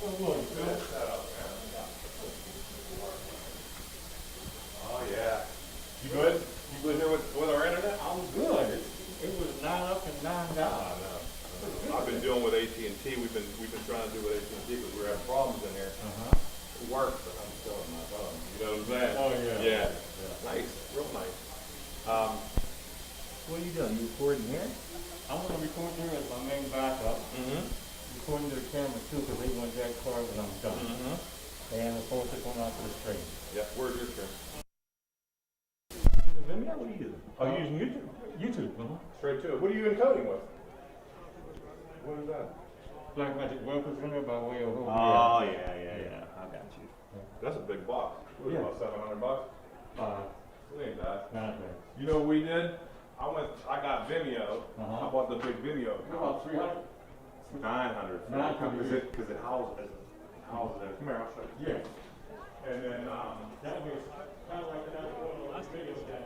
Good setup, man. Oh yeah. You good? You good here with our internet? I'm good. It was 9 up and 9 down. I've been dealing with AT&T. We've been trying to do with AT&T because we're having problems in here. It works, but I'm still on my phone. You know what I'm saying? Oh, yeah. Yeah. Nice, real nice. What are you doing? You recording here? I'm going to record here as my main backup. Recording to the camera too because they want that card when I'm done. And the phone is going out to the screen. Yeah, where's your screen? Vimeo? What are you using? Oh, you using YouTube? YouTube. Straight to it. What are you encoding with? What is that? Black Magic Workers Vimeo by way of Oh, yeah. I got you. That's a big box. What is it, about $700? It ain't bad. Not bad. You know what we did? I got Vimeo. I bought the big Vimeo. About 300? 900. 900. Because it houses it. Come here, I'll show you. Yeah. And then, That was kind of like that. Las Vegas guy.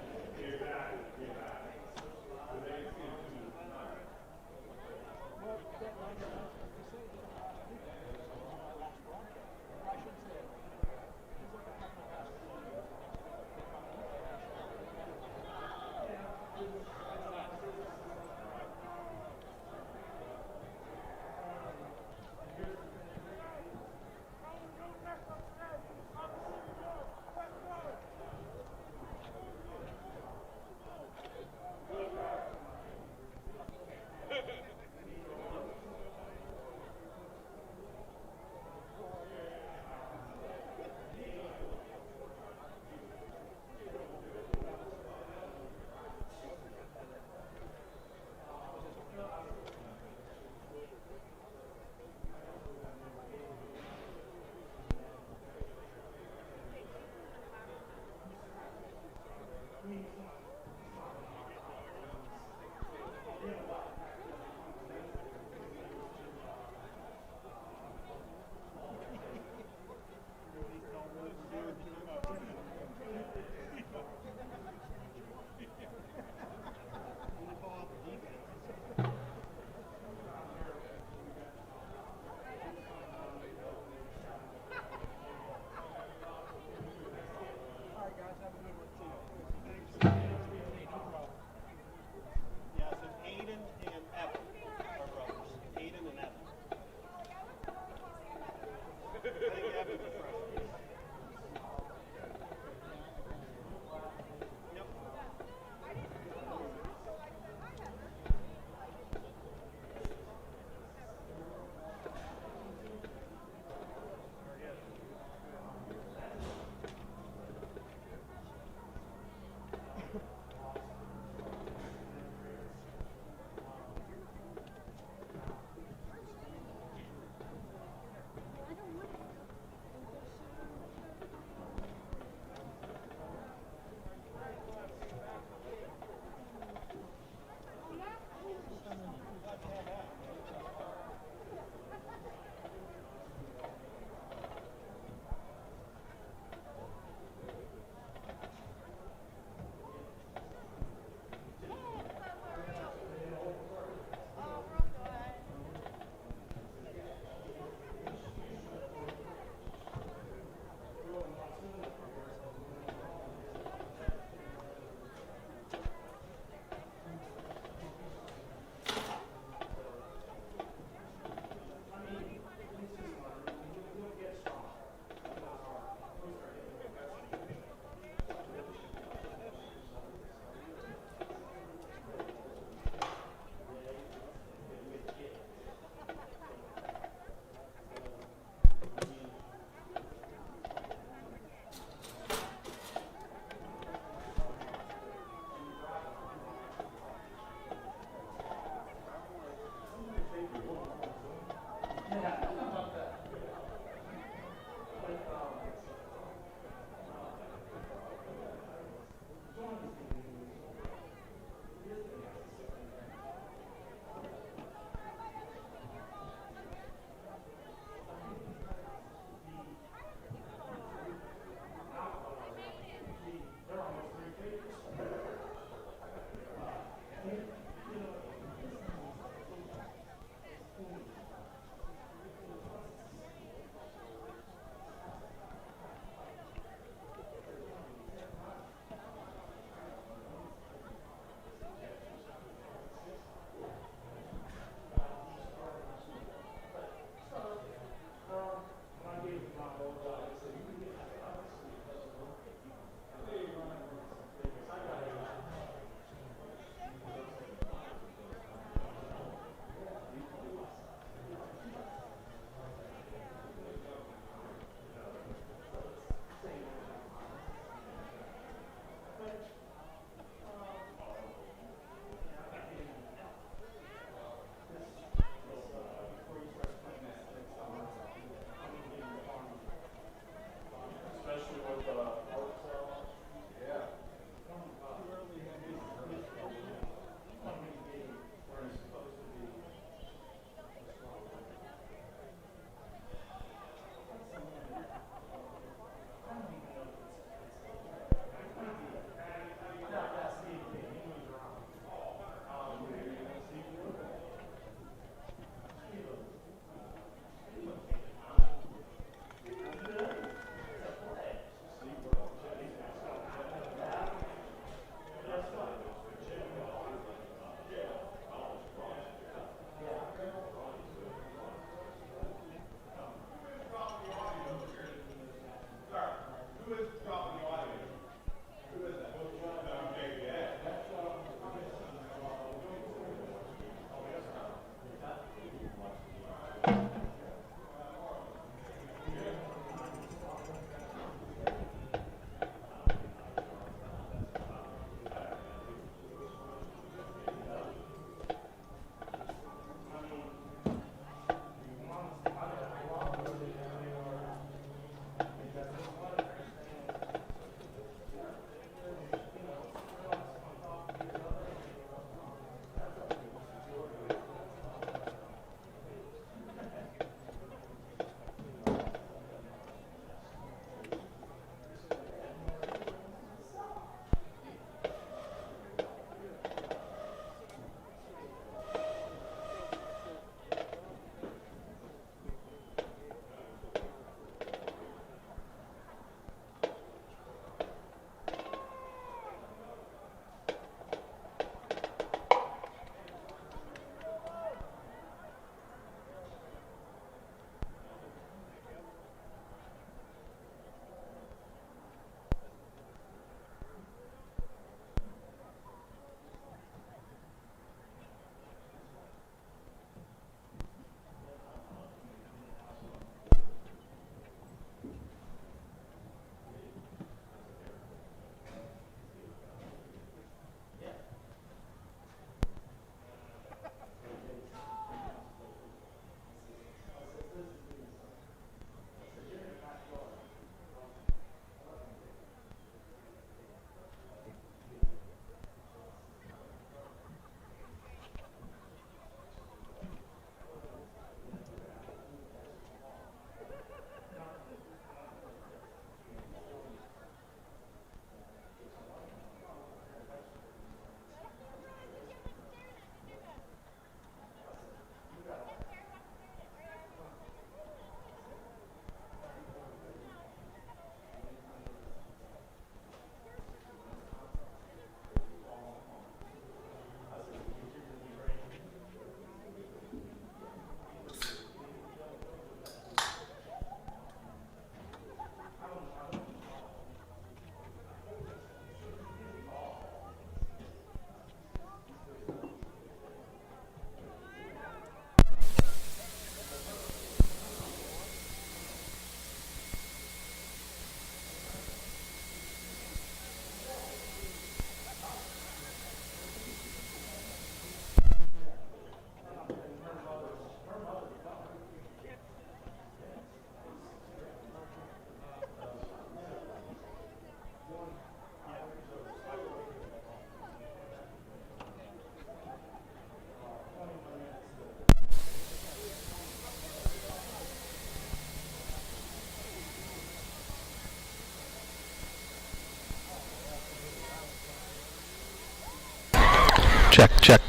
Check, check.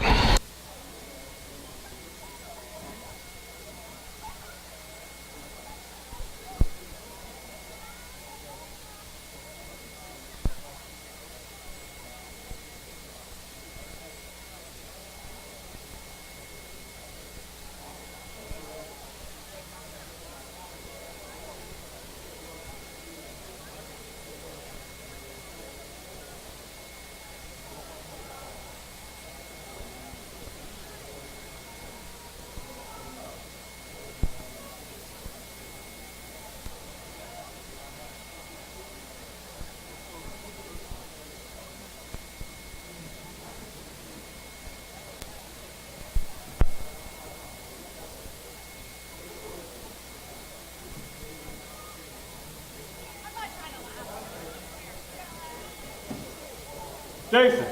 Jason,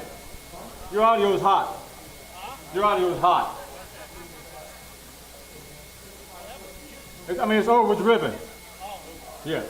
your audio is hot. Your audio is hot. I mean, it's over with ribbon. Yeah.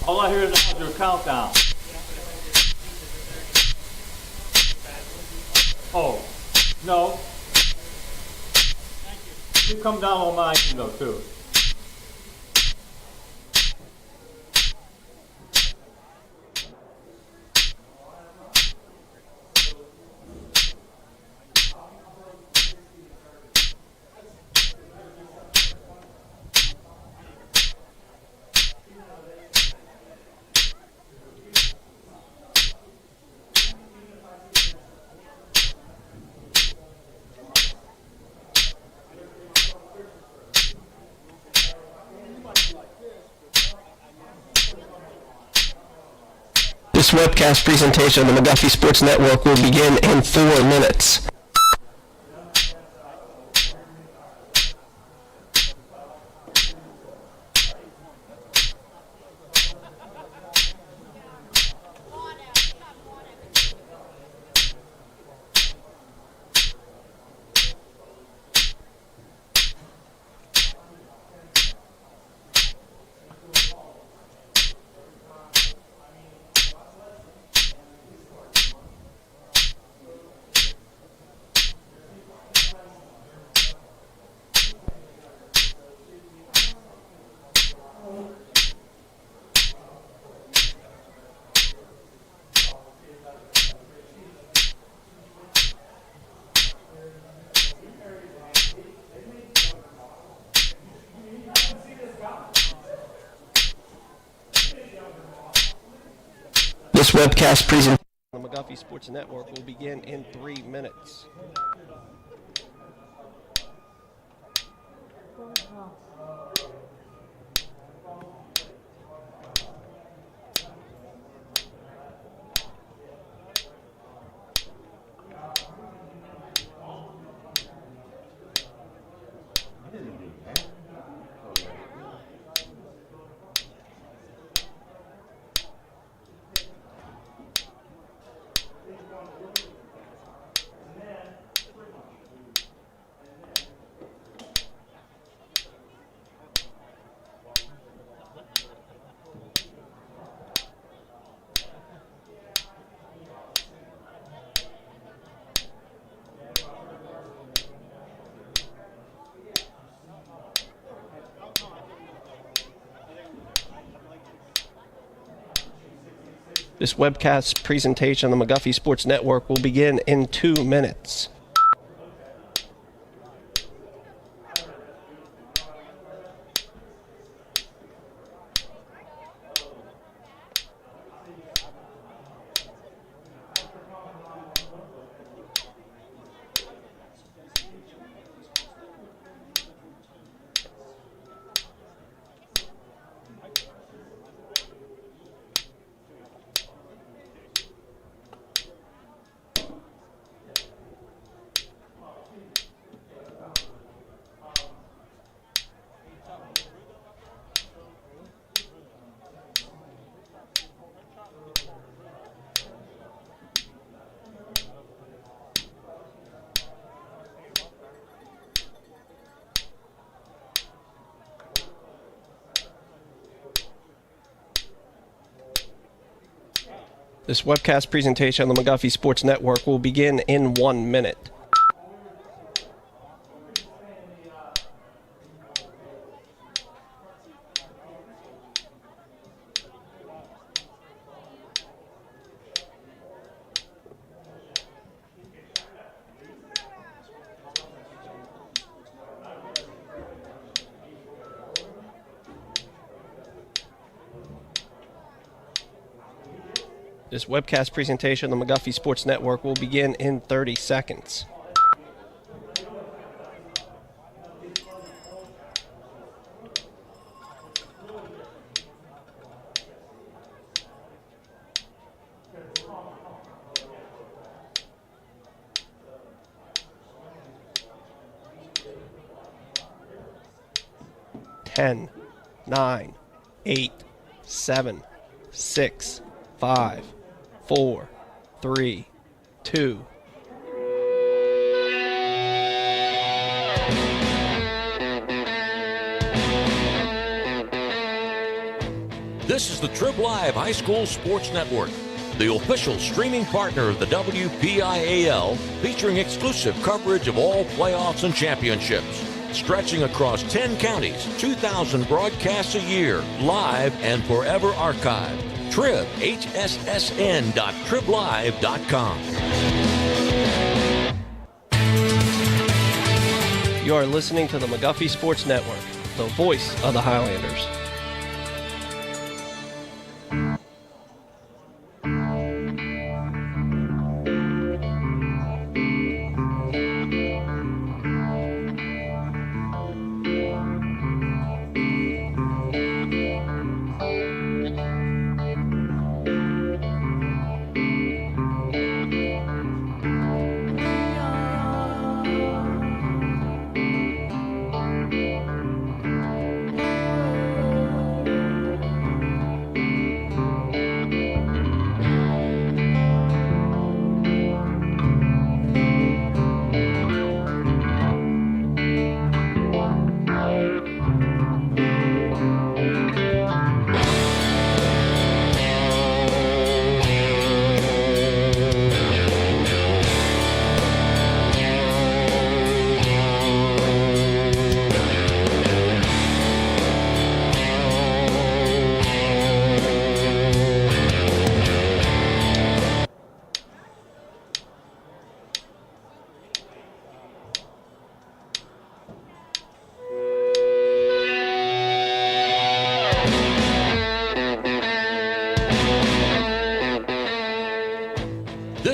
All I hear is now is your countdown. Oh, no. You come down on mine though too. This webcast presentation of the McGuffey Sports Network will begin in 4 minutes. This webcast presentation on the McGuffey Sports Network will begin in 3 minutes. This webcast presentation on the McGuffey Sports Network will begin in 2 minutes. This webcast presentation on the McGuffey Sports Network will begin in 1 minute. This webcast presentation on the McGuffey Sports Network will begin in 30 seconds. Ten, 9, 8, 7, 6, 5, 4, 3, 2. This is the Trib Live High School Sports Network, the official streaming partner of the WPIAL, featuring exclusive coverage of all playoffs and championships. Stretching across 10 counties, 2,000 broadcasts a year, live and forever archived. Trib, hssn.triblive.com. You are listening to the McGuffey Sports Network, the voice of the Highlanders.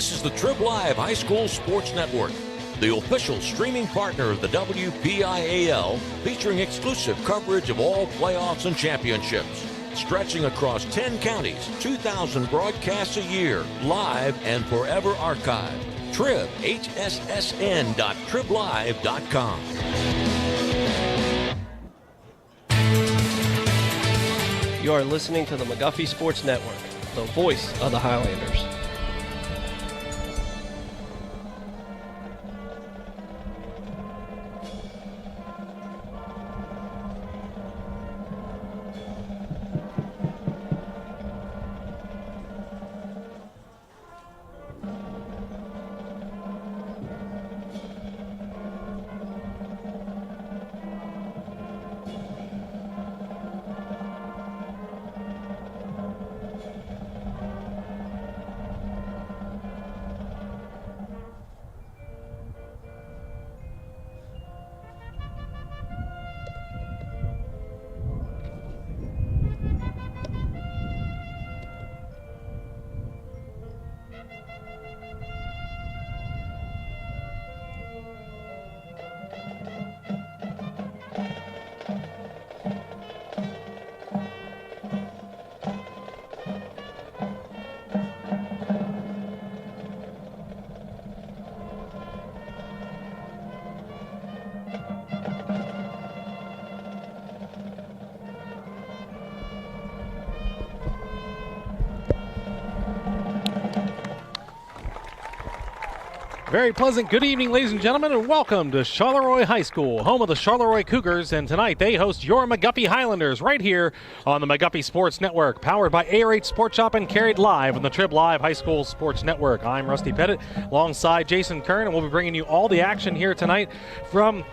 This is the Trib Live High School Sports Network, the official streaming partner of the WPIAL, featuring exclusive coverage of all playoffs and championships. Stretching across 10 counties, 2,000 broadcasts a year, live and forever archived. Trib, hssn.triblive.com. You are listening to the McGuffey Sports Network, the voice of the Highlanders. Very pleasant good evening, ladies and gentlemen, and welcome to Charleroi High School, home of the Charleroi Cougars, and tonight they host your McGuffey Highlanders right here on the McGuffey Sports Network, powered by AR8 Sports Shop and carried live on the Trib Live High School Sports Network. I'm Rusty Pettit alongside Jason Kern, and we'll be bringing you all the action here tonight from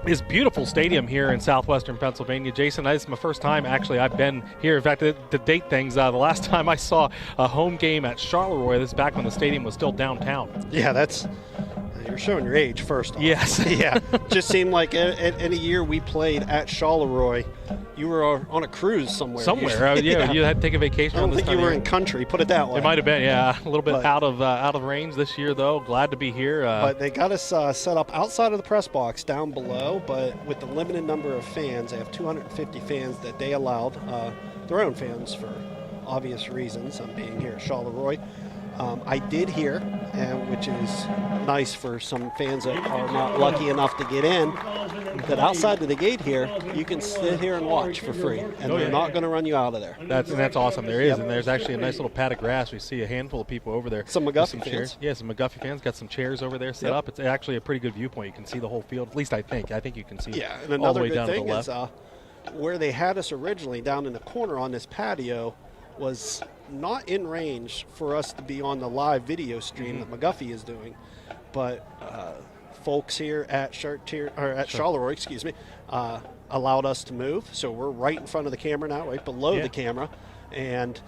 this beautiful stadium here in southwestern Pennsylvania. Jason, this is my first time, actually, I've been here. In fact, to date things, the last time I saw a home game at Charleroi, this is back when the stadium was still downtown. Yeah, you're showing your age first off. Yes. Yeah, just seemed like any year we played at Charleroi, you were on a cruise somewhere. Yeah, you had to take a vacation. I don't think you were in country, put it that way. It might have been, yeah, a little bit out of range this year, though. Glad to be here. But they got us set up outside of the press box down below, but with the limited number of fans, they have 250 fans that they allowed, their own fans for obvious reasons, being here at Charleroi. I did hear, which is nice for some fans that are not lucky enough to get in, that outside of the gate here, you can sit here and watch for free, and they're not going to run you out of there. That's awesome. There is, and there's actually a nice little pad of grass. We see a handful of people over there. Some McGuffey fans. Chairs. Yeah, some McGuffey fans. Got some chairs over there set up. It's actually a pretty good viewpoint. You can see the whole field. At least I think. I think you can see and all the another way good down to thing the left. is where they had us originally down in the corner on this patio was not in range for us to be on the live video stream that McGuffey is doing, but folks here at Charleroi, allowed us to move, so we're right in front of the camera now, right below the camera, and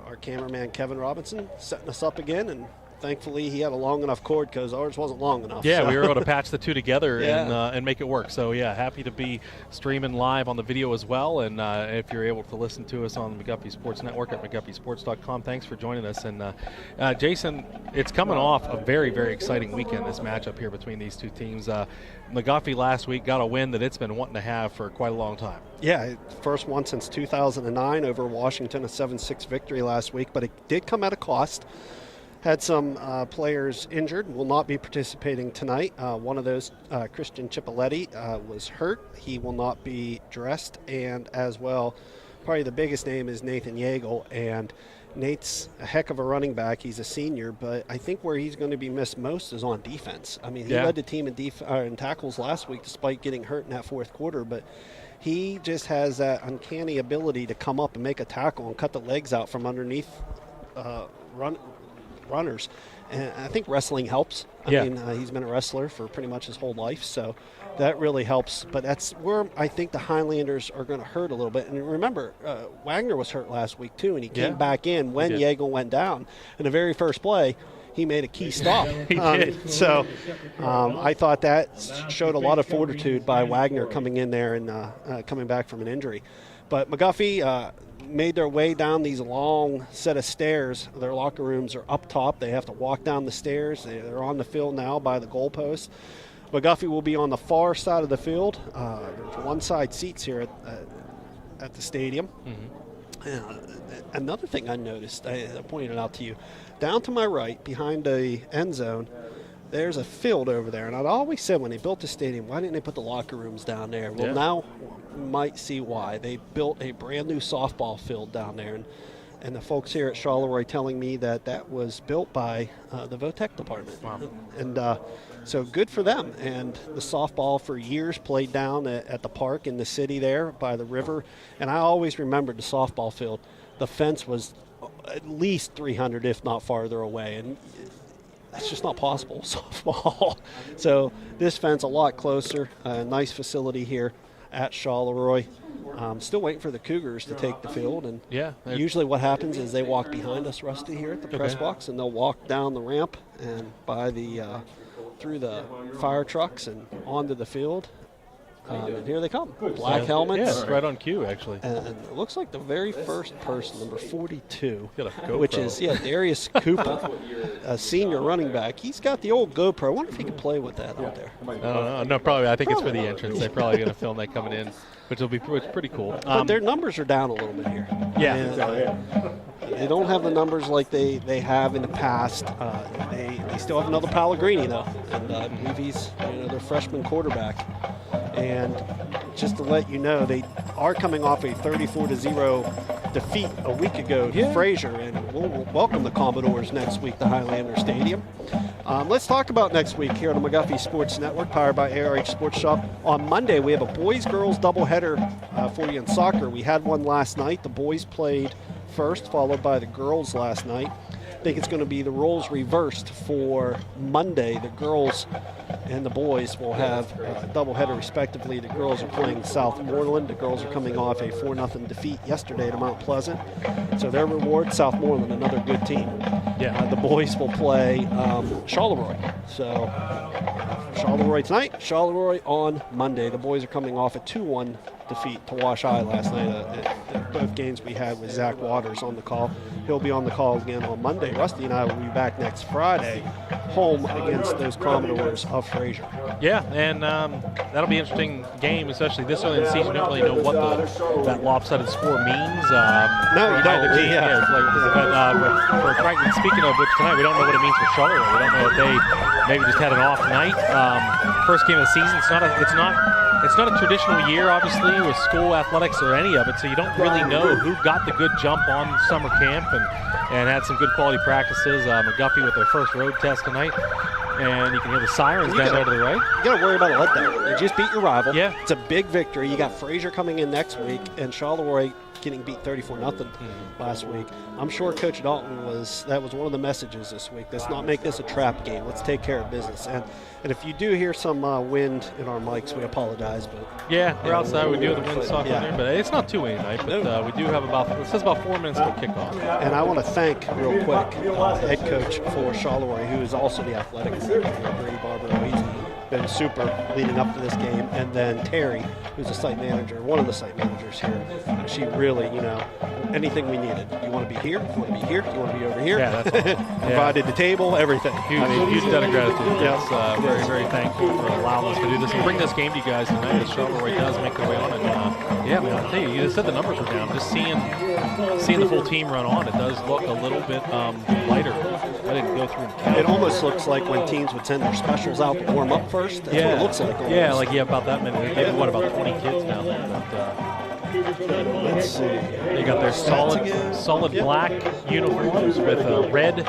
our cameraman Kevin Robinson setting us up again, and thankfully he had a long enough cord because ours wasn't long enough. Yeah, we were able to patch the two together and make it work. So, yeah, happy to be streaming live on the video as well. And if you're able to listen to us on the McGuffey Sports Network at McGuffeysports.com, thanks for joining us. And, Jason, it's coming off a very, very exciting weekend, this matchup here between these two teams. McGuffey last week got a win that it's been wanting to have for quite a long time. Yeah, first one since 2009 over Washington, a 7-6 victory last week, but it did come at a cost. Had some players injured, will not be participating tonight. One of those, Christian Cipoletti, was hurt. He will not be dressed. And as well, probably the biggest name is Nathan Yeagle. And Nate's a heck of a running back. He's a senior, but I think where he's going to be missed most is on defense. I mean, he led the team in tackles last week despite getting hurt in that fourth quarter, but he just has that uncanny ability to come up and make a tackle and cut the legs out from underneath runners, and I think wrestling helps. I mean, he's been a wrestler for pretty much his whole life, so that really helps. But that's where I think the Highlanders are going to hurt a little bit. And remember, Wagner was hurt last week too, and he came back in when Yeagle went down. In the very first play, he made a key stop. So I thought that showed a lot of fortitude by Wagner coming in there and coming back from an injury. But McGuffey made their way down these long set of stairs. Their locker rooms are up top. They have to walk down the stairs. They're on the field now by the goalpost. McGuffey will be on the far side of the field. There's one-side seats here at the stadium. Another thing I noticed, I pointed out to you, down to my right, behind the end zone, there's a field over there. And I'd always said when they built the stadium, why didn't they put the locker rooms down there? Well, now you might see why. They built a brand new softball field down there. And the folks here at Charleroi telling me that was built by the VOTEC department. Wow. And so good for them. And the softball for years played down at the park in the city there by the river. And I always remembered the softball field. The fence was at least 300, if not farther away. And that's just not possible, softball. So this fence a lot closer, a nice facility here at Charleroi. Still waiting for the Cougars to take the field. And usually what happens is they walk behind us, Rusty, here at the press box, and they'll walk down the ramp and by the through the fire trucks and onto the field. And here they come. Black helmets. Yeah, right on cue, actually. And it looks like the very first person, number 42, which is, Darius Cooper, a senior running back. He's got the old GoPro. I wonder if he could play with that out there. No, probably. I think it's for the entrance. They're probably going to film that coming in, which will be pretty cool. But their numbers are down a little bit here. They don't have the numbers like they have in the past. They still have another Pellegrini, though. And I believe he's their freshman quarterback. And just to let you know, they are coming off a 34-0 defeat a week ago to Fraser, and we'll welcome the Commodores next week to Highlander Stadium. Let's talk about next week here on the McGuffey Sports Network, powered by ARH Sports Shop. On Monday, we have a boys-girls doubleheader for you in soccer. We had one last night. The boys played first, followed by the girls last night. I think it's going to be the roles reversed for Monday. The girls and the boys will have a doubleheader respectively. The girls are playing Southmoreland. The girls are coming off a 4-0 defeat yesterday to Mount Pleasant. So their reward, Southmoreland, another good team. The boys will play Charleroi. So Charleroi tonight, Charleroi on Monday. The boys are coming off a 2-1 defeat to Wash High last night. Both games we had with Zach Waters on the call. He'll be on the call again on Monday. Rusty and I will be back next Friday, home against those Commodores of Fraser. Yeah, and that'll be an interesting game, especially this early in the season. You don't really know what that lopsided score means. No, you don't. But for Crichton, speaking of which, tonight we don't know what it means for Charleroi. We don't know if they maybe just had an off night. First game of the season. It's not a traditional year, obviously, with school athletics or any of it, so you don't really know who got the good jump on summer camp and had some good quality practices. McGuffey with their first road test tonight, and you can hear the sirens down there to the right. You got to worry about a letdown. You just beat your rival. Yeah. It's a big victory. You got Fraser coming in next week, and Charleroi getting beat 34-0 last week. I'm sure Coach Dalton that was one of the messages this week. Let's not make this a trap game. Let's take care of business. And if you do hear some wind in our mics, we apologize. But we're outside. We do have the wind soft in there, but it's not too windy tonight. But we do have it says about 4 minutes till kickoff. And I want to thank real quick head coach for Charleroi, who is also the athletic director, Brady Barber. He's been super leading up to this game. And then Terry, who's the site manager, one of the site managers here. She really, anything we needed. You want to be here? You want to be here? You want to be over here? Yeah, that's awesome. Provided the table, everything. Huge debt of gratitude. Yes, very, very thankful for allowing us to do this and bring this game to you guys tonight as Charleroi does make their way on. And man, I'll tell you, you just said the numbers were down. Just seeing the full team run on, it does look a little bit lighter. I didn't go through and count. It almost looks like when teams would send their specials out to warm up first. That's what it looks like. Almost. About that many. They have, about 20 kids now. Let's see. They got their solid black uniforms with red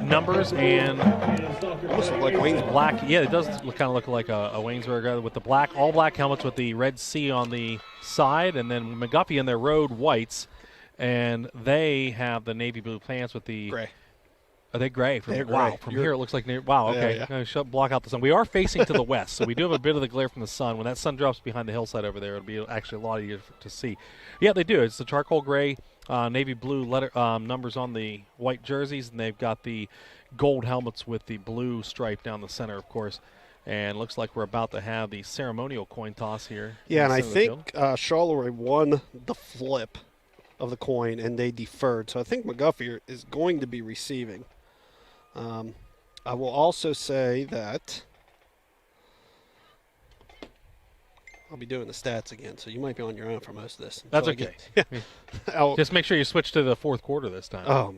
numbers and almost look like Waynesburg. Black. Yeah, it does kind of look like a Waynesburg with the all black helmets with the red C on the side, and then McGuffey in their road whites, and they have the navy blue pants with the gray. Are they gray? They're wow, gray. From here it looks like wow. Okay, block out the sun. We are facing to the west, so we do have a bit of the glare from the sun. When that sun drops behind the hillside over there, it'll be actually a lot easier to see. Yeah, they do. It's the charcoal gray, navy blue letter numbers on the white jerseys, and they've got the gold helmets with the blue stripe down the center, of course. And looks like we're about to have the ceremonial coin toss here. Yeah, and I think Charleroi won the flip of the coin, and they deferred. So I think McGuffey is going to be receiving. I will also say that I'll be doing the stats again, so you might be on your own for most of this. That's okay. Just make sure you switch to the fourth quarter this time. Oh,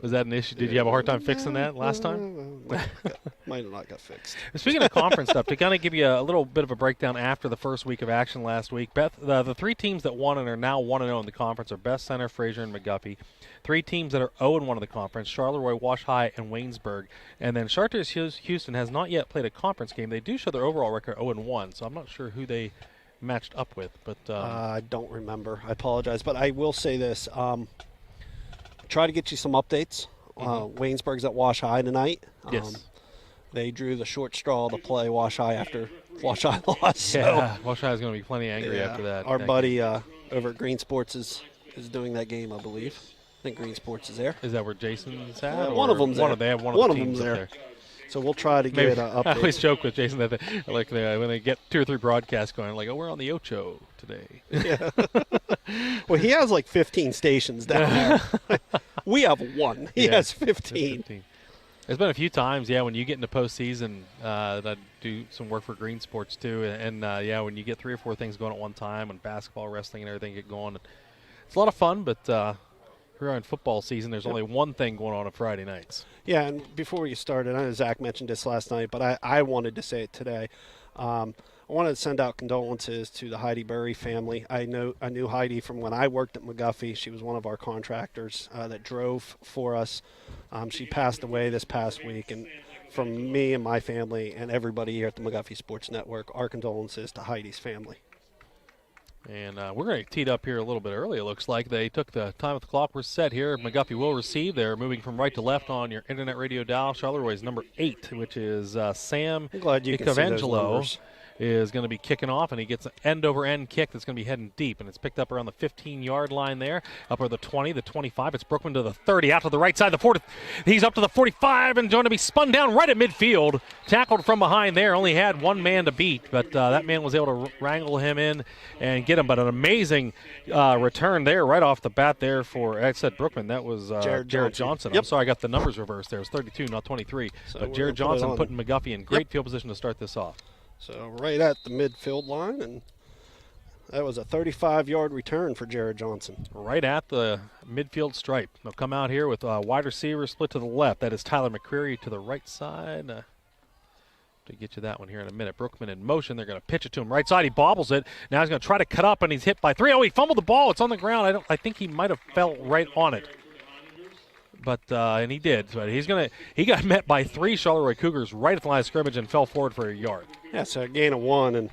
was that an issue? Did you have a hard time fixing that last time? Might have not got fixed. Speaking of conference stuff, to kind of give you a little bit of a breakdown after the first week of action last week, the three teams that won and are now 1-0 in the conference are Best Center, Fraser, and McGuffey. Three teams that are 0-1 in the conference, Charleroi, Wash High, and Waynesburg. And then Chartiers Houston has not yet played a conference game. They do show their overall record 0-1, so I'm not sure who they matched up with. But I don't remember. I apologize. But I will say this. Try to get you some updates. Waynesburg's at Wash High tonight. Yes. They drew the short straw to play Wash High after Wash High lost. Yeah, Wash High is going to be plenty angry after that. Our buddy over at Green Sports is doing that game, I believe. I think Green Sports is there. Is that where Jason's at? One of them's there. They have one of the teams there. There. So we'll try to get an update. I always joke with Jason that when they get 2 or 3 broadcasts going, like, we're on the Ocho today. Yeah. Well, he has like 15 stations down there. We have one. He has 15. There's been a few times, when you get into postseason, that I do some work for Green Sports too, and when you get 3 or 4 things going at one time, and basketball, wrestling, and everything get going, it's a lot of fun, but here in football season, there's only one thing going on Friday nights. Yeah, and before we started, I know Zach mentioned this last night, but I wanted to say it today. I wanted to send out condolences to the Heidi Burry family. I knew Heidi from when I worked at McGuffey. She was one of our contractors that drove for us. She passed away this past week, and from me and my family and everybody here at the McGuffey Sports Network, our condolences to Heidi's family. And we're going to tee it up here a little bit early. It looks like they took the time at the clock. We're set here. McGuffey will receive. They're moving from right to left on your internet radio dial. Charleroi is number 8, which is Sam I'm glad you can see those numbers. Is going to be kicking off, and he gets an end-over-end kick that's going to be heading deep, and it's picked up around the 15-yard line there, up over the 20, the 25. It's Brookman to the 30, out to the right side, the 40. He's up to the 45 and going to be spun down right at midfield. Tackled from behind there, only had one man to beat, but that man was able to wrangle him in and get him. But an amazing return there right off the bat there for, I said Brookman, that was Jared Johnson. Yep. I'm sorry, I got the numbers reversed there. It was 32, not 23. So but Jared Johnson putting McGuffey in great field position to start this off. So right at the midfield line, and that was a 35-yard return for Jared Johnson. Right at the midfield stripe. They'll come out here with a wide receiver split to the left. That is Tyler McCreary to the right side. To get you that one here in a minute. Brookman in motion. They're going to pitch it to him right side. He bobbles it. Now he's going to try to cut up, and he's hit by 3. Oh, he fumbled the ball. It's on the ground. I think he might have fell right on it. But and he did. But he got met by 3 Charleroi Cougars right at the line of scrimmage and fell forward for a yard. Yeah, so a gain of 1, and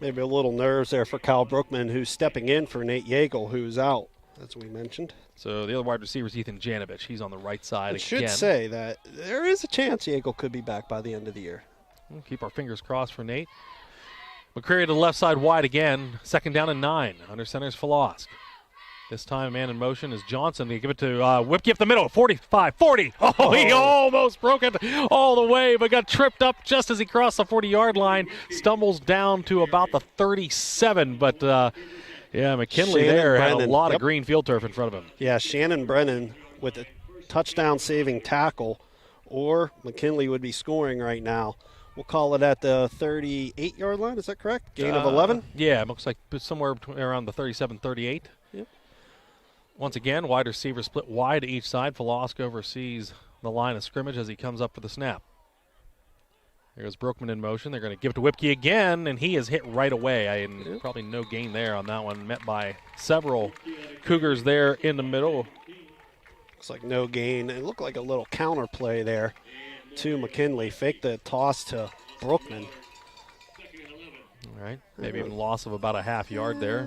maybe a little nerves there for Kyle Brookman, who's stepping in for Nate Yeagle, who's out, as we mentioned. So the other wide receiver is Ethan Janovich. He's on the right side again. I should say that there is a chance Yeagle could be back by the end of the year. We'll keep our fingers crossed for Nate. McCreary to the left side wide again. 2nd down and 9. Under center is Falosk. This time, man in motion is Johnson. They give it to Whipke up the middle, 45, 40. Oh, he almost broke it all the way, but got tripped up just as he crossed the 40-yard line. Stumbles down to about the 37, but McKinley Shannon there Brennan. had a lot of green field turf in front of him. Yeah, Shannon Brennan with a touchdown-saving tackle, or McKinley would be scoring right now. We'll call it at the 38-yard line. Is that correct? Gain of 11? Yeah, it looks like somewhere around the 37, 38. Yep. Once again, wide receiver split wide to each side. Falosk oversees the line of scrimmage as he comes up for the snap. There's Brookman in motion. They're going to give it to Whipke again, and he is hit right away. Probably no gain there on that one. Met by several Cougars there in the middle. Looks like no gain. It looked like a little counter play there to McKinley. Fake the toss to Brookman. All right. Maybe even loss of about a half yard there.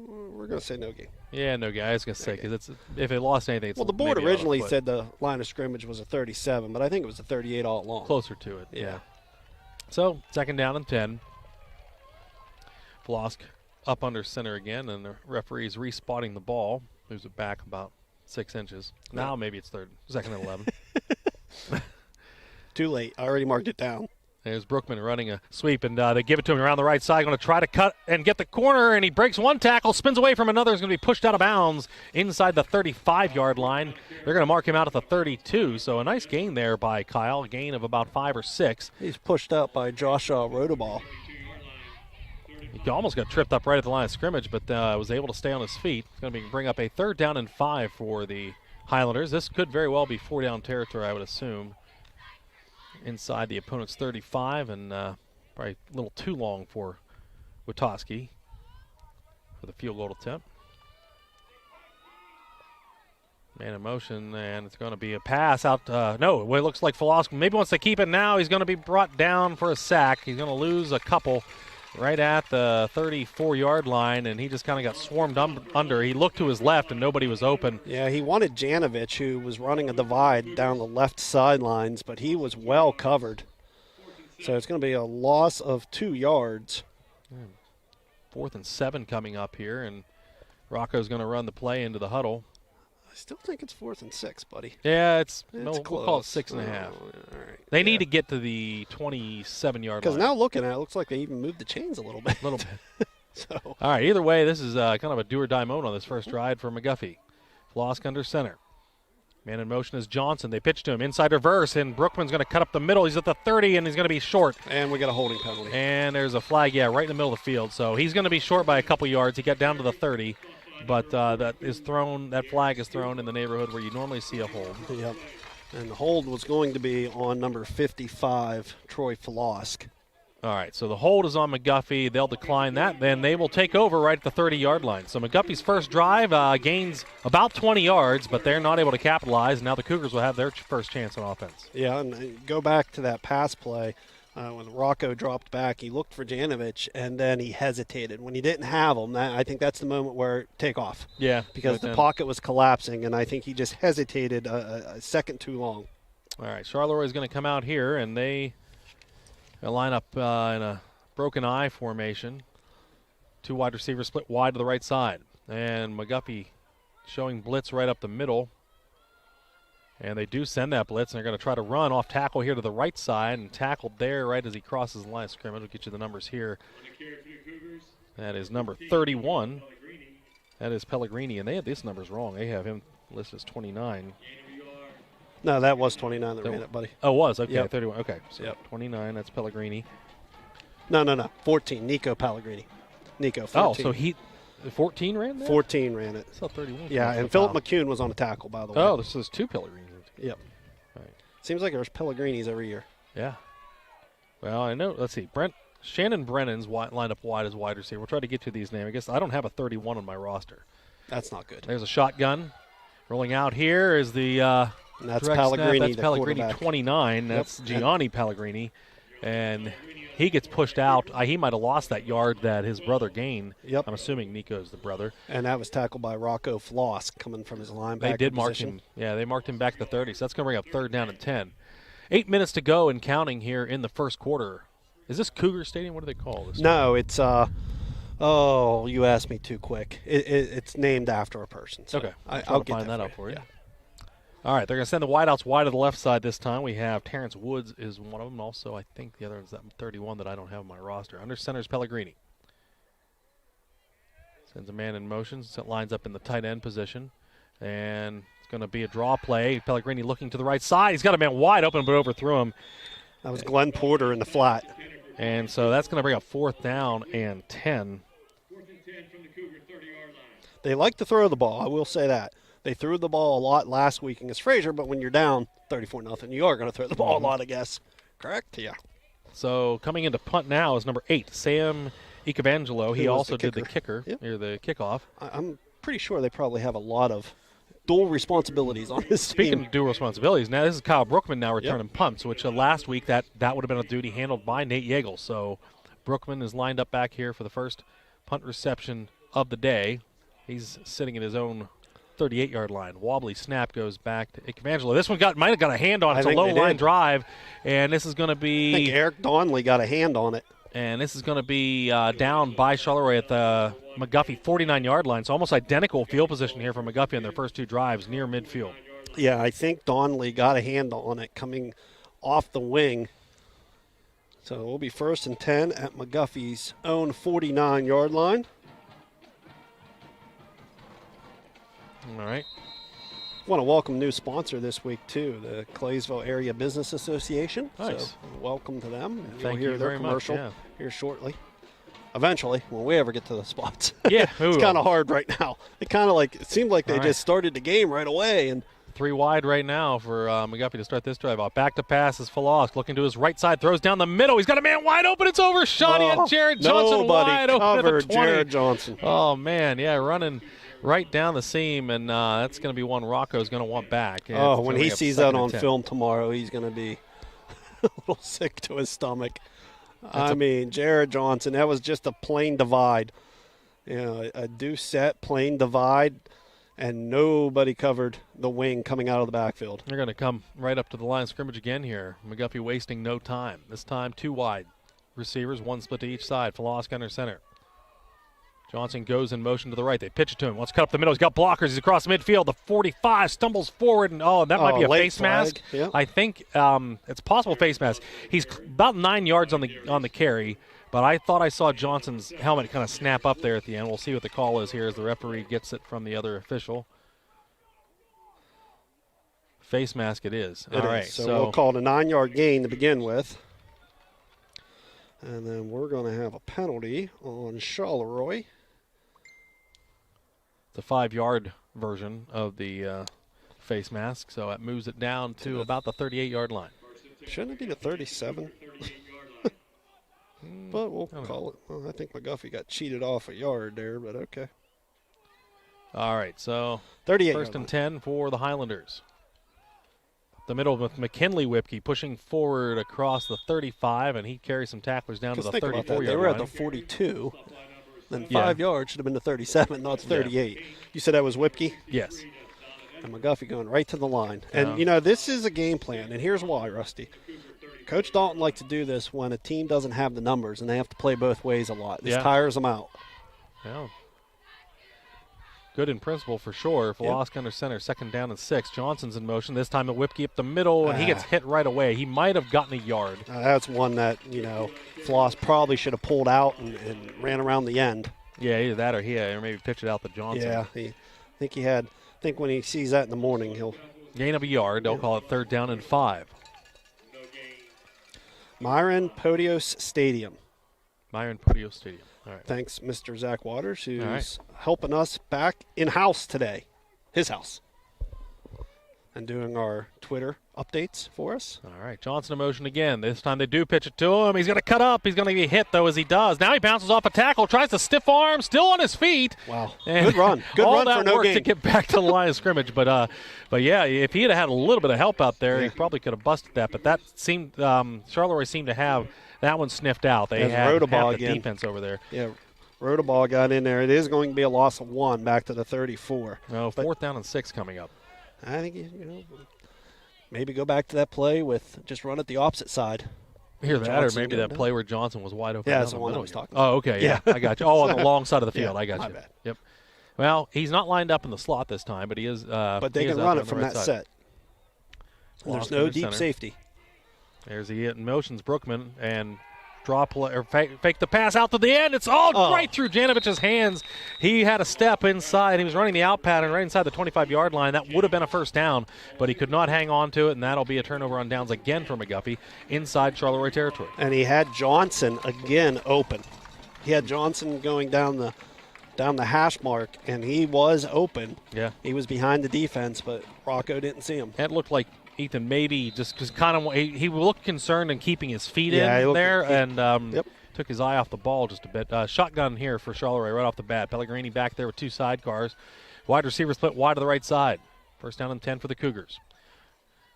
We're going to say no gain. Yeah, no gain. I was going to say, because if it lost anything, it's well, the board maybe originally said the line of scrimmage was a 37, but I think it was a 38 all along. Closer to it, yeah. So, 2nd down and 10. Flosk up under center again, and the referee's respotting the ball. Moves it back about 6 inches. Now maybe it's 2nd and 11. Too late. I already marked it down. There's Brookman running a sweep, and they give it to him around the right side. Going to try to cut and get the corner, and he breaks one tackle, spins away from another. Is going to be pushed out of bounds inside the 35-yard line. They're going to mark him out at the 32, so a nice gain there by Kyle, a gain of about 5 or 6. He's pushed out by Joshua Rodoball. He almost got tripped up right at the line of scrimmage, but was able to stay on his feet. It's going to bring up a 3rd down and 5 for the Highlanders. This could very well be 4-down territory, I would assume. Inside the opponent's 35, and probably a little too long for Witoski for the field goal attempt. Man in motion, and it's going to be a pass out. No, it looks like Falosk maybe wants to keep it now. He's going to be brought down for a sack. He's going to lose a couple right at the 34-yard line, and he just kind of got swarmed under. He looked to his left, and nobody was open. Yeah, he wanted Janovich, who was running a divide down the left sidelines, but he was well covered. So it's going to be a loss of 2 yards. 4th and 7 coming up here, and Rocco's going to run the play into the huddle. I still think it's 4th and 6, buddy. Yeah, we'll call it 6.5. All right. They need to get to the 27-yard line. Because now looking at it, looks like they even moved the chains a little bit. So. All right, either way, this is kind of a do-or-die moment on this first drive for McGuffey. Flosk under center. Man in motion is Johnson. They pitch to him. Inside reverse, and Brookman's going to cut up the middle. He's at the 30, and he's going to be short. And we got a holding penalty. And there's a flag, right in the middle of the field. So he's going to be short by a couple yards. He got down to the 30. But that flag is thrown in the neighborhood where you normally see a hold. Yep. And the hold was going to be on number 55, Troy Falosk. All right, so the hold is on McGuffey. They'll decline that. Then they will take over right at the 30-yard line. So McGuffey's first drive gains about 20 yards, but they're not able to capitalize. Now the Cougars will have their first chance on offense. Yeah, and go back to that pass play. When Rocco dropped back, he looked for Janovich, and then he hesitated. When he didn't have him, I think that's the moment where take off. Yeah. Because the pocket was collapsing, and I think he just hesitated a second too long. All right, Charleroi is going to come out here, and they line up in a broken eye formation. 2 wide receivers split wide to the right side. And McGuffey showing blitz right up the middle. And they do send that blitz, and they're going to try to run off tackle here to the right side, and tackled there right as he crosses the line of scrimmage. We'll get you the numbers here. That is number 31. That is Pellegrini, and they had these numbers wrong. They have him listed as 29. No, that was 29 that ran it, buddy. Oh, it was? Okay, Yep. 31. Okay, so 29, that's Pellegrini. No. 14, Nico Pellegrini. Nico, 14. Oh, so he 14 ran there? 14 ran it. I saw 31. Yeah, and Philip McCune was on a tackle, by the way. Oh, this is 2 Pellegrinis. Yep. Right. Seems like there's Pellegrinis every year. Yeah. Well, I know. Let's see. Shannon Brennan's lined up wide as wide receiver. We'll try to get to these names. I guess I don't have a 31 on my roster. That's not good. There's a shotgun. Rolling out here is the and that's direct Pellegrini, snap. That's the Pellegrini, quarterback. 29. That's Gianni Pellegrini. And he gets pushed out. He might have lost that yard that his brother gained. Yep. I'm assuming Nico's the brother. And that was tackled by Rocco Floss coming from his linebacker They did mark position. him. Yeah, they marked him back at the 30. So that's going to bring up 3rd down and 10. 8 minutes to go and counting here in the first quarter. Is this Cougar Stadium? What do they call this? No, it's oh, you asked me too quick. It's named after a person. So Okay. I'll get find that out for you. Yeah. All right, they're going to send the wideouts wide to the left side this time. We have Terrence Woods is one of them. Also, I think the other is that 31 that I don't have on my roster. Under center is Pellegrini. Sends a man in motion. So it lines up in the tight end position. And it's going to be a draw play. Pellegrini looking to the right side. He's got a man wide open, but overthrew him. That was Glenn Porter in the flat. And so that's going to bring up 4th down and 10. They like to throw the ball, I will say that. They threw the ball a lot last week against Fraser, but when you're down 34-0, you are going to throw the ball a lot, I guess. Correct? Yeah. So coming into punt now is number 8, Sam Icavangelo. He was also the did the kicker. kicker, Yep. or the kickoff. I'm pretty sure they probably have a lot of dual responsibilities on this Speaking team. of dual responsibilities, now this is Kyle Brookman now returning punts, which last week that would have been a duty handled by Nate Yeagle. So Brookman is lined up back here for the first punt reception of the day. He's sitting in his own 38-yard line. Wobbly snap goes back to Icavangelo. This one might have got a hand on it. It's a low-line drive, and this is going to be. I think Eric Donnelly got a hand on it. And this is going to be down by Charleroi at the McGuffey 49-yard line. So almost identical field position here for McGuffey on their first 2 drives near midfield. Yeah, I think Donnelly got a hand on it coming off the wing. So it will be 1st and 10 at McGuffey's own 49-yard line. All right. Want to welcome a new sponsor this week, too, the Claysville Area Business Association. Nice. So welcome to them. Thank You'll hear you their very much, commercial yeah. here shortly. Eventually, when we ever get to the spots. Yeah, we it's will. kind of hard right now. It seemed like they All right. just started the game right away. And 3 wide right now for McGuffey to start this drive out. Back to pass is Falosk looking to his right side, throws down the middle. He's got a man wide open. It's overshot. He had Jared Johnson nobody wide open at the covered 20. Jared Johnson. Oh, man, yeah, running right down the seam, and that's going to be one Rocco's going to want back. And Oh, it's when gonna he be a sees 2nd that and on 10. film tomorrow, he's going to be a little sick to his stomach. Jared Johnson, that was just a plain divide. A deuce set, plain divide, and nobody covered the wing coming out of the backfield. They're going to come right up to the line of scrimmage again here. McGuffey wasting no time. This time 2 wide receivers, 1 split to each side. Falosk under center. Johnson goes in motion to the right. They pitch it to him. Wants to cut up the middle. He's got blockers. He's across midfield. The 45 stumbles forward, and that might be a late face flag. mask. Yep. I think it's possible face mask. He's about 9 yards on the carry, but I thought I saw Johnson's helmet kind of snap up there at the end. We'll see what the call is here as the referee gets it from the other official. Face mask it is. It All is. right, So we'll call it a 9-yard gain to begin with. And then we're going to have a penalty on Charleroi. the 5-yard version of the face mask, so it moves it down to about the 38-yard line. Shouldn't it be the 37? but we'll call it. Well, I think McGuffey got cheated off a yard there, but okay. All right, so 38 first and 10 for the Highlanders. The middle with McKinley Whipke pushing forward across the 35, and he carries some tacklers down to the 34-yard line. They were at the 42. Then 5 yards should have been the 37, not 38. You said that was Whipke? Yes. And McGuffey going right to the line. And, you know, this is a game plan, and here's why, Rusty. Coach Dalton likes to do this when a team doesn't have the numbers, and they have to play both ways a lot. This tires them out. Yeah. Good in principle for sure. Volosk under center, 2nd down and 6. Johnson's in motion. This time at Whipke up the middle, and he gets hit right away. He might have gotten a yard. That's one that, you know, Floss probably should have pulled out and ran around the end. Yeah, either that or or maybe pitch it out to Johnson. Yeah, I think when he sees that in the morning, he'll gain of a yard. They'll call it 3rd down and 5. Myron Podios Stadium. Myron Podios Stadium. All right. Thanks, Mr. Zach Waters, who's helping us back in-house today, his house, and doing our Twitter updates for us. All right, Johnson in motion again. This time they do pitch it to him. He's going to cut up. He's going to be hit, though, as he does. Now he bounces off a tackle, tries to stiff arm, still on his feet. Wow, and good run. Good all run that for no work gain. to get back to the line of scrimmage. But yeah, if he had a little bit of help out there, he probably could have busted that. But that seemed Charleroi seemed to have that one sniffed out. They had the defense over there. Yeah. Rodaball got in there. It is going to be a loss of 1 back to the 34. No, 4th down and 6 coming up. I think, you know, maybe go back to that play with just run it the opposite side. Either that or maybe that play where Johnson was wide open. Yeah, that's the one I was talking about. Oh, okay, yeah. I got you. Oh, on the long side of the field. Yeah, I got my you. bad. Yep. Well, he's not lined up in the slot this time, but he is. But they can run it from that set. There's no deep safety. There's the in motions, Brookman, and fake the pass out to the end. It's all right through Janovich's hands. He had a step inside. He was running the out pattern right inside the 25-yard line. That would have been a 1st down, but he could not hang on to it, and that'll be a turnover on downs again for McGuffey inside Charleroi territory. And he had Johnson again open. He had Johnson going down the hash mark, and he was open. Yeah. He was behind the defense, but Rocco didn't see him. It looked like Ethan maybe just because kind of he looked concerned in keeping his feet in there and took his eye off the ball just a bit. Shotgun here for Charleroi right off the bat. Pellegrini back there with 2 sidecars. Wide receiver split wide to the right side. 1st down and 10 for the Cougars.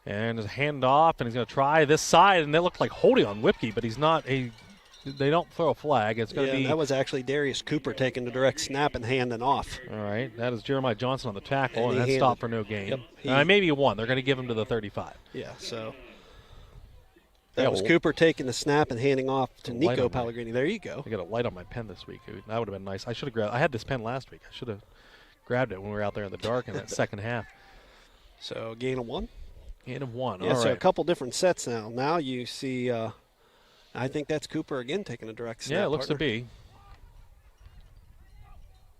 And there's a handoff, and he's going to try this side, and they look like holding on Whipke, but he's not. They don't throw a flag. It's going to be. That was actually Darius Cooper taking the direct snap and handing off. All right, that is Jeremiah Johnson on the tackle, and that's stopped for no gain. Yep, maybe a 1. They're going to give him to the 35. Yeah, so that was Cooper taking the snap and handing off to Nico Pellegrini. There you go. I got a light on my pen this week. That would have been nice. I should have grabbed. I had this pen last week. I should have grabbed it when we were out there in the dark in that 2nd half. So gain of 1. Gain of 1. Yeah, all so right. A couple different sets now. Now you see. I think that's Cooper again taking a direct snap. Yeah, it looks to be.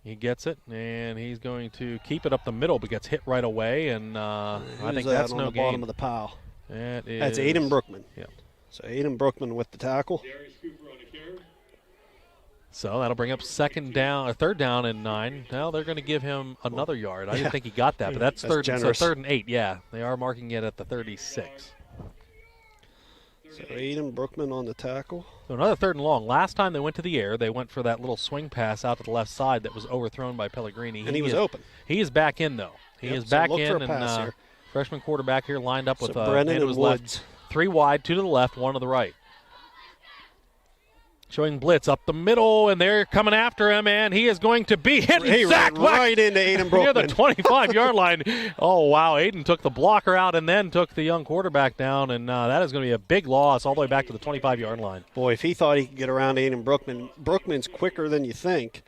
He gets it, and he's going to keep it up the middle, but gets hit right away, and I think that's no on the gain. bottom of the pile. That's Aiden Brookman. Yeah. So Aiden Brookman with the tackle. So that'll bring up 3rd down and 9. Now they're going to give him another yard. I didn't think he got that, but that's third. So 3rd and 8. Yeah, they are marking it at the 36. So Aiden Brookman on the tackle. So another 3rd and long. Last time they went to the air, they went for that little swing pass out to the left side that was overthrown by Pellegrini. And he was open. He is back in, though. He is back in, and freshman quarterback here lined up with Brennan and Woods. Left. 3 wide, 2 to the left, 1 to the right. Showing blitz up the middle, and they're coming after him, and he is going to be hit. He ran right into Aiden Brookman. Near the 25-yard line. Oh, wow. Aiden took the blocker out and then took the young quarterback down, and that is going to be a big loss all the way back to the 25-yard line. Boy, if he thought he could get around Aiden Brookman, Brookman's quicker than you think.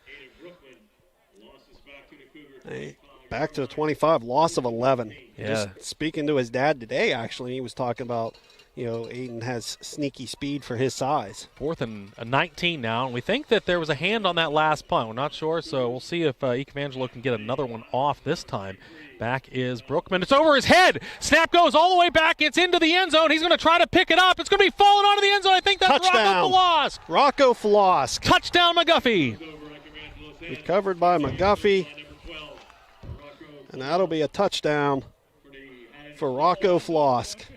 Hey, back to the 25, loss of 11. Yeah. Just speaking to his dad today, actually, he was talking about, Aiden has sneaky speed for his size. 4th and 19 now, and we think that there was a hand on that last punt. We're not sure, so we'll see if Ecavangelo can get another one off this time. Back is Brookman. It's over his head. Snap goes all the way back. It's into the end zone. He's going to try to pick it up. It's going to be falling onto the end zone. I think that's Touchdown. Rocco Flosk. Rocco Flosk. Touchdown, McGuffey. Recovered by McGuffey. And that'll be a touchdown for Rocco Flosk.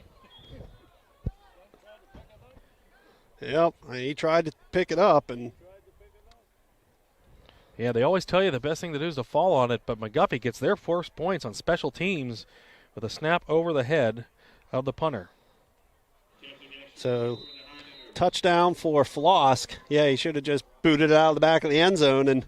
Yep, he tried to pick it up, and Yeah, they always tell you the best thing to do is to fall on it, but McGuffey gets their first points on special teams with a snap over the head of the punter. so touchdown for Flosk. Yeah, he should have just booted it out of the back of the end zone and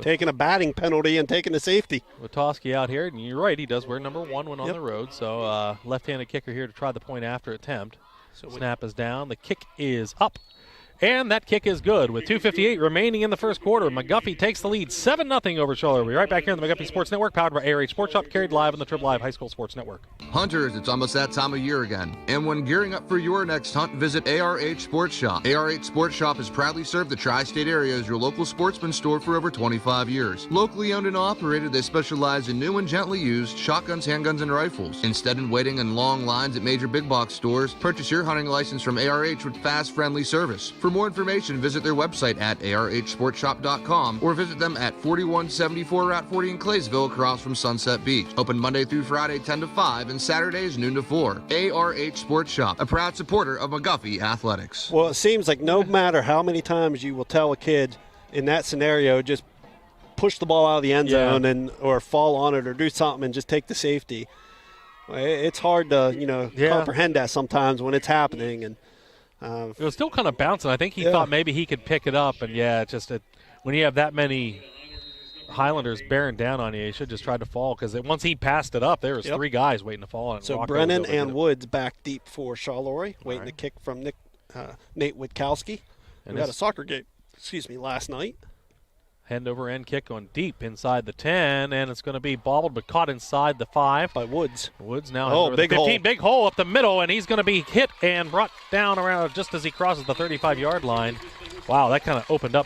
taken a batting penalty and taken the safety. Witoski out here, and you're right, he does wear number 1 when on the road, so left-handed kicker here to try the point after attempt. Snap is down, the kick is up. And that kick is good. With 2:58 remaining in the first quarter, McGuffey takes the lead 7-0 over Charlotte. We'll be right back here on the McGuffey Sports Network, powered by ARH Sports Shop, carried live on the Triple Live High School Sports Network. Hunters, it's almost that time of year again. And when gearing up for your next hunt, visit ARH Sports Shop. ARH Sports Shop has proudly served the tri-state area as your local sportsman store for over 25 years. Locally owned and operated, they specialize in new and gently used shotguns, handguns, and rifles. Instead of waiting in long lines at major big box stores, purchase your hunting license from ARH with fast, friendly service. For more information, visit their website at arhsportshop.com or visit them at 4174 Route 40 in Claysville across from Sunset Beach. Open Monday through Friday 10 to 5 and Saturdays noon to 4. ARH Sports Shop, a proud supporter of McGuffey Athletics. Well, it seems like no matter how many times you will tell a kid in that scenario, just push the ball out of the end zone or fall on it or do something and just take the safety. It's hard to, comprehend that sometimes when it's happening. And it was still kind of bouncing. I think he thought maybe he could pick it up, and when you have that many Highlanders bearing down on you, you should just try to fall, because once he passed it up, there was 3 guys waiting to fall on it. So Brennan and Woods back deep for Charleroi, waiting to kick from Nate Witkowski. We had a soccer game, last night. End over end kick going deep inside the 10, and it's going to be bobbled but caught inside the 5 by Woods. Woods now over big the 15, hole. big hole up the middle, and he's going to be hit and brought down around just as he crosses the 35-yard line. Wow, that kind of opened up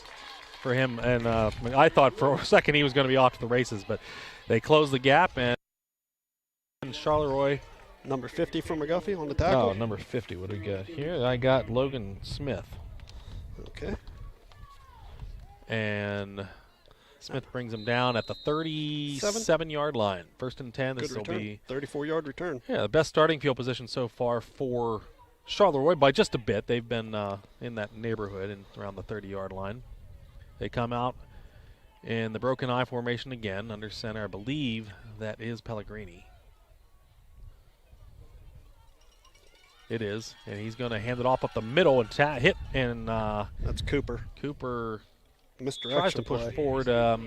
for him, and I thought for a second he was going to be off to the races, but they closed the gap, and Charleroi. Number 50 for McGuffey on the tackle. Oh, number 50. What do we got here? I got Logan Smith. Okay. And Smith brings him down at the 37-yard line. 1st and 10. This will be 34-yard return. Yeah, the best starting field position so far for Charleroi by just a bit. They've been in that neighborhood and around the 30-yard line. They come out in the broken I formation again. Under center, I believe that is Pellegrini. It is, and he's going to hand it off up the middle and hit, and that's Cooper. Cooper misdirection tries to push forward. That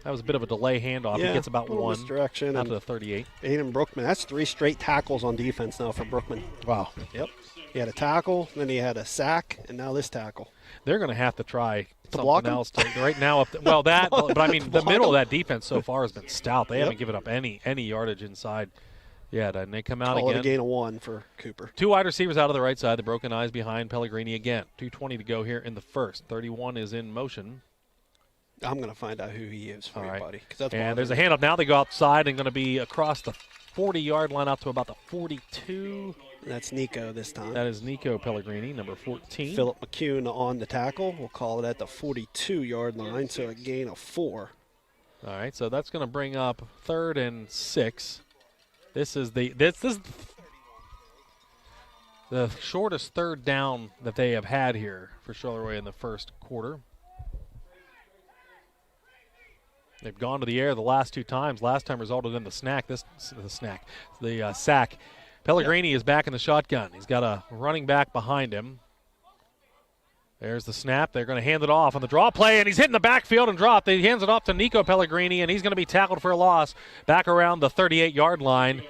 was a bit of a delay handoff. He gets about one. Misdirection out to the 38. Aiden Brookman. That's 3 straight tackles on defense now for Brookman. Wow. Yep. He had a tackle, then he had a sack, and now this tackle. They're going to have to try block something else right now. But I mean, the middle of that defense so far has been stout. They haven't given up any yardage inside. Yeah, and they come out again. Call it a gain of 1 for Cooper. 2 wide receivers out of the right side. The broken eyes behind Pellegrini again. 2:20 to go here in the first. 31 is in motion. I'm going to find out who he is for you, buddy. And there's a handoff now. They go outside and going to be across the 40-yard line out to about the 42. That's Nico this time. That is Nico Pellegrini, number 14. Philip McCune on the tackle. We'll call it at the 42-yard line, so a gain of 4. All right, so that's going to bring up 3rd and 6. This is the shortest 3rd down that they have had here for Charleroi in the first quarter. They've gone to the air the last 2 times. Last time resulted in the sack. Pellegrini is back in the shotgun. He's got a running back behind him. There's the snap. They're going to hand it off on the draw play, and he's hitting the backfield and dropped. He hands it off to Nico Pellegrini, and he's going to be tackled for a loss back around the 38-yard line.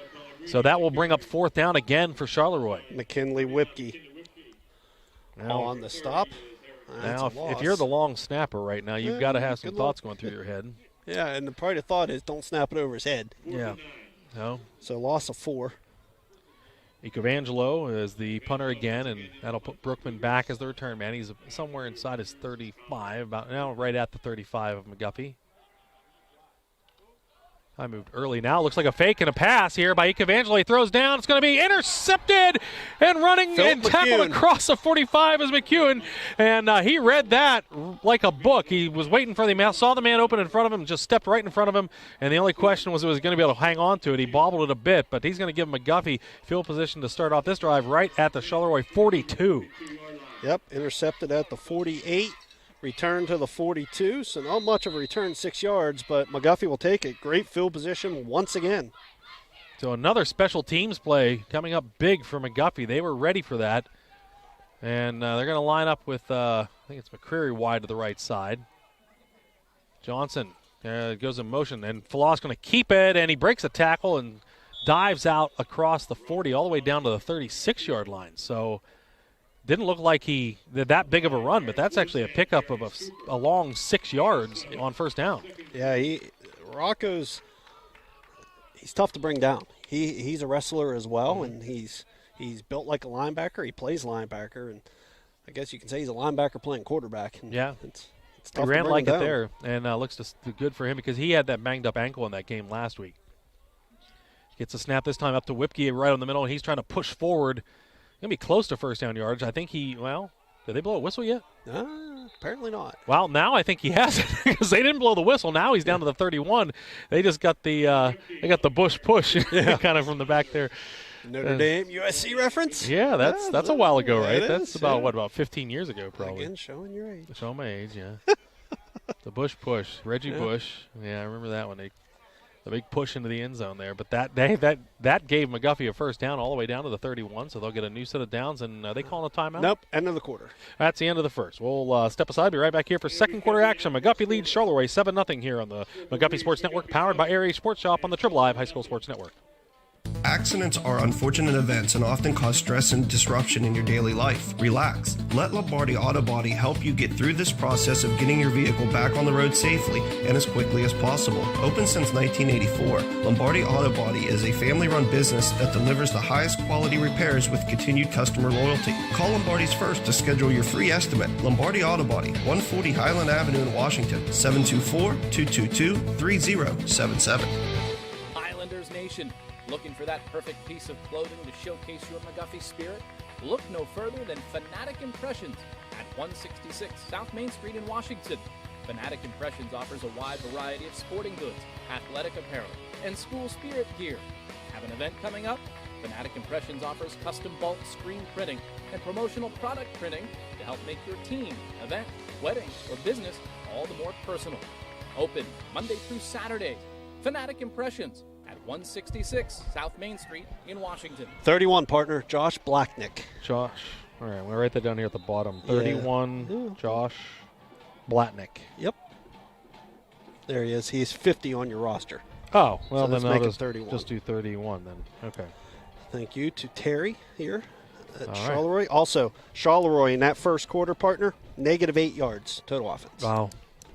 So that will bring up 4th down again for Charleroi. McKinley Whipke now on the stop. Now, if you're the long snapper right now, you've got to have some thoughts going through your head. Yeah, and probably the thought is don't snap it over his head. Yeah. No. So loss of 4. Ecovangelo is the punter again, and that'll put Brookman back as the return man. He's somewhere inside his 35, about now right at the 35 of McGuffey. I moved early now. Looks like a fake and a pass here by Ecovangelo. He throws down. It's going to be intercepted and running and tackled across the 45 is McEwen. And he read that like a book. He was waiting for the man, saw the man open in front of him, just stepped right in front of him. And the only question was going to be able to hang on to it. He bobbled it a bit, but he's going to give McGuffey field position to start off this drive right at the Charleroi 42. Yep, intercepted at the 48, returned to the 42. So not much of a return, 6 yards, but McGuffey will take it. Great field position once again. So another special teams play coming up big for McGuffey. They were ready for that. And they're going to line up with, I think it's McCreary wide to the right side. Johnson goes in motion, and Falas going to keep it, and he breaks a tackle and dives out across the 40 all the way down to the 36-yard line. So didn't look like he did that big of a run, but that's actually a pickup of a long 6 yards on first down. Yeah, Rocco's he's tough to bring down. He's a wrestler as well, and he's built like a linebacker. He plays linebacker, and I guess you can say he's a linebacker playing quarterback. And yeah. It's he tough ran to bring like him it down. there, and looks just good for him because he had that banged up ankle in that game last week. Gets a snap this time up to Whipke right on the middle, and he's trying to push forward. Going to be close to first down yards. I think did they blow a whistle yet? Apparently not. Well, now I think he has it because they didn't blow the whistle. Now he's down to the 31. They just got the Bush push kind of from the back there. Notre Dame USC reference? Yeah, that's a while ago, right? That's is, about 15 years ago, probably. Again, showing your age. Show my age, yeah. The Bush push, Reggie Bush. Yeah, I remember that one. The big push into the end zone there. But that gave McGuffey a first down all the way down to the 31, so they'll get a new set of downs. And are they calling a timeout? Nope, end of the quarter. That's the end of the first. We'll step aside. Be right back here for second quarter action. McGuffey leads Charleroi 7-0 here on the McGuffey Sports Network, powered by Area Sports Shop on the Triple Live High School Sports Network. Accidents are unfortunate events and often cause stress and disruption in your daily life. Relax. Let Lombardi Auto Body help you get through this process of getting your vehicle back on the road safely and as quickly as possible. Open since 1984, Lombardi Auto Body is a family-run business that delivers the highest quality repairs with continued customer loyalty. Call Lombardi's first to schedule your free estimate. Lombardi Auto Body, 140 Highland Avenue in Washington, 724-222-3077. Highlanders Nation. Looking for that perfect piece of clothing to showcase your McGuffey spirit? Look no further than Fanatic Impressions at 166 South Main Street in Washington. Fanatic Impressions offers a wide variety of sporting goods, athletic apparel, and school spirit gear. Have an event coming up? Fanatic Impressions offers custom bulk screen printing and promotional product printing to help make your team, event, wedding, or business all the more personal. Open Monday through Saturday. Fanatic Impressions at 166 South Main Street in Washington. 31 partner, Josh Blacknick. Josh. All right, we'll write that down here at the bottom. 31, Josh Blatnick. Yep. There he is. He's 50 on your roster. Oh, well, So then let's I'll make it 31. just do 31 then. Okay. Thank you to Terry here at All right. Charleroi. Also, Charleroi in that first quarter, partner, -8 yards total offense. Wow.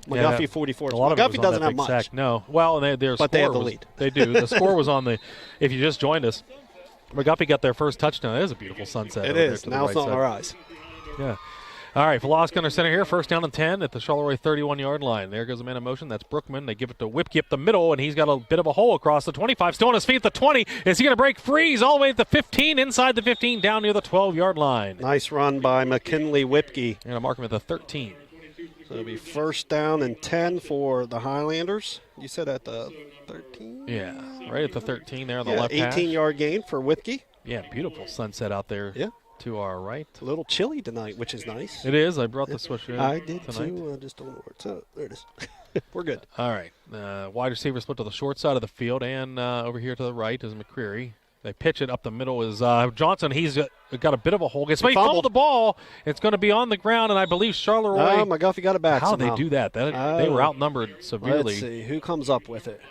McGuffey Yeah, 44. a lot of it was McGuffey on doesn't that have big much. sack. No. Well, and their But they have score the was- lead. They do. The score was on the, if you just joined us, McGuffey got their first touchdown. It is a beautiful sunset. It over there is. to the Now it's right not in side. our eyes. Yeah. All right, Falas under center here. First down and 10 at the Charleroi 31-yard line. There goes a man in motion. That's Brookman. They give it to Whipke up the middle, and he's got a bit of a hole across the 25. Still on his feet at the 20. Is he going to break free? He's all the way at the 15, inside the 15, down near the 12-yard line. Nice run by McKinley Whipke. You're going to mark him at the 13. So it'll be first down and 10 for the Highlanders. You said at the 13? Yeah, right at the 13 there on the Yeah, left hash. 18-yard gain for Whipke. Yeah, beautiful sunset out there to our right. A little chilly tonight, which is nice. It is. I brought the switch in I did tonight. too. I just don't know where it's at. There it is. We're good. All right. Wide receiver split to the short side of the field, and over here to the right is McCreary. They pitch it up the middle is Johnson. He's got a bit of a hole. He fumbled the ball. It's going to be on the ground, and I believe Charleroi. McGuffey got it back How somehow. they do that? They were outnumbered severely. Let's see. Who comes up with it?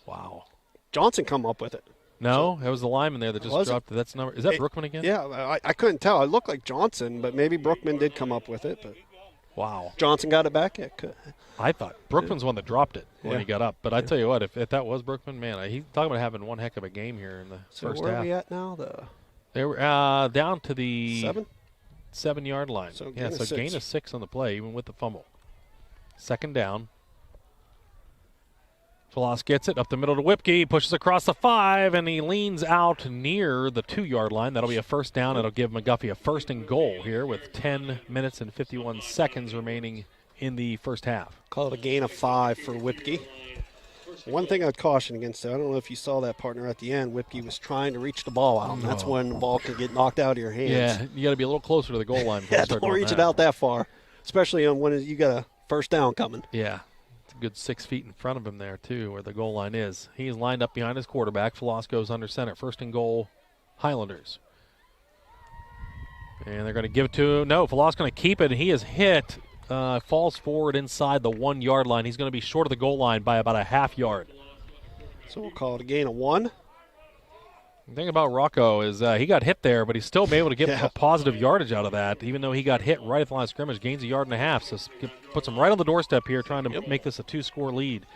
Wow. Johnson come up with it. No, it was the lineman there that just dropped it. That's number. Is that Brookman again? Yeah, I couldn't tell. It looked like Johnson, but maybe Brookman did come up with it. But wow. Johnson got it back? Yeah, I thought Brookman's one that dropped it when Yeah. he got up. But I tell you what, if that was Brookman, man, he's talking about having one heck of a game here in the first where half. are we at now? They were down to the 7-yard line. So gain of 6 on the play, even with the fumble. Second down. Falas gets it up the middle to Whipke, pushes across the 5, and he leans out near the 2-yard line. That'll be a first down. It'll give McGuffey a first and goal here with 10 minutes and 51 seconds remaining in the first half. Call it a gain of 5 for Whipke. One thing I'd caution against, I don't know if you saw that, partner, at the end, Whipke was trying to reach the ball out, and that's when the ball can get knocked out of your hands. Yeah, you got to be a little closer to the goal line before you start don't doing reach that. it out that far, especially when you got a first down coming. Yeah, it's a good 6 feet in front of him there, too, where the goal line is. He's lined up behind his quarterback. Floss goes under center. First and goal, Highlanders. And they're going to give it to him. No, Floss going to keep it, and he is hit. Falls forward inside the 1 yard line. He's going to be short of the goal line by about a half yard. So we'll call it a gain of 1. The thing about Rocco is he got hit there, but he's still been able to get a positive yardage out of that, even though he got hit right at the line of scrimmage, gains a yard and a half. So puts him right on the doorstep here, trying to make this a 2-score lead.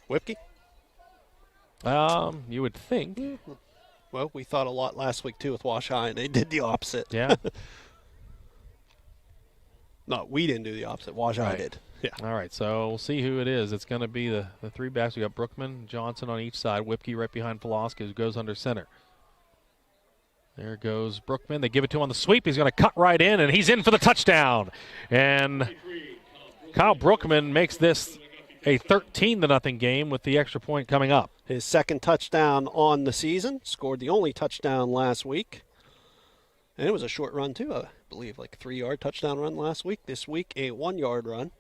Whipke? You would think. Well, we thought a lot last week, too, with Wash High, and they did the opposite. Yeah. No, we didn't do the opposite. Wash High did. Yeah. All right, so we'll see who it is. It's going to be the 3 backs. We got Brookman, Johnson on each side. Whipke right behind Pulaski, who goes under center. There goes Brookman. They give it to him on the sweep. He's going to cut right in, and he's in for the touchdown. And Kyle Brookman makes this a 13-0 game with the extra point coming up. His second touchdown on the season. Scored the only touchdown last week. And it was a short run, too. I believe like a 3-yard touchdown run last week. This week, a 1-yard run.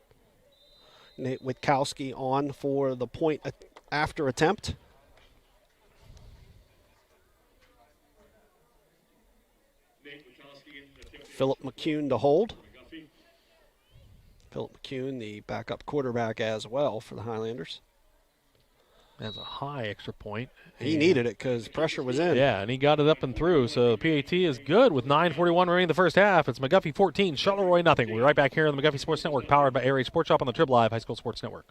Nate Witkowski on for the point after attempt. Philip McCune to hold. Philip McCune, the backup quarterback as well for the Highlanders. That's a high extra point. He needed it because pressure was in. Yeah, and he got it up and through. So PAT is good with 9:41 remaining in the first half. It's McGuffey 14, Charleroi nothing. We'll be right back here on the McGuffey Sports Network, powered by Air Raid Sports Shop on the Trib Live High School Sports Network.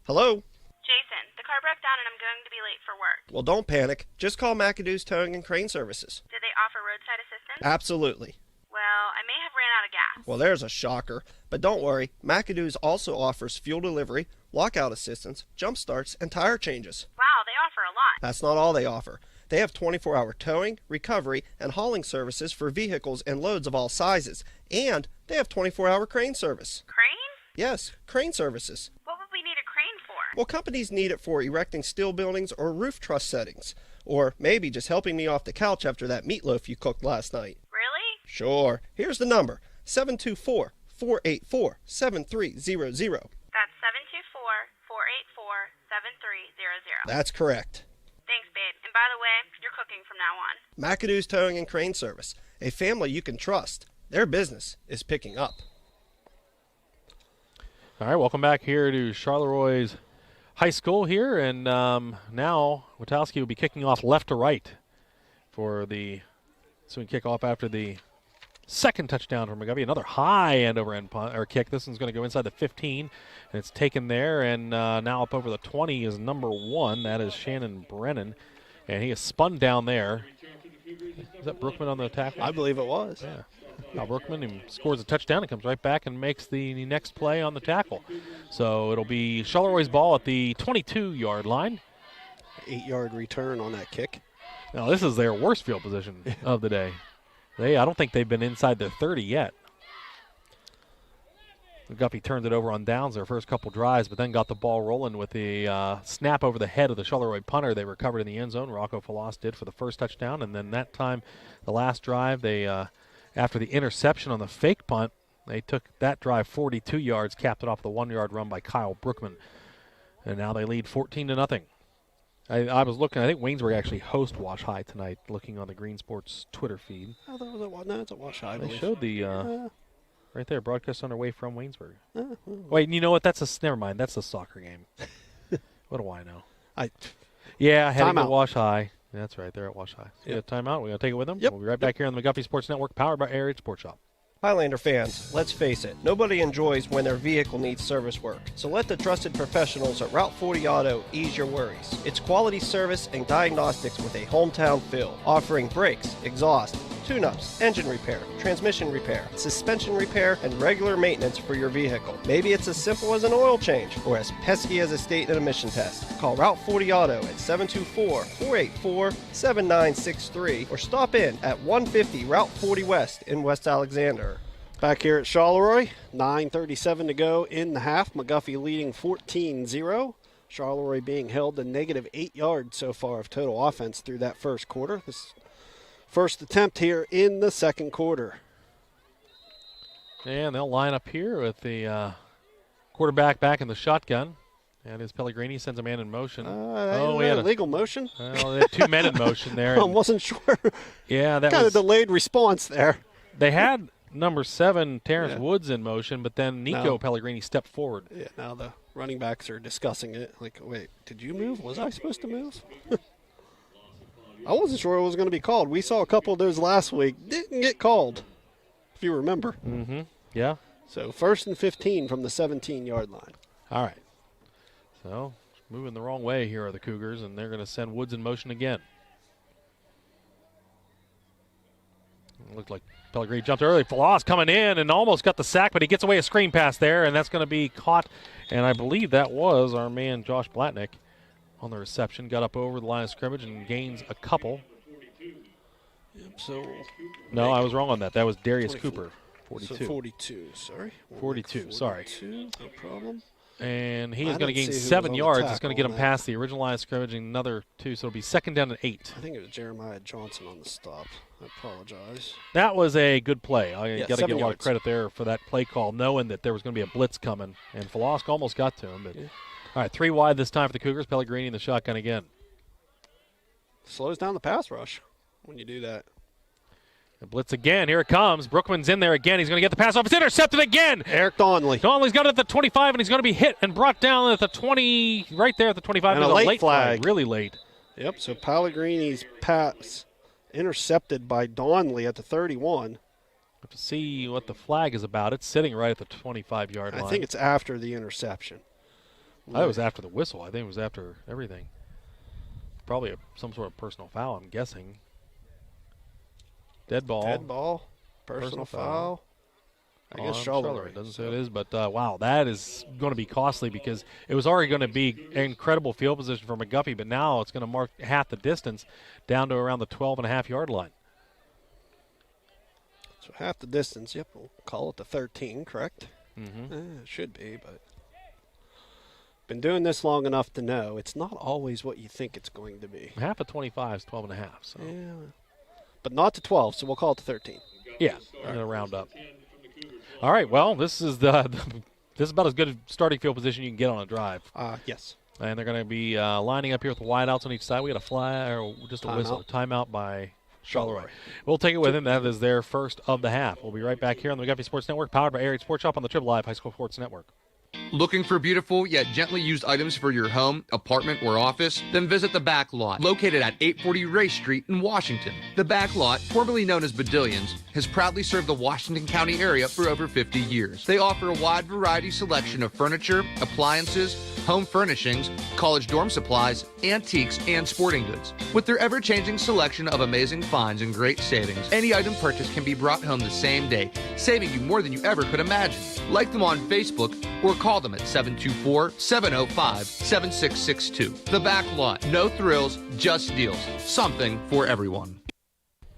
Hello? Jason, the car broke down and I'm going to be late for work. Well, don't panic. Just call McAdoo's Towing and Crane Services. Do they offer roadside assistance? Absolutely. Well, I may have ran out of gas. Well, there's a shocker. But don't worry, McAdoo's also offers fuel delivery, lockout assistance, jump starts, and tire changes. Wow, they offer a lot. That's not all they offer. They have 24-hour towing, recovery, and hauling services for vehicles and loads of all sizes. And they have 24-hour crane service. Crane? Yes, crane services. What would we need a crane for? Well, companies need it for erecting steel buildings or roof truss settings. Or maybe just helping me off the couch after that meatloaf you cooked last night. Really? Sure. Here's the number, 724-484-7300. That's 724-484-7300. That's correct. Thanks, babe. And by the way, you're cooking from now on. McAdoo's Towing and Crane Service, a family you can trust. Their business is picking up. All right, welcome back here to Charleroi's High School here, and now Witkowski will be kicking off left to right for the swing kickoff after the second touchdown from McGuffey. Another high end over end punt, or kick. This one's going to go inside the 15, and it's taken there, and now up over the 20 is number 1. That is Shannon Brennan, and he is spun down there. Is that Brookman on the tackle? I believe it was. Yeah. Now Brookman, he scores a touchdown and comes right back and makes the next play on the tackle. So it'll be Charleroi's ball at the 22-yard line. 8-yard return on that kick. Now this is their worst field position of the day. I don't think they've been inside their 30 yet. McGuffey turned it over on downs their first couple drives, but then got the ball rolling with the snap over the head of the Charleroi punter. They recovered in the end zone. Rocco Falas did for the first touchdown, and then that time, the last drive, they after the interception on the fake punt, they took that drive 42 yards, capped it off the 1-yard run by Kyle Brookman, and now they lead 14-0. I was looking. I think Waynesburg actually host Wash High tonight. Looking on the Green Sports Twitter feed. Oh, that was it's a Wash High. They showed the right there, broadcast underway from Waynesburg. Wait, you know what? Never mind. That's a soccer game. What do I know? Heading to Wash High. That's right. They're at Wash High. So yep. Timeout. We're going to take it with them. Yep. We'll be right back here on the McGuffey Sports Network, powered by Air Raid Sports Shop. Highlander fans, let's face it, nobody enjoys when their vehicle needs service work. So let the trusted professionals at Route 40 Auto ease your worries. It's quality service and diagnostics with a hometown feel, offering brakes, exhaust, tune-ups, engine repair, transmission repair, suspension repair, and regular maintenance for your vehicle. Maybe it's as simple as an oil change or as pesky as a state and emission test. Call Route 40 Auto at 724-484-7963 or stop in at 150 Route 40 West in West Alexander. Back here at Charleroi, 9:37 to go in the half. McGuffey leading 14-0. Charleroi being held to negative 8 yards so far of total offense through that first quarter. This first attempt here in the second quarter. And they'll line up here with the quarterback back in the shotgun. And as Pellegrini sends a man in motion. We had illegal motion? Well, they had 2 men in motion there. I wasn't sure. Yeah, that kind was of delayed response there. They had number 7, Terrence Woods, in motion, but then Nico Pellegrini stepped forward. Yeah, now the running backs are discussing it. Like, wait, did you move? Was I supposed to move? I wasn't sure it was going to be called. We saw a couple of those last week. Didn't get called, if you remember. Mm-hmm. Yeah. So 1st and 15 from the 17-yard line. All right. So moving the wrong way here are the Cougars, and they're going to send Woods in motion again. It looked like Pellegrini jumped early. Falas coming in and almost got the sack, but he gets away a screen pass there, and that's going to be caught. And I believe that was our man Josh Blatnick on the reception. Got up over the line of scrimmage and gains a couple. So no, I was wrong on that. That was Darius Cooper, 42. So 42, sorry. 42, sorry. No problem. And he is going to gain 7 yards. It's going to get him past the original line of scrimmage, and another 2, so it'll be 2nd down and 8. I think it was Jeremiah Johnson on the stop. I apologize. That was a good play. I got to get a lot of yards. credit there for that play call, knowing that there was going to be a blitz coming. And Falosk almost got to him. But all right, 3 wide this time for the Cougars. Pellegrini in the shotgun again. Slows down the pass rush when you do that. The blitz again. Here it comes. Brookman's in there again. He's going to get the pass off. It's intercepted again. Eric Donnelly. Donnelly's got it at the 25, and he's going to be hit and brought down at the 20, right there at the 25. And a late flag. Really late. Yep, so Pellegrini's pass intercepted by Donnelly at the 31. Have to see what the flag is about. It's sitting right at the 25-yard line. I think it's after the interception. That was after the whistle. I think it was after everything. Probably some sort of personal foul, I'm guessing. Dead ball. Dead ball. Personal foul. I guess Charleroi. It doesn't say it is, but wow, that is going to be costly because it was already going to be incredible field position for McGuffey, but now it's going to mark half the distance down to around the 12.5-yard line. So half the distance, yep, we'll call it the 13, correct? Mm-hmm. It should be, but been doing this long enough to know it's not always what you think it's going to be. Half of 25 is 12.5. So. Yeah, but not to 12, so we'll call it to 13. Yeah, I'm going to round up. All right, well, this is this is about as good a starting field position you can get on a drive. Yes. And they're going to be lining up here with the wideouts on each side. We got a flag or just a whistle. Timeout by Charleroi. We'll take it with him. That is their first of the half. We'll be right back here on the McGuffey Sports Network, powered by Air Raid Sports Shop on the Triple Live High School Sports Network. Looking for beautiful yet gently used items for your home, apartment, or office? Then visit The Back Lot, located at 840 Race Street in Washington. The Back Lot, formerly known as Badillions, has proudly served the Washington County area for over 50 years. They offer a wide variety selection of furniture, appliances, home furnishings, college dorm supplies, antiques, and sporting goods. With their ever-changing selection of amazing finds and great savings, any item purchased can be brought home the same day, saving you more than you ever could imagine. Like them on Facebook or call them at 724-705-7662. The Back Lot. No thrills, just deals. Something for everyone.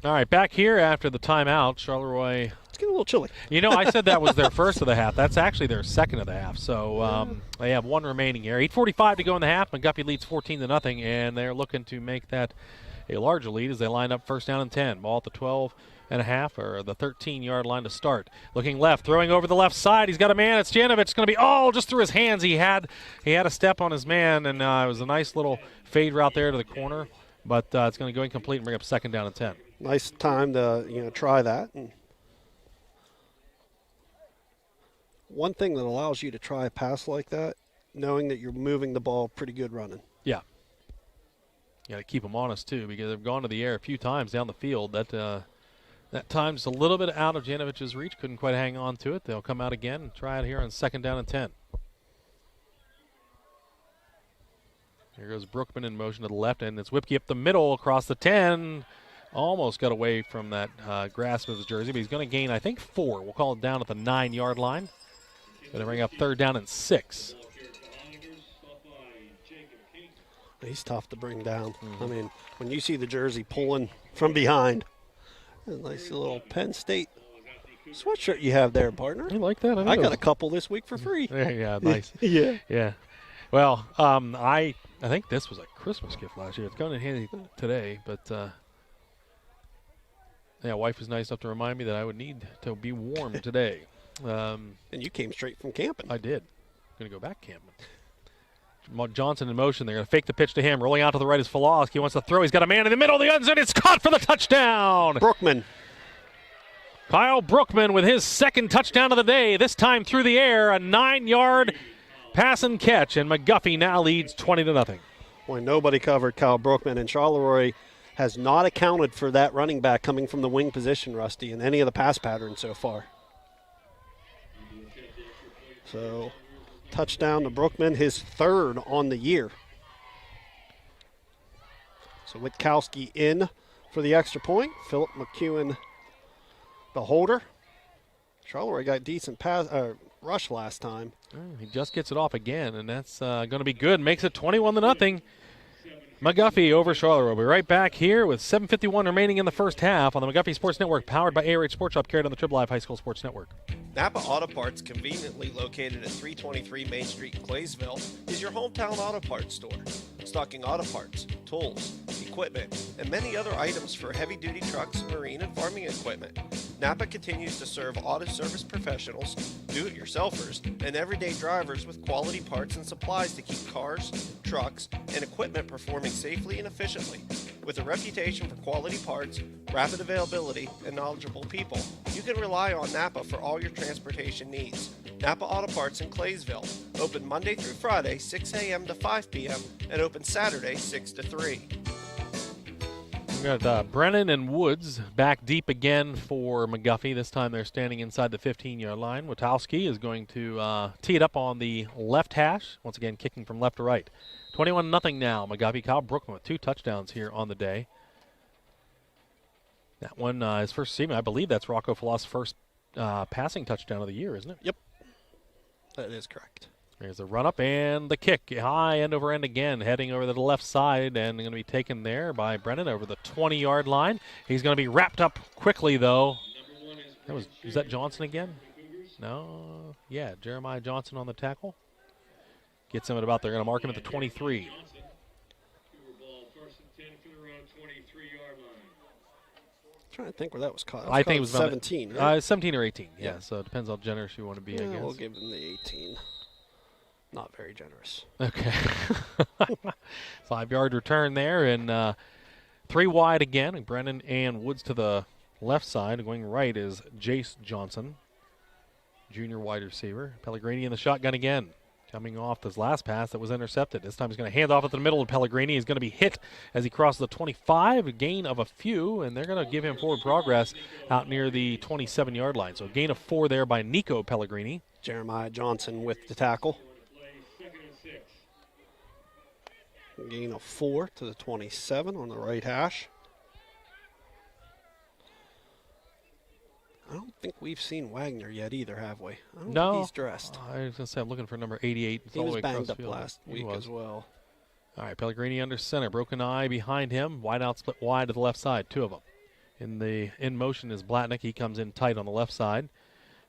All right, back here after the timeout, Charleroi. It's getting a little chilly. You know, I said that was their first of the half. That's actually their second of the half. So they have one remaining here. 8:45 to go in the half. McGuffey leads 14-0, and they're looking to make that a larger lead as they line up first down and 10. Ball at the 12.5 or the 13-yard line to start. Looking left, throwing over the left side. He's got a man. It's Janovich. It's going to be just through his hands. He had a step on his man, and it was a nice little fade route there to the corner. But it's going to go incomplete and bring up second down and 10. Nice time to try that. And one thing that allows you to try a pass like that, knowing that you're moving the ball pretty good running. Yeah. You got to keep them honest too, because they've gone to the air a few times down the field. That time just a little bit out of Janovich's reach. Couldn't quite hang on to it. They'll come out again and try it here on second down and 10. Here goes Brookman in motion to the left, and it's Whipke up the middle across the 10. Almost got away from that grasp of his jersey, but he's going to gain, I think, 4. We'll call it down at the 9-yard line. Going to bring up third down and 6. He's tough to bring down. I mean, when you see the jersey pulling from behind, a nice little Penn State sweatshirt you have there, partner. You like that? I got a couple this week for free. Yeah, nice. Yeah. Yeah. Well, I think this was a Christmas gift last year. It's going in handy today, but yeah, wife was nice enough to remind me that I would need to be warm today. And you came straight from camping. I did. Going to go back camping. Johnson in motion. They're going to fake the pitch to him. Rolling out to the right is Falowski. He wants to throw. He's got a man in the middle of the end zone. It's caught for the touchdown. Brookman. Kyle Brookman with his second touchdown of the day. This time through the air, a 9-yard pass and catch. And McGuffey now leads 20-0. Boy, nobody covered Kyle Brookman, and Charleroi has not accounted for that running back coming from the wing position, Rusty, in any of the pass patterns so far. So, touchdown to Brookman, his third on the year. So Witkowski in for the extra point. Philip McEwen, the holder. Charleroi got decent rush last time. He just gets it off again, and that's going to be good. Makes it 21-0. McGuffey over Charleroi. We'll be right back here with 7:51 remaining in the first half on the McGuffey Sports Network, powered by ARH Sports Shop, carried on the Triple Live High School Sports Network. Napa Auto Parts, conveniently located at 323 Main Street in Claysville, is your hometown auto parts store. Stocking auto parts, tools, equipment, and many other items for heavy-duty trucks, marine, and farming equipment. Napa continues to serve auto service professionals, do-it-yourselfers, and everyday drivers with quality parts and supplies to keep cars, trucks, and equipment performing safely and efficiently. With a reputation for quality parts, rapid availability, and knowledgeable people, you can rely on Napa for all your transportation needs. Napa Auto Parts in Claysville, open Monday through Friday, 6 a.m. to 5 p.m., and open Saturday, 6 to 3. We got Brennan and Woods back deep again for McGuffey. This time they're standing inside the 15-yard line. Witkowski is going to tee it up on the left hash, once again kicking from left to right. 21-0 now. McGuffey. Kyle Brookman with 2 touchdowns here on the day. That one, his first season, I believe that's Rocco Falos's first passing touchdown of the year, isn't it? Yep. That is correct. There's a run-up and the kick. High end over end again, heading over to the left side, and going to be taken there by Brennan over the 20-yard line. He's going to be wrapped up quickly, though. Was that Johnson again? No. Yeah, Jeremiah Johnson on the tackle. Gets him at about, they're going to mark him at the 23. Trying to think where that was caught. I think it was 17, right? 17 or 18, yeah. So it depends how generous you want to be, I guess. We'll give him the 18. Not very generous. Okay. 5-yard return there, and 3 wide again. And Brennan and Woods to the left side. Going right is Jace Johnson, junior wide receiver. Pellegrini in the shotgun again. Coming off this last pass that was intercepted. This time he's going to hand off at the middle, and Pellegrini is going to be hit as he crosses the 25, a gain of a few, and they're going to give him forward progress out near the 27-yard line. So a gain of 4 there by Nico Pellegrini. Jeremiah Johnson with the tackle. Gain of 4 to the 27 on the right hash. I don't think we've seen Wagner yet either, have we? I don't think he's dressed. I was going to say I'm looking for number 88. It's he was banged up last week as well. All right, Pellegrini under center. Broken eye behind him. Wide out, split wide to the left side. 2 of them. In motion is Blatnick. He comes in tight on the left side.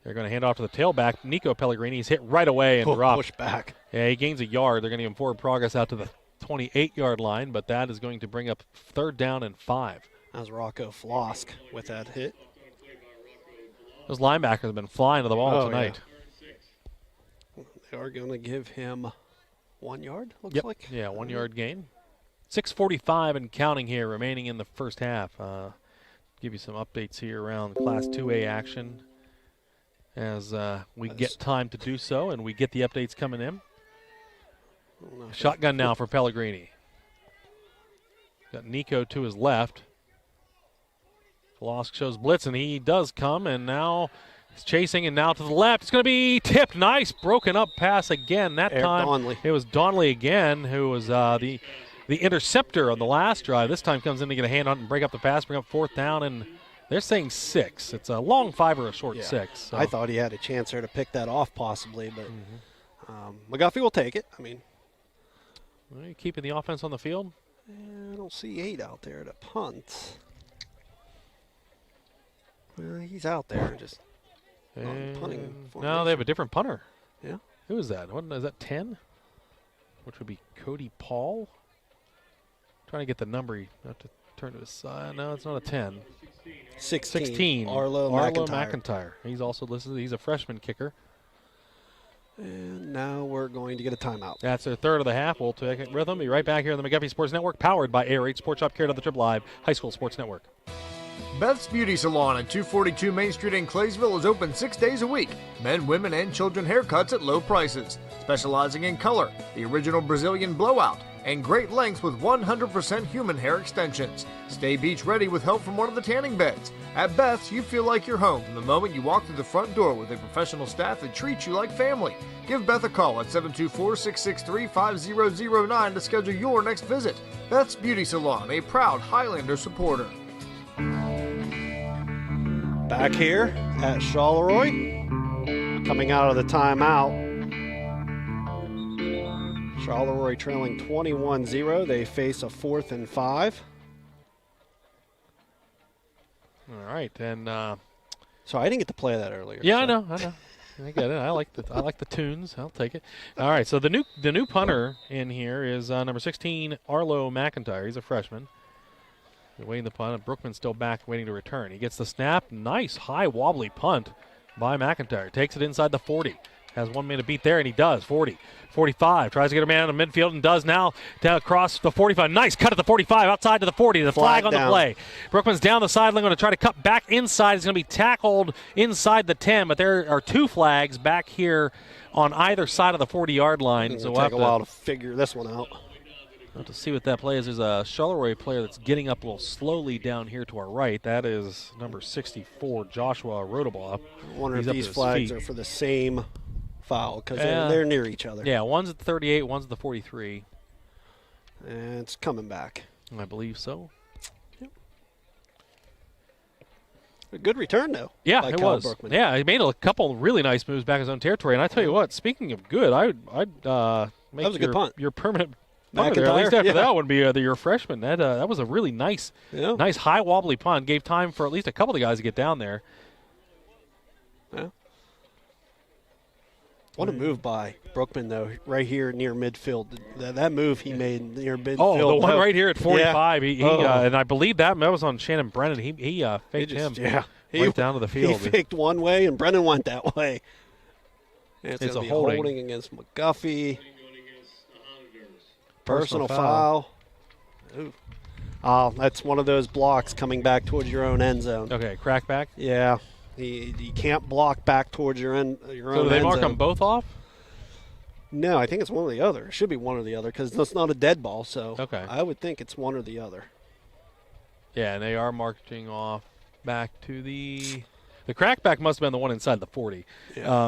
They're going to hand off to the tailback. Nico Pellegrini is hit right away and dropped. Push back. Yeah, he gains a yard. They're going to give him forward progress out to the 28-yard line, but that is going to bring up 3rd down and 5. That was Rocco Flosk with that hit. Those linebackers have been flying to the ball tonight. Yeah. They are going to give him 1 yard, looks like. Yeah, 1 yard gain. 6:45 and counting here remaining in the first half. Give you some updates here around Class 2A action as we get time to do so, and we get the updates coming in. Shotgun now for Pellegrini. Got Nico to his left. Flosk shows blitz, and he does come, and now he's chasing, and now to the left. It's going to be tipped. Nice broken up pass again. That Eric time Donnelly. It was Donnelly again, who was the interceptor on the last drive. This time comes in to get a hand on it and break up the pass, bring up 4th down, and they're saying 6. It's a long 5 or a short 6. So. I thought he had a chance there to pick that off possibly, but McGuffey will take it. I mean, are you keeping the offense on the field? I don't see 8 out there to punt. Well, he's out there. Just punting No, formation. they have a different punter. Yeah. Who is that? What is that? 10, which would be Cody Paul. Trying to get the number. You have to turn to his side. No, it's not a 10. 16. Arlo McIntyre. McIntyre. He's also listed. He's a freshman kicker. And now we're going to get a timeout. That's their third of the half. We'll take it with them. Be right back here on the McGuffey Sports Network, powered by AR8 Sports Shop, carried on the Trip Live High School Sports Network. Beth's Beauty Salon at 242 Main Street in Claysville is open 6 days a week. Men, women, and children haircuts at low prices. Specializing in color, the original Brazilian blowout, and great lengths with 100% human hair extensions. Stay beach ready with help from one of the tanning beds. At Beth's, you feel like you're home from the moment you walk through the front door with a professional staff that treats you like family. Give Beth a call at 724-663-5009 to schedule your next visit. Beth's Beauty Salon, a proud Highlander supporter. Back here at Charleroi, coming out of the timeout. Charleroi trailing 21-0. They face a 4th and 5. All right, and so I didn't get to play that earlier. yeah, so. I know. I get it. I like the tunes. I'll take it. All right, so the new punter in here is number 16, Arlo McIntyre. He's a freshman. They're waiting the punt. Brookman's still back, waiting to return. He gets the snap. Nice high wobbly punt by McIntyre. Takes it inside the 40. Has 1 man to beat there, and he does. 40, 45. Tries to get a man in the midfield and does now down across the 45. Nice cut at the 45, outside to the 40. The flag on the play. Brookman's down the sideline, going to try to cut back inside. He's going to be tackled inside the 10, but there are 2 flags back here on either side of the 40-yard line. It's so going to take a while to figure this one out. We'll have to see what that play is. There's a Charleroi player that's getting up a little slowly down here to our right. That is number 64, Joshua Rodabaugh. I wonder if these flags are for the same foul because they're near each other. Yeah, one's at the 38, one's at the 43. And it's coming back. I believe so. Yep. A good return, though. Yeah, it was. Brookman. Yeah, he made a couple really nice moves back his own territory. And I tell you what, speaking of good, I'd make that was a good punt. Your permanent punter there, at least after that one, be your freshman. That was a really nice high wobbly punt. Gave time for at least a couple of the guys to get down there. Yeah. What a move by Brookman, though, right here near midfield. That move he made near midfield. Oh, the one right here at 45. Yeah. And I believe that was on Shannon Brennan. He faked him right down to the field. He faked one way, and Brennan went that way. And it's a holding against McGuffey. Personal foul. Ooh. Oh, that's one of those blocks coming back towards your own end zone. Okay, crackback? Yeah. You can't block back towards your own So do they mark them both off? No, I think it's one or the other. It should be one or the other because that's not a dead ball. So okay. I would think it's one or the other. Yeah, and they are marching off back to the crackback must have been the one inside the 40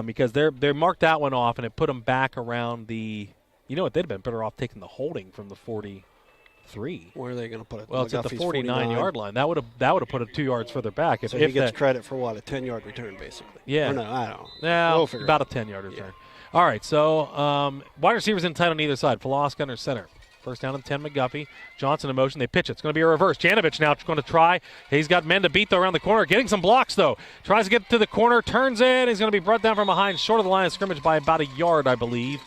because they marked that one off and it put them back around the. You know what? They'd have been better off taking the holding from the 43. Where are they going to put it? Well, it's at the 49-yard line. That would have put it 2 yards further back. So he gets credit for what, a 10-yard return, basically. Yeah. Or no, I don't know. Yeah, about a 10-yard return. All right, so wide receivers in tight on either side. Pulaski under center. First down and 10, McGuffey. Johnson in motion. They pitch it. It's going to be a reverse. Janovich now going to try. He's got men to beat, though, around the corner. Getting some blocks, though. Tries to get to the corner. Turns in. He's going to be brought down from behind, short of the line of scrimmage by about a yard, I believe.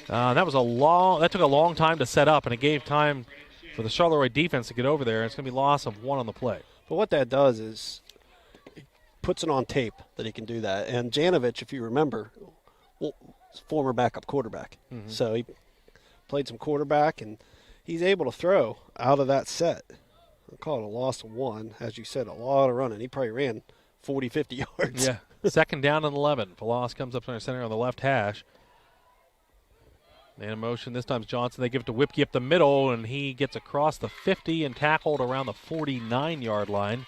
That took a long time to set up, and it gave time for the Charleroi defense to get over there. It's going to be loss of 1 on the play. But what that does is it puts it on tape that he can do that. And Janovich, if you remember, former backup quarterback. Mm-hmm. So he played some quarterback, and he's able to throw out of that set. I'll call it a loss of 1. As you said, a lot of running. He probably ran 40, 50 yards. Yeah. Second down and 11. Pulaski comes up under center on the left hash. Man in motion. This time Johnson. They give it to Whipke up the middle, and he gets across the 50 and tackled around the 49-yard line.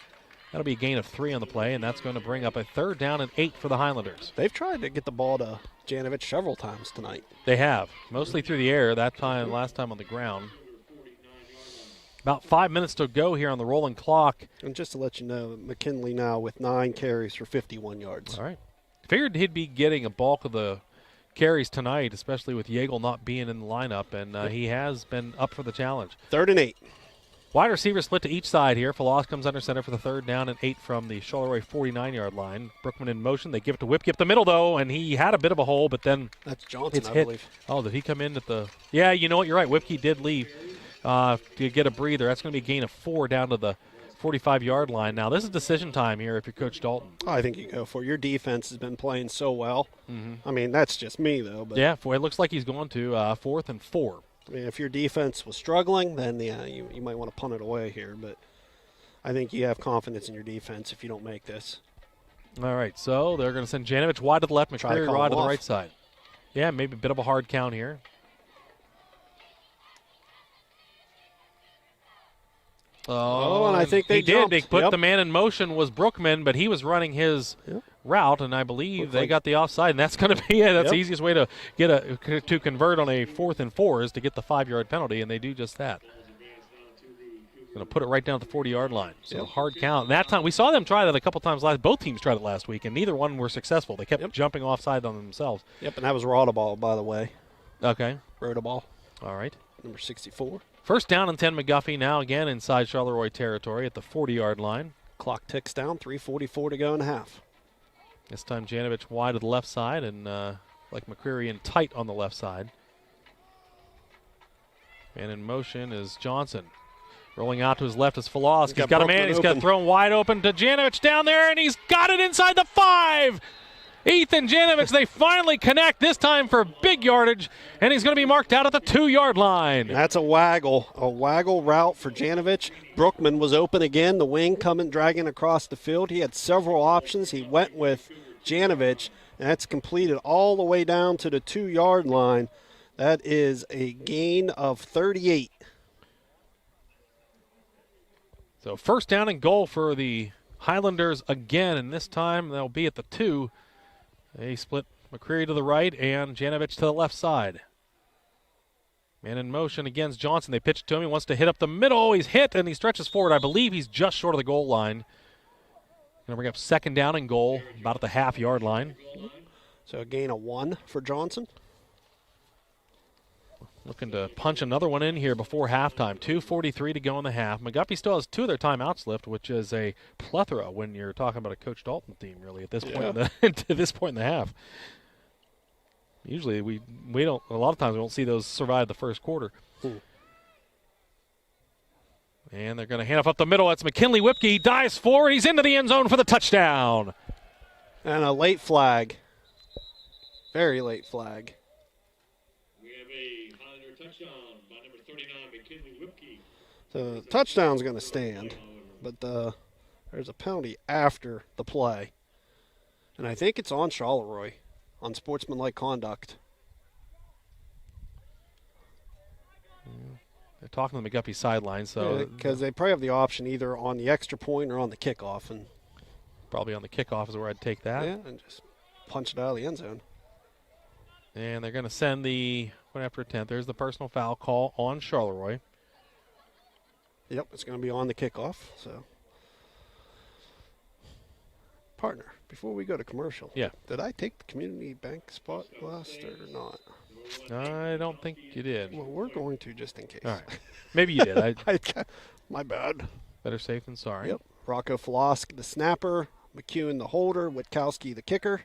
That'll be a gain of 3 on the play, and that's going to bring up a 3rd down and 8 for the Highlanders. They've tried to get the ball to Janovich several times tonight. They have. Mostly through the air. Last time on the ground. About 5 minutes to go here on the rolling clock. And just to let you know, McKinley now with 9 carries for 51 yards. All right. Figured he'd be getting a bulk of the carries tonight, especially with Yeagle not being in the lineup, and he has been up for the challenge. 3rd and 8. Wide receivers split to each side here. Falas comes under center for the 3rd down and 8 from the Charleroi 49-yard line. Brookman in motion. They give it to Whipke up the middle, though, and he had a bit of a hole, but then that's Johnson, it's I hit. believe. Oh, did he come in at the – yeah, you know what? You're right. Whipke did leave to get a breather. That's going to be a gain of 4 down to the 45-yard line. Now, this is decision time here if you're Coach Dalton. Oh, I think you go for it. Your defense has been playing so well. I mean, that's just me, though. But yeah, it looks like he's going to 4th and 4. I mean, if your defense was struggling, then you might want to punt it away here. But I think you have confidence in your defense if you don't make this. All right, so they're going to send Janovich wide to the left, McCreary wide to the right side. Yeah, maybe a bit of a hard count here. Oh, and I think he jumped. did. They put the man in motion was Brookman, but he was running his route, and I believe they got the offside, and that's going to be it. That's the easiest way to get to convert on a 4th and 4 is to get the 5-yard penalty, and they do just that. Going to put it right down at the 40-yard line. So hard count. And that time we saw them try that a couple times last. Both teams tried it last week, and neither one were successful. They kept jumping offside on themselves. Yep, and that was Rodaball, by the way. Okay. Rodaball. All right. Number 64. 1st down and 10 McGuffey now again inside Charleroi territory at the 40-yard line. Clock ticks down, 3:44 to go in the half. This time Janovich wide to the left side and like McCreary in tight on the left side. And in motion is Johnson. Rolling out to his left is Falas. He's got a man. He's got thrown wide open to Janovich down there, and he's got it inside the 5. Ethan Janovich, they finally connect, this time for big yardage, and he's going to be marked out at the 2-yard line. That's a waggle route for Janovich. Brookman was open again, the wing dragging across the field. He had several options. He went with Janovich, and that's completed all the way down to the 2-yard line. That is a gain of 38. So 1st down and goal for the Highlanders again, and this time they'll be at the 2. They split McCreary to the right and Janovich to the left side. Man in motion against Johnson. They pitch it to him. He wants to hit up the middle. He's hit, and he stretches forward. I believe he's just short of the goal line. Going to bring up 2nd down and goal, about at the half-yard line. So a gain of 1 for Johnson. Looking to punch another one in here before halftime. 2:43 to go in the half. McGuffey still has 2 of their timeouts left, which is a plethora when you're talking about a Coach Dalton team, really, at this point to this point in the half. Usually we don't. A lot of times we don't see those survive the first quarter. And they're going to hand off up the middle. That's McKinley Whipke. He dives forward. He's into the end zone for the touchdown. And a late flag. Very late flag. Touchdown by number 39, McKinley Whipke. So the touchdown's going to stand, but there's a penalty after the play. And I think it's on Charleroi, on sportsmanlike conduct. They're talking to the McGuffey sideline, so because they probably have the option either on the extra point or on the kickoff, and probably on the kickoff is where I'd take that. Yeah, and just punch it out of the end zone. And they're going to send the one after 10th. There's the personal foul call on Charleroi. Yep, it's going to be on the kickoff. So, partner, before we go to commercial, did I take the community bank spot last or not? I don't think you did. Well, we're going to just in case. All right. Maybe you did. My bad. Better safe than sorry. Yep. Rocco Flosk, the snapper. McEwen, the holder. Witkowski, the kicker.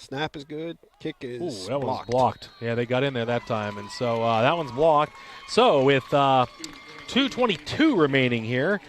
Snap is good. Kick is blocked. That one's blocked. Yeah, they got in there that time, and so that one's blocked. So with 2:22 remaining here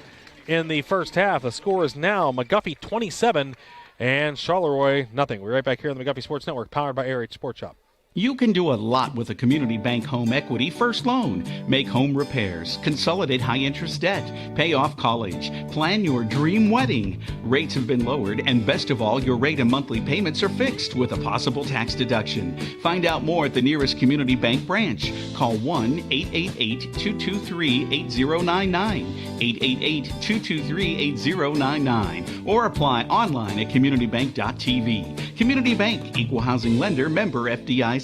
in the first half, the score is now McGuffey 27 and Charleroi nothing. We're right back here on the McGuffey Sports Network, powered by Air H Sports Shop. You can do a lot with a community bank home equity first loan. Make home repairs, consolidate high-interest debt, pay off college, plan your dream wedding. Rates have been lowered, and best of all, your rate and monthly payments are fixed with a possible tax deduction. Find out more at the nearest community bank branch. Call 1-888-223-8099, 888-223-8099, or apply online at communitybank.tv. Community Bank, Equal Housing Lender, member FDIC.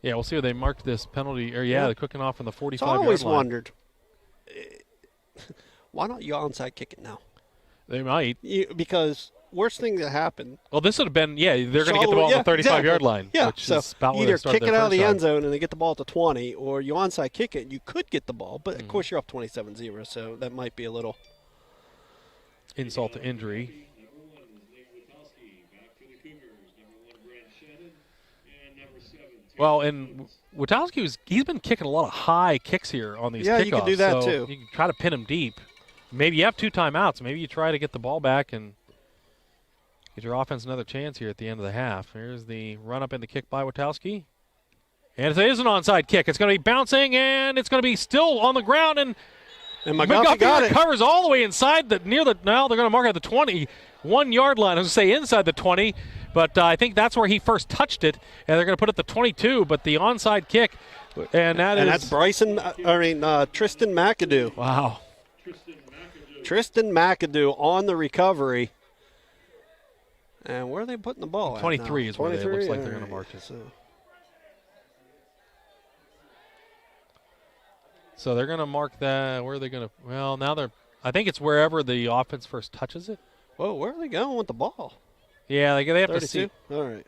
Yeah, we'll see where they marked this penalty. Or they're cooking off on the 45-yard line. I always wondered, why don't you onside kick it now? They might. Because worst thing that happened. Well, this would have been, they're going to get the ball on the 35-yard line. Yeah, which so is about where either they started kick it their out of the first end drive. zone and they get the ball at the 20, or you onside kick it and you could get the ball. But, of course, you're up 27-0, so that might be a little. Insult to injury. Well, and Witowski, he's been kicking a lot of high kicks here on these kickoffs. Yeah, you can do that, so too. You can try to pin him deep. Maybe you have 2 timeouts. Maybe you try to get the ball back and get your offense another chance here at the end of the half. Here's the run-up in the kick by Witowski. And it is an onside kick. It's going to be bouncing, and it's going to be still on the ground, and McGuffey got it. Recovers all the way inside now they're going to mark it at the 21-yard line. I was going to say inside the 20, but I think that's where he first touched it, and they're going to put it at the 22, but the onside kick, and that's Tristan McAdoo. Wow. Tristan McAdoo on the recovery. And where are they putting the ball at 23 now? is where it looks like they're going to mark it. So they're going to mark that. Where are they going to? Well, now I think it's wherever the offense first touches it. Whoa, where are they going with the ball? Yeah, they have 32? To see. All right.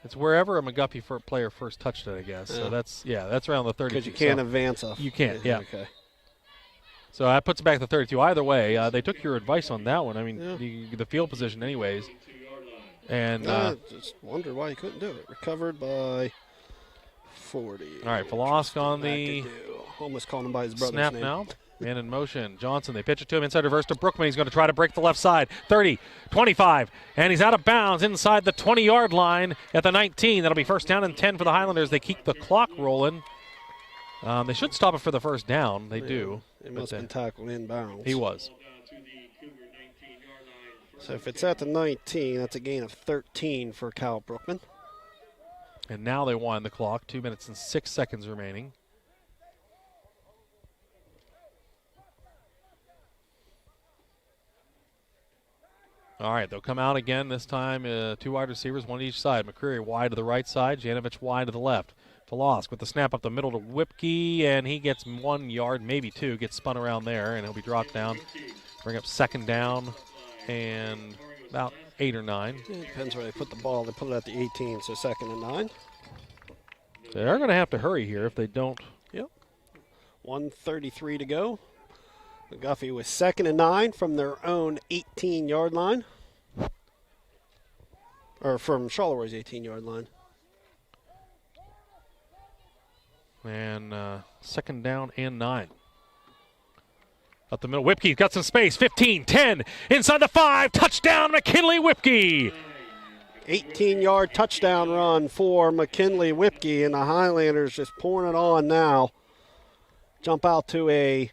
It's wherever a McGuffey player first touched it, I guess. Yeah. So that's around the 32. Because you can't advance off. You can't, yeah. Okay. So that puts it back to 32. Either way, they took your advice on that one. I mean, the field position anyways. And just wonder why he couldn't do it. Recovered by 40. All right, Velosk on the almost calling him by his brother's snap name. now. Man in motion. Johnson, they pitch it to him. Inside reverse to Brookman. He's going to try to break the left side. 30, 25, and he's out of bounds inside the 20-yard line at the 19. That'll be first down and 10 for the Highlanders. They keep the clock rolling. They should stop it for the first down. They do. He must have been tackled inbounds. He was. So if it's at the 19, that's a gain of 13 for Cal Brookman. And now they wind the clock. 2 minutes and 6 seconds remaining. All right, they'll come out again this time. 2 wide receivers, one each side. McCreary wide to the right side. Janovich wide to the left. Velosk with the snap up the middle to Whipke, and he gets 1 yard, maybe 2. Gets spun around there, and he'll be dropped down. Bring up second down and about 8 or 9. It depends where they put the ball. They put it at the 18, so second and 9. They're going to have to hurry here if they don't. Yep. 1:33 to go. McGuffey with second and 9 from their own 18-yard line. Or from Charleroi 18-yard line. And second down and 9. Up the middle, Whipke's got some space. 15, 10, inside the 5. Touchdown, McKinley Whipke. 18-yard touchdown run for McKinley Whipke, and the Highlanders just pouring it on now. Jump out to a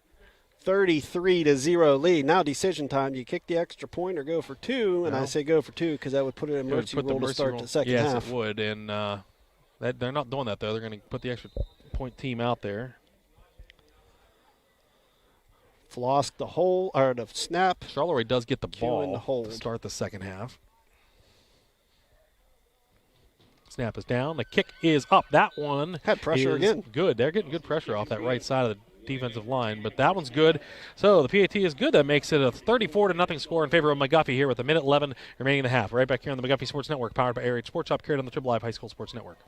33-0 lead. Now decision time. Do you kick the extra point or go for 2? And I say go for 2 because that would put it in mercy roll to start the second half. Yes, it would. And they're not doing that, though. They're going to put the extra point team out there. Flosk the snap. Charleroi does get the ball to start the second half. Snap is down. The kick is up. That one had pressure again. Good. They're getting good pressure off that right side of the defensive line, but that one's good. So the PAT is good. That makes it a 34-0 score in favor of McGuffey here with a minute 11 remaining in the half. Right back here on the McGuffey Sports Network, powered by AirH Sports Shop, carried on the Triple Live High School Sports Network.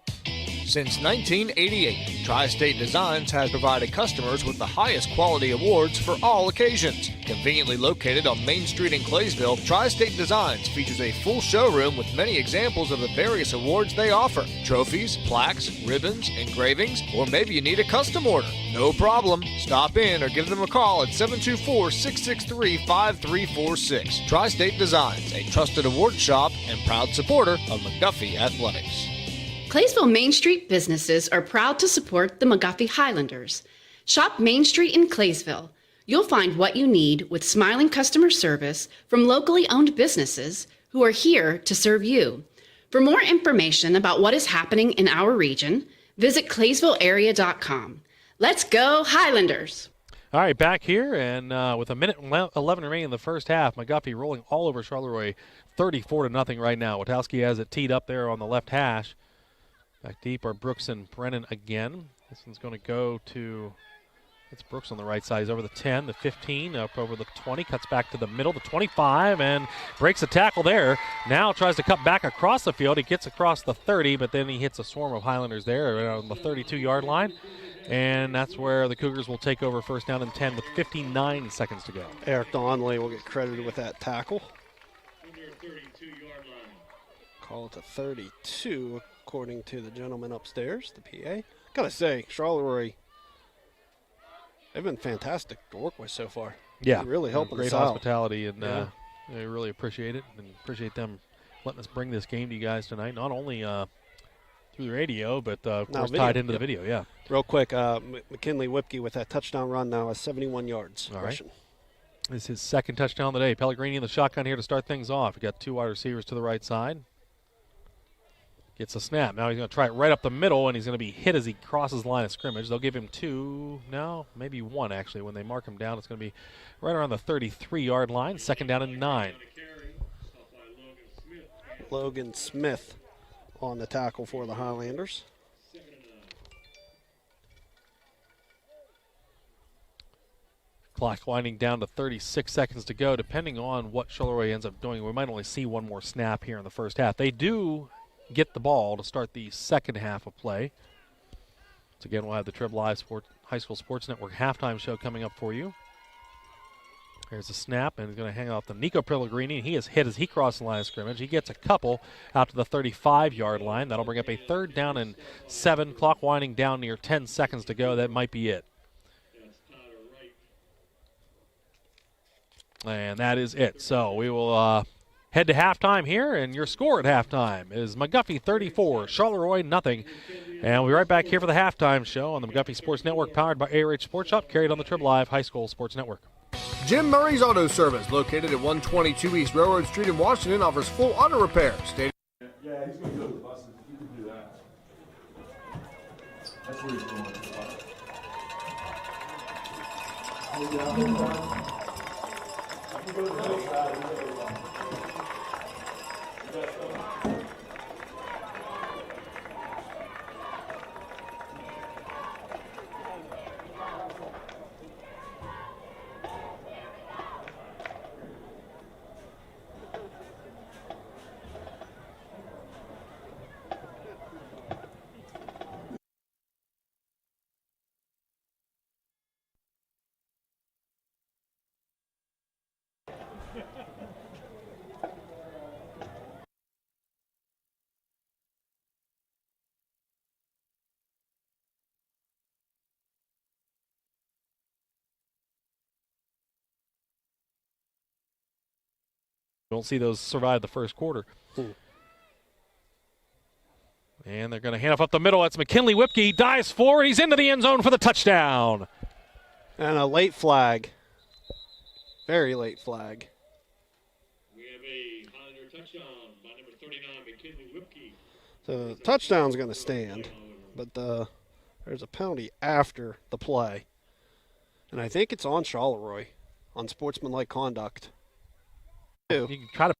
Since 1988, Tri-State Designs has provided customers with the highest quality awards for all occasions. Conveniently located on Main Street in Claysville, Tri-State Designs features a full showroom with many examples of the various awards they offer. Trophies, plaques, ribbons, engravings, or maybe you need a custom order. No problem. Stop in or give them a call at 724-663-5346. Tri-State Designs, a trusted award shop and proud supporter of McGuffey Athletics. Claysville Main Street businesses are proud to support the McGuffey Highlanders. Shop Main Street in Claysville. You'll find what you need with smiling customer service from locally owned businesses who are here to serve you. For more information about what is happening in our region, visit ClaysvilleArea.com. Let's go Highlanders! All right, back here, and with a minute 11 remaining in the first half, McGuffey rolling all over Charleroi, 34-0 right now. Witowski has it teed up there on the left hash. Back deep are Brooks and Brennan again. This one's going to go to It's Brooks on the right side. He's over the 10, the 15, up over the 20, cuts back to the middle, the 25, and breaks a tackle there. Now tries to cut back across the field. He gets across the 30, but then he hits a swarm of Highlanders there on the 32-yard line. And that's where the Cougars will take over first down and 10 with 59 seconds to go. Eric Donnelly will get credited with that tackle. Call it a 32, according to the gentleman upstairs, the PA. Gotta say, Charleroi, they've been fantastic to work with so far. Yeah. They're really helping great us out. hospitality, and we really appreciate it, and appreciate them letting us bring this game to you guys tonight, not only through the radio, but of course tied into the video, yeah. Real quick, McKinley Whipke with that touchdown run now has 71 yards rushing. This is his second touchdown of the day. Pellegrini in the shotgun here to start things off. We got 2 wide receivers to the right side. Gets a snap. Now he's going to try it right up the middle, and he's going to be hit as he crosses the line of scrimmage. They'll give him 2, no, maybe 1 actually. When they mark him down, it's going to be right around the 33-yard line. Second down and 9. Logan Smith on the tackle for the Highlanders. Clock winding down to 36 seconds to go. Depending on what Charleroi ends up doing, we might only see 1 more snap here in the first half. They do get the ball to start the second half of play. So again, we'll have the Trib Live High School Sports Network halftime show coming up for you. Here's a snap, and he's going to hang off to Nico Pellegrini. He is hit as he crosses the line of scrimmage. He gets a couple out to the 35-yard line. That'll bring up a 3rd down and 7. Clock winding down near 10 seconds to go. That might be it. And that is it. So we will head to halftime here, and your score at halftime is McGuffey 34, Charleroi nothing. And we'll be right back here for the halftime show on the McGuffey Sports Network, powered by ARH Sports Shop, carried on the Trib Live High School Sports Network. Jim Murray's Auto Service, located at 122 East Railroad Street in Washington, offers full auto repair. Yeah, he's going to go to the buses. You can do that. That's where he's going. Don't see those survive the first quarter. And they're going to hand off up the middle. That's McKinley Whipke. He dives forward. He's into the end zone for the touchdown. And a late flag. Very late flag. We have a Highlander touchdown by number 39, McKinley Whipke. So the touchdown's going to stand, but there's a penalty after the play. And I think it's on Charleroi on sportsmanlike conduct. You can try to.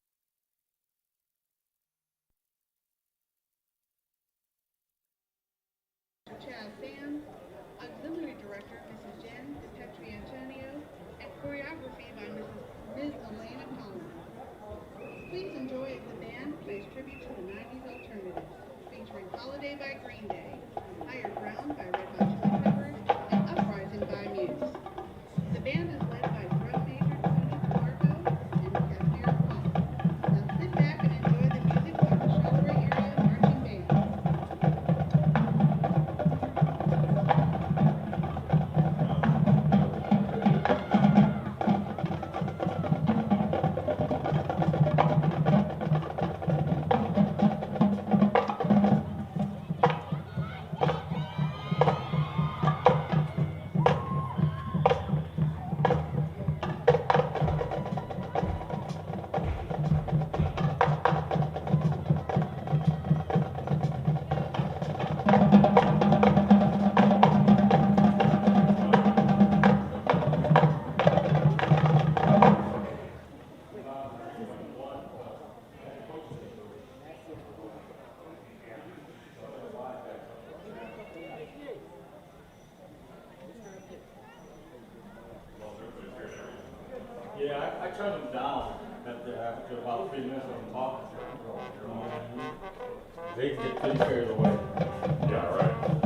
Chad Sam, Auxiliary Director, Mrs. Jen DePetri Antonio, and choreography by Ms. Elena Collins. Please enjoy as the band plays tribute to the 90s alternatives, featuring Holiday by Green Day, Higher Ground by Red Hot Chili Peppers, and Uprising by Muse. The band is led by drum major Tony Marco and Casimir Paul. Now sit back and enjoy the music by the Charleroi Area Marching Band. turned them down after about 3 minutes of them talking. They get pretty carried away. Yeah, right.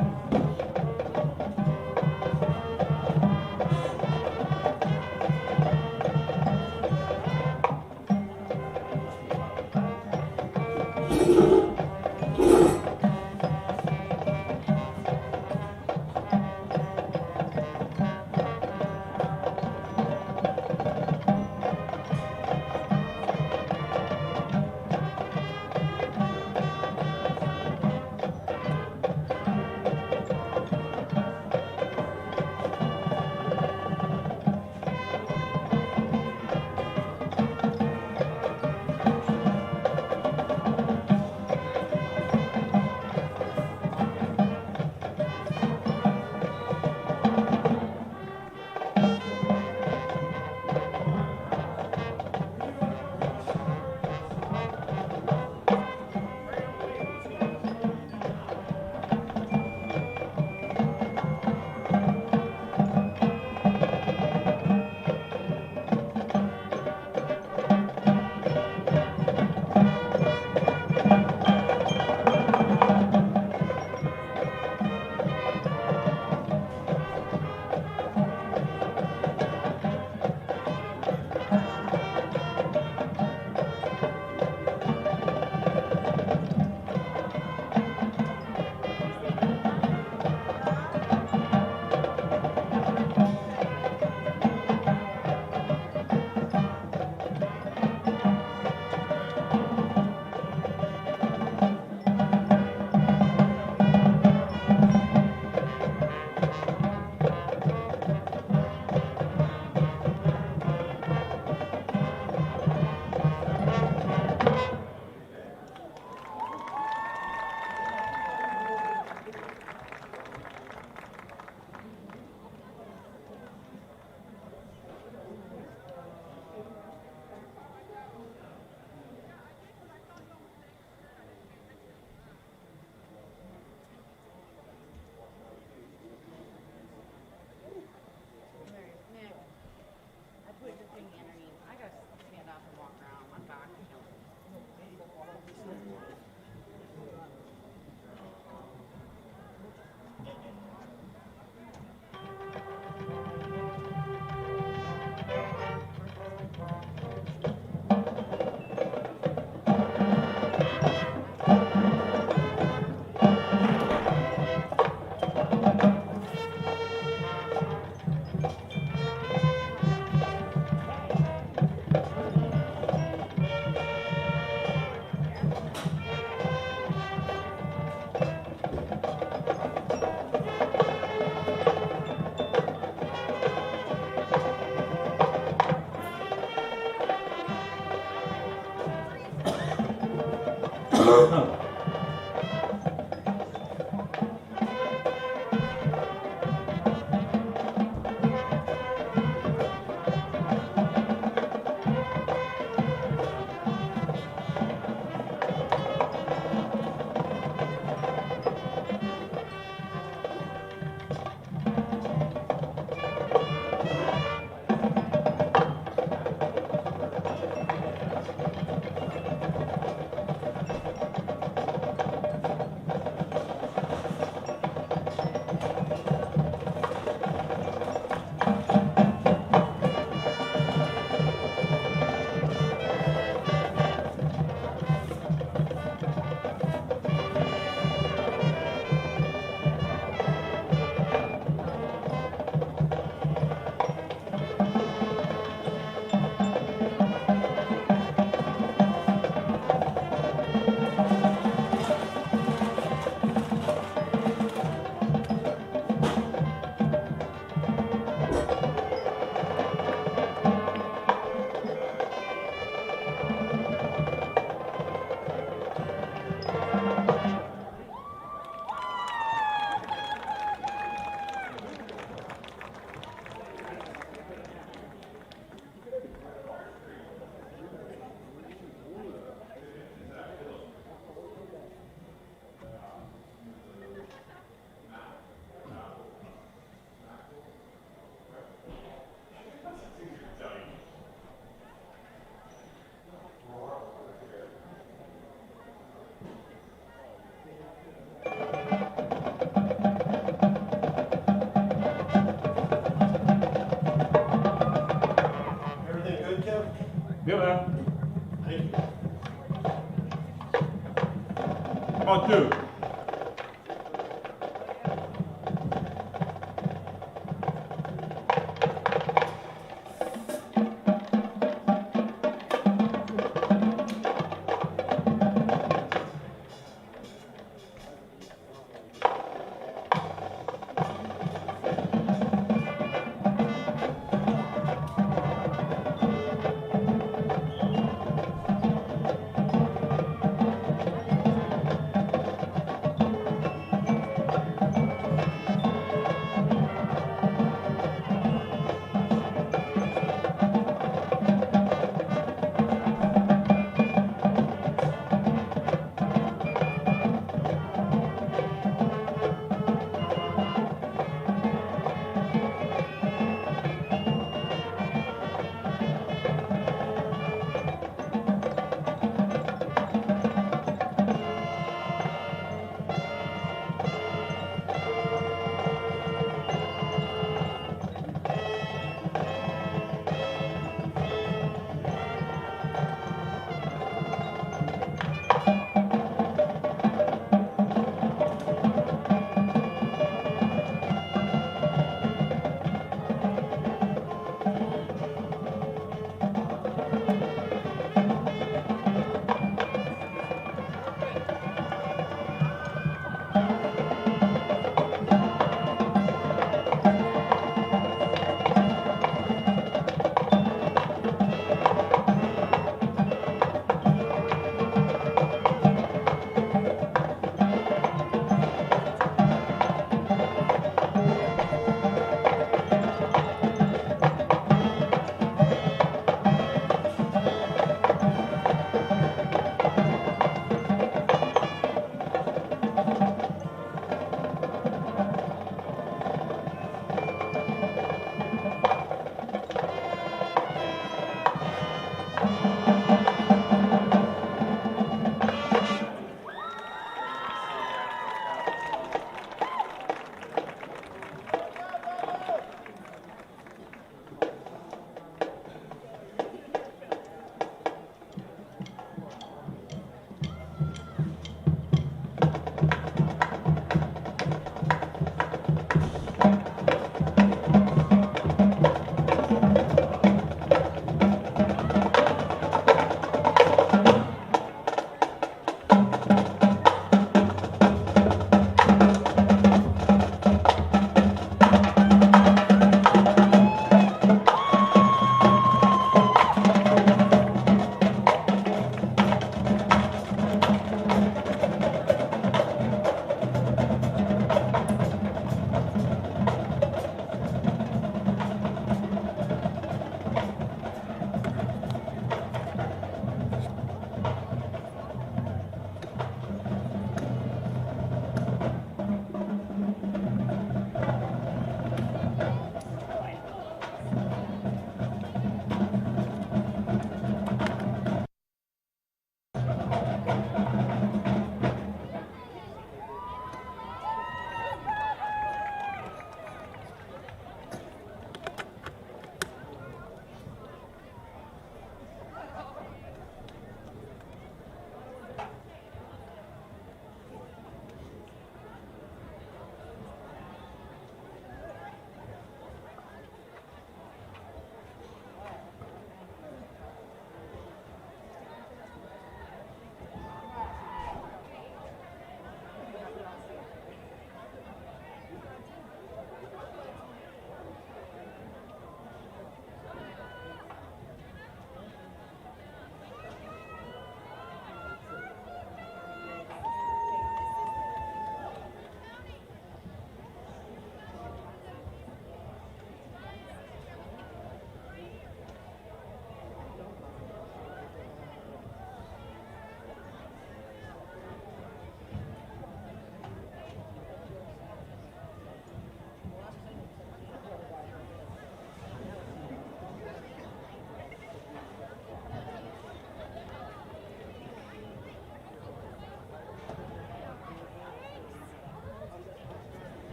Ball two.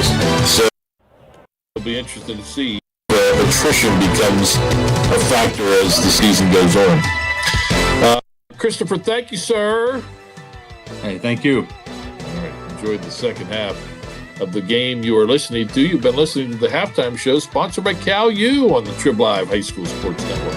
guys. So It'll be interesting to see attrition becomes a factor as the season goes on. Christopher, thank you, sir. Hey, thank you. All right, enjoyed the second half of the game you are listening to. You've been listening to the halftime show sponsored by Cal U on the Trib Live High School Sports Network.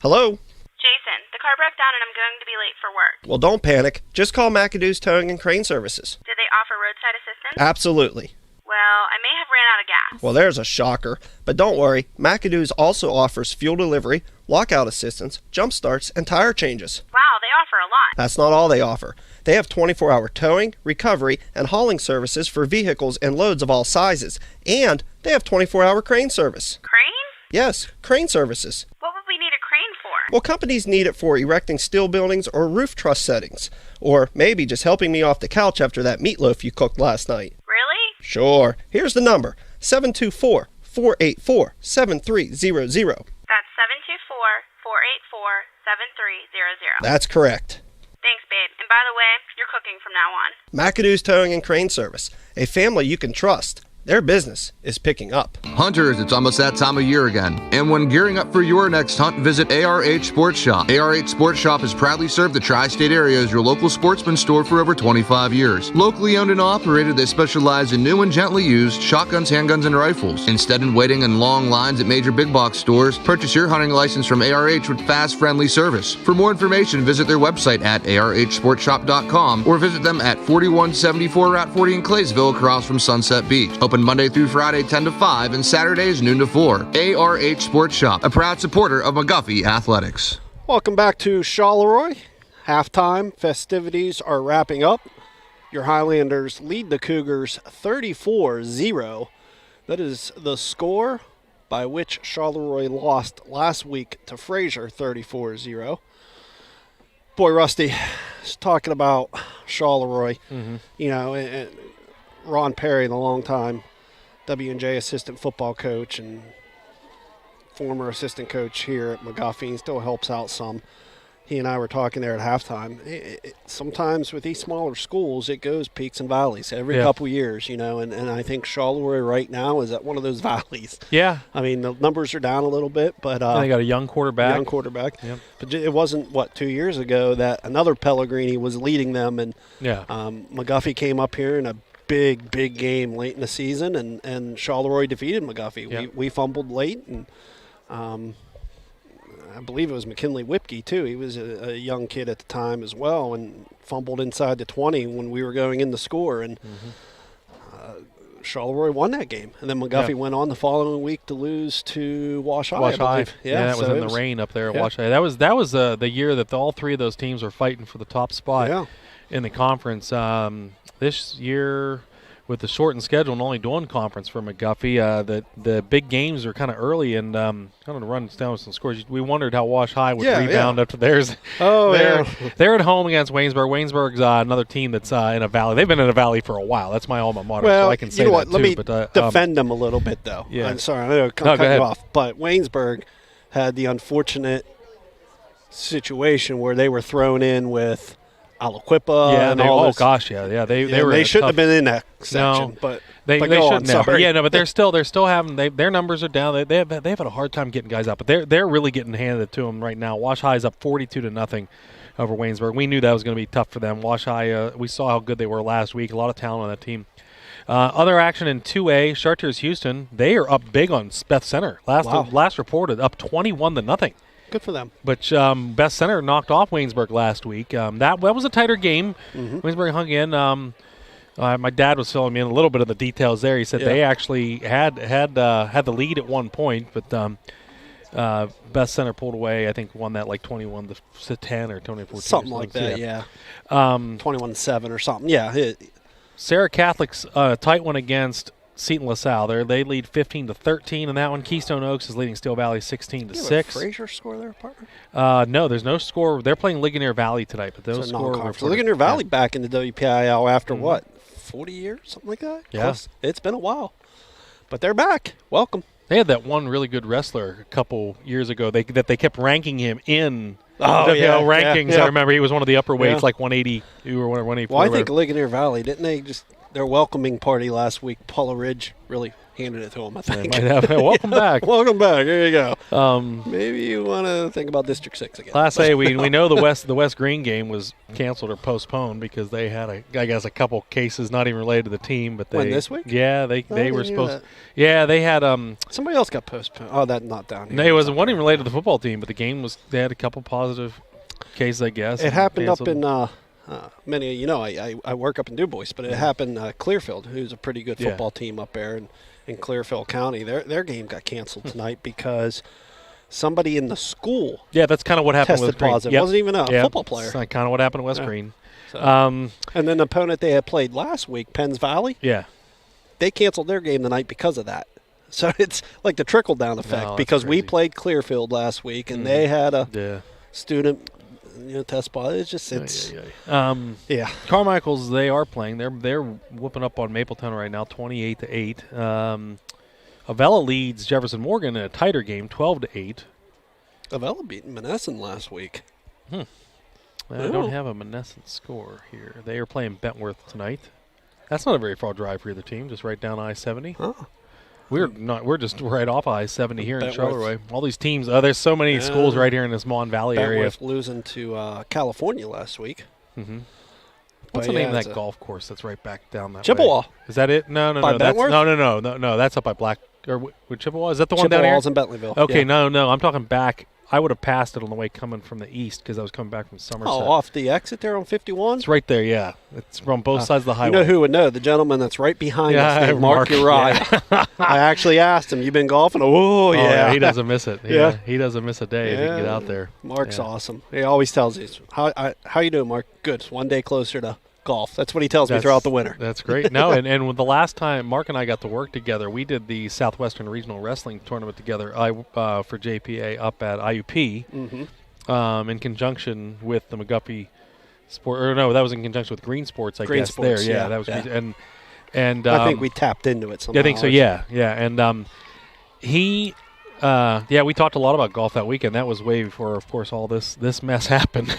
Hello? Jason, the car broke down and I'm going to be late for work. Well, don't panic. Just call McAdoo's Towing and Crane Services. Did they offer roadside assistance? Absolutely. Well, I may have ran out of gas. Well, there's a shocker. But don't worry, McAdoo's also offers fuel delivery, lockout assistance, jump starts, and tire changes. Wow, they offer a lot. That's not all they offer. They have 24-hour towing, recovery, and hauling services for vehicles and loads of all sizes. And they have 24-hour crane service. Crane? Yes, crane services. What would we need a crane for? Well, companies need it for erecting steel buildings or roof truss settings. Or maybe just helping me off the couch after that meatloaf you cooked last night. Really? Sure. Here's the number, 724-484-7300. That's 724-484-7300. That's correct. Thanks, babe. And by the way, you're cooking from now on. McAdoo's Towing and Crane Service, a family you can trust. Their business is picking up. Hunters, it's almost that time of year again. And when gearing up for your next hunt, visit ARH Sports Shop. ARH Sports Shop has proudly served the tri-state area as your local sportsman store for over 25 years. Locally owned and operated, they specialize in new and gently used shotguns, handguns, and rifles. Instead of waiting in long lines at major big box stores, purchase your hunting license from ARH with fast, friendly service. For more information, visit their website at arhsportshop.com or visit them at 4174 Route 40 in Claysville across from Sunset Beach. Open Monday through Friday 10 to 5 and Saturdays noon to 4. ARH Sports Shop, a proud supporter of McGuffey Athletics. Welcome back to Charleroi. Halftime festivities are wrapping up. Your Highlanders lead the Cougars 34-0. That is the score by which Charleroi lost last week to Fraser 34-0. Boy, Rusty, talking about Charleroi, you know, and Ron Perry, the longtime W&J assistant football coach and former assistant coach here at McGuffey, and still helps out some. He and I were talking there at halftime. Sometimes with these smaller schools, it goes peaks and valleys every couple years, you know, and I think Charleroi right now is at one of those valleys. Yeah. I mean, the numbers are down a little bit, but they got a young quarterback. Yep. But it wasn't, 2 years ago that another Pellegrini was leading them, and McGuffey came up here in a big game late in the season, and Charleroi defeated McGuffey. Yep. We fumbled late, and I believe it was McKinley Whipke, too. He was a young kid at the time as well and fumbled inside the 20 when we were going in to score. And Charleroi won that game. And then McGuffey went on the following week to lose to Wash High, I believe. Yeah, that was in the rain up there at Wash High. That was the year that all three of those teams were fighting for the top spot in the conference. This year, with the shortened schedule and only doing conference for McGuffey, the big games are kind of early, and kind of to run down some scores. We wondered how Wash High would rebound up to theirs. They're at home against Waynesburg. Waynesburg's another team that's in a valley. They've been in a valley for a while. That's my alma mater, so I can say that too. Let me but, defend them a little bit, though. Yeah. I'm sorry, I know I'm cutting you off, but Waynesburg had the unfortunate situation where they were thrown in with Aliquippa and all this. They shouldn't have been in that section, but they shouldn't have. But they're still having their numbers are down. They've had a hard time getting guys out, but they're really getting handed to them right now. Wash High's up 42-0 over Waynesburg. We knew that was going to be tough for them. Wash High, we saw how good they were last week. A lot of talent on that team. Other action in 2A, Chartiers Houston. They are up big on Beth Center. Last reported up 21-0. Good for them. But Beth Center knocked off Waynesburg last week. That was a tighter game. Waynesburg hung in. My dad was filling me in a little bit of the details there. He said they actually had the lead at one point, but Beth Center pulled away. I think won that like 21-10 or 24-14. Something like that, 21-7 or something. Yeah. Sarah Catholic's tight one against Seton LaSalle. They lead 15-13 in that one. Keystone Oaks is leading Steel Valley 16-6. Fraser score there, partner? No, there's no score. They're playing Ligonier Valley tonight, but those score. Ligonier Valley back in the WPIL after what, 40 years, something like that? Yeah, Close. It's been a while, but they're back. Welcome. They had that one really good wrestler a couple years ago. That they kept ranking him in rankings. Yeah. I remember he was one of the upper weights, Yeah. like 182 or 184. Well, I think Ligonier Valley, didn't they just their welcoming party last week? Paula Ridge really handed it to him, I think. Might have. Welcome back. Welcome back. There you go. Maybe you want to think about District 6 again. Class A, we know the West Green game was canceled or postponed because they had a couple cases not even related to the team, but When, this week? Yeah, they were didn't hear supposed. that. Yeah, they had somebody else got postponed. Oh, that's not down here. No, it wasn't even related to the football team, but the game was. They had a couple positive cases, I guess. It happened canceled. up in many. I work up in Du Bois, but it happened Clearfield, who's a pretty good football team up there in Clearfield County. Their game got canceled tonight because somebody in the school. Yeah, that's kind of what happened tested with Green. positive. Yep. Wasn't even a football player. That's kind of what happened to West Green. So, and then the opponent they had played last week, Penns Valley. Yeah, they canceled their game tonight because of that. So it's like the trickle down effect because we played Clearfield last week and they had a student test positive. It's Carmichael's, they are playing. They're whooping up on Mapletown right now, 28-8. Avella leads Jefferson Morgan in a tighter game, 12-8. Avella beat Monessen last week. I don't have a Monessen score here. They are playing Bentworth tonight. That's not a very far drive for either team. Just right down I-70. Oh. We're just right off I-70 here in Charleroi. All these teams. There's so many schools right here in this Mon Valley area. Bentworth losing to California last week. Mm-hmm. What's the name of that golf course that's right back down that Chippewa. way? Is that it? No. By Bentworth? No. That's up by Black or with Chippewa. Is that the one down here? Chippewa's in Bentleyville. Okay, no. I'm talking back. I would have passed it on the way coming from the east because I was coming back from Somerset. Oh, off the exit there on 51? It's right there, yeah. It's from both sides of the highway. You know who would know? The gentleman that's right behind us, named Mark Uriah. Yeah. I actually asked him, you been golfing? Oh, yeah. He doesn't miss it. Yeah. He doesn't miss a day if he can get out there. Mark's awesome. He always tells us, how you doing, Mark? Good. It's one day closer to golf. That's what he tells me throughout the winter. That's great. No, and with the last time Mark and I got to work together, we did the Southwestern Regional Wrestling Tournament together for JPA up at IUP in conjunction with the McGuffey Sport. Or no, that was in conjunction with Green Sports, I guess. Sports, there, that was and I think we tapped into it somehow. I think so. Yeah, and he. We talked a lot about golf that weekend. That was way before, of course, all this mess happened.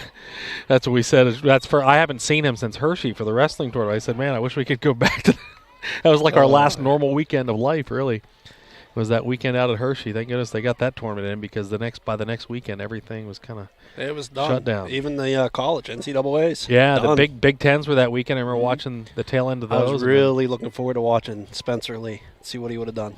That's what we said. I haven't seen him since Hershey for the wrestling tournament. I said, man, I wish we could go back to that was like our last normal weekend of life, really. It was that weekend out at Hershey. Thank goodness they got that tournament in because by the next weekend, everything was kind of shut down. Even the college, NCAAs. Yeah, done. the Big Tens were that weekend. I remember watching the tail end of those. I was really looking forward to watching Spencer Lee, see what he would have done.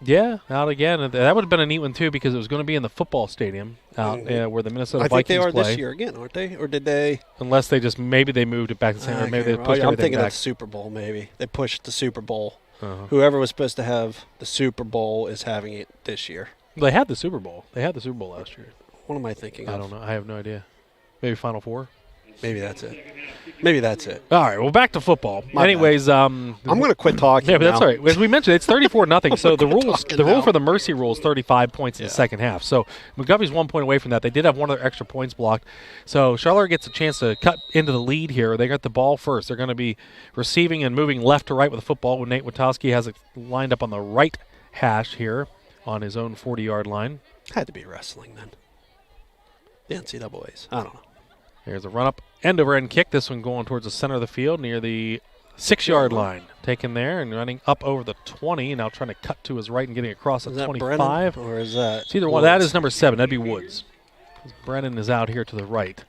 Yeah, out again. That would have been a neat one, too, because it was going to be in the football stadium out where the Minnesota Vikings play. I think they are this year again, aren't they? Or did they? Unless they maybe they moved it back to the same, or maybe they pushed everything I'm thinking back. of the Super Bowl, maybe. They pushed the Super Bowl. Whoever was supposed to have the Super Bowl is having it this year. They had the Super Bowl. They had the Super Bowl last year. What am I thinking of? I don't know. I have no idea. Maybe Final Four? Maybe that's it. All right, well, back to football. Anyways, I'm going to quit talking. Yeah, but that's all right. As we mentioned, it's 34-0. So the rule for the Mercy rule is 35 points in the second half. So McGuffey's 1 point away from that. They did have one of their extra points blocked. So Charlotte gets a chance to cut into the lead here. They got the ball first. They're going to be receiving and moving left to right with the football. When Nate Witowski has it lined up on the right hash here on his own 40-yard line. Had to be wrestling then. The NCAAs. I don't know. There's a run-up end-over-end kick. This one going towards the center of the field near the 6-yard line. Taken there and running up over the 20. Now trying to cut to his right and getting across the 25. Brennan, or is that it's either one. That is number 7. That'd be Woods. Brennan is out here to the right.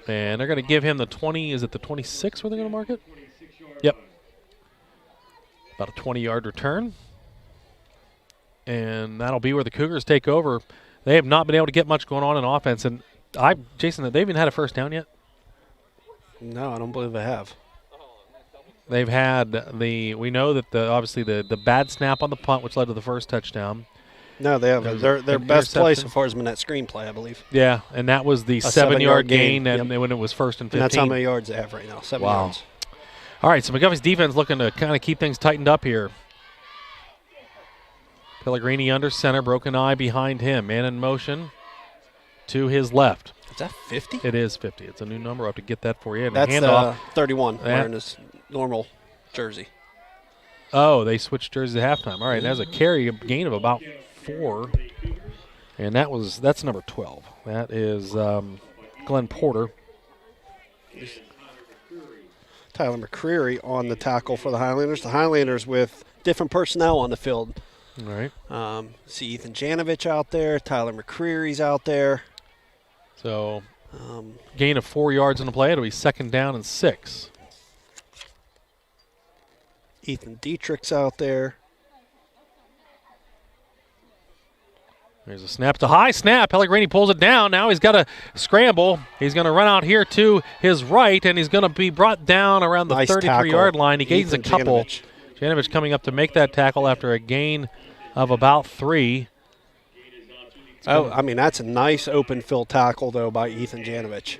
And they're going to give him the 20. Is it the 26 where they're going to mark it? Yep. About a 20-yard return. And that'll be where the Cougars take over. They have not been able to get much going on in offense. And Jason, have they even had a first down yet? No, I don't believe they have. They've had we know that obviously the bad snap on the punt, which led to the first touchdown. No, they have their best play so far is Manette screenplay, I believe. Yeah, and that was the 7-yard gain, and when it was first and 15. And that's how many yards they have right now, 7 yards. All right, so McGuffey's defense looking to kind of keep things tightened up here. Pellegrini under center, broken eye behind him, man in motion. To his left. Is that 50? It is 50. It's a new number. I'll have to get that for you. And that's handoff. 31 wearing his normal jersey. Oh, they switched jerseys at halftime. All right, that's a gain of about 4. And that's number 12. That is Glenn Porter. Tyler McCreary on the tackle for the Highlanders. The Highlanders with different personnel on the field. All right. See Ethan Janovich out there. Tyler McCreary's out there. So gain of 4 yards in the play. It'll be 2nd down and 6. Ethan Dietrich's out there. There's a snap. It's a high snap. Pellegrini pulls it down. Now he's got to scramble. He's going to run out here to his right, and he's going to be brought down around the 33-yard line. He gains a couple. Janovich coming up to make that tackle after a gain of about 3. I mean, that's a nice open fill tackle, though, by Ethan Janovich.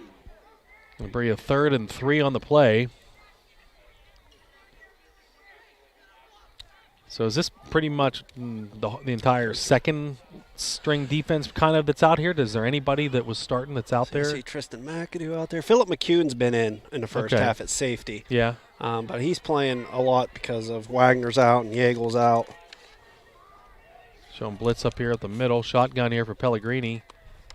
It'll bring a 3rd and 3 on the play. So is this pretty much the entire second string defense kind of that's out here? Is there anybody that was starting that's out there? I see Tristan McAdoo out there. Philip McCune's been in the first half at safety. Yeah. But he's playing a lot because of Wagner's out and Yeagel's out. Showing blitz up here at the middle. Shotgun here for Pellegrini.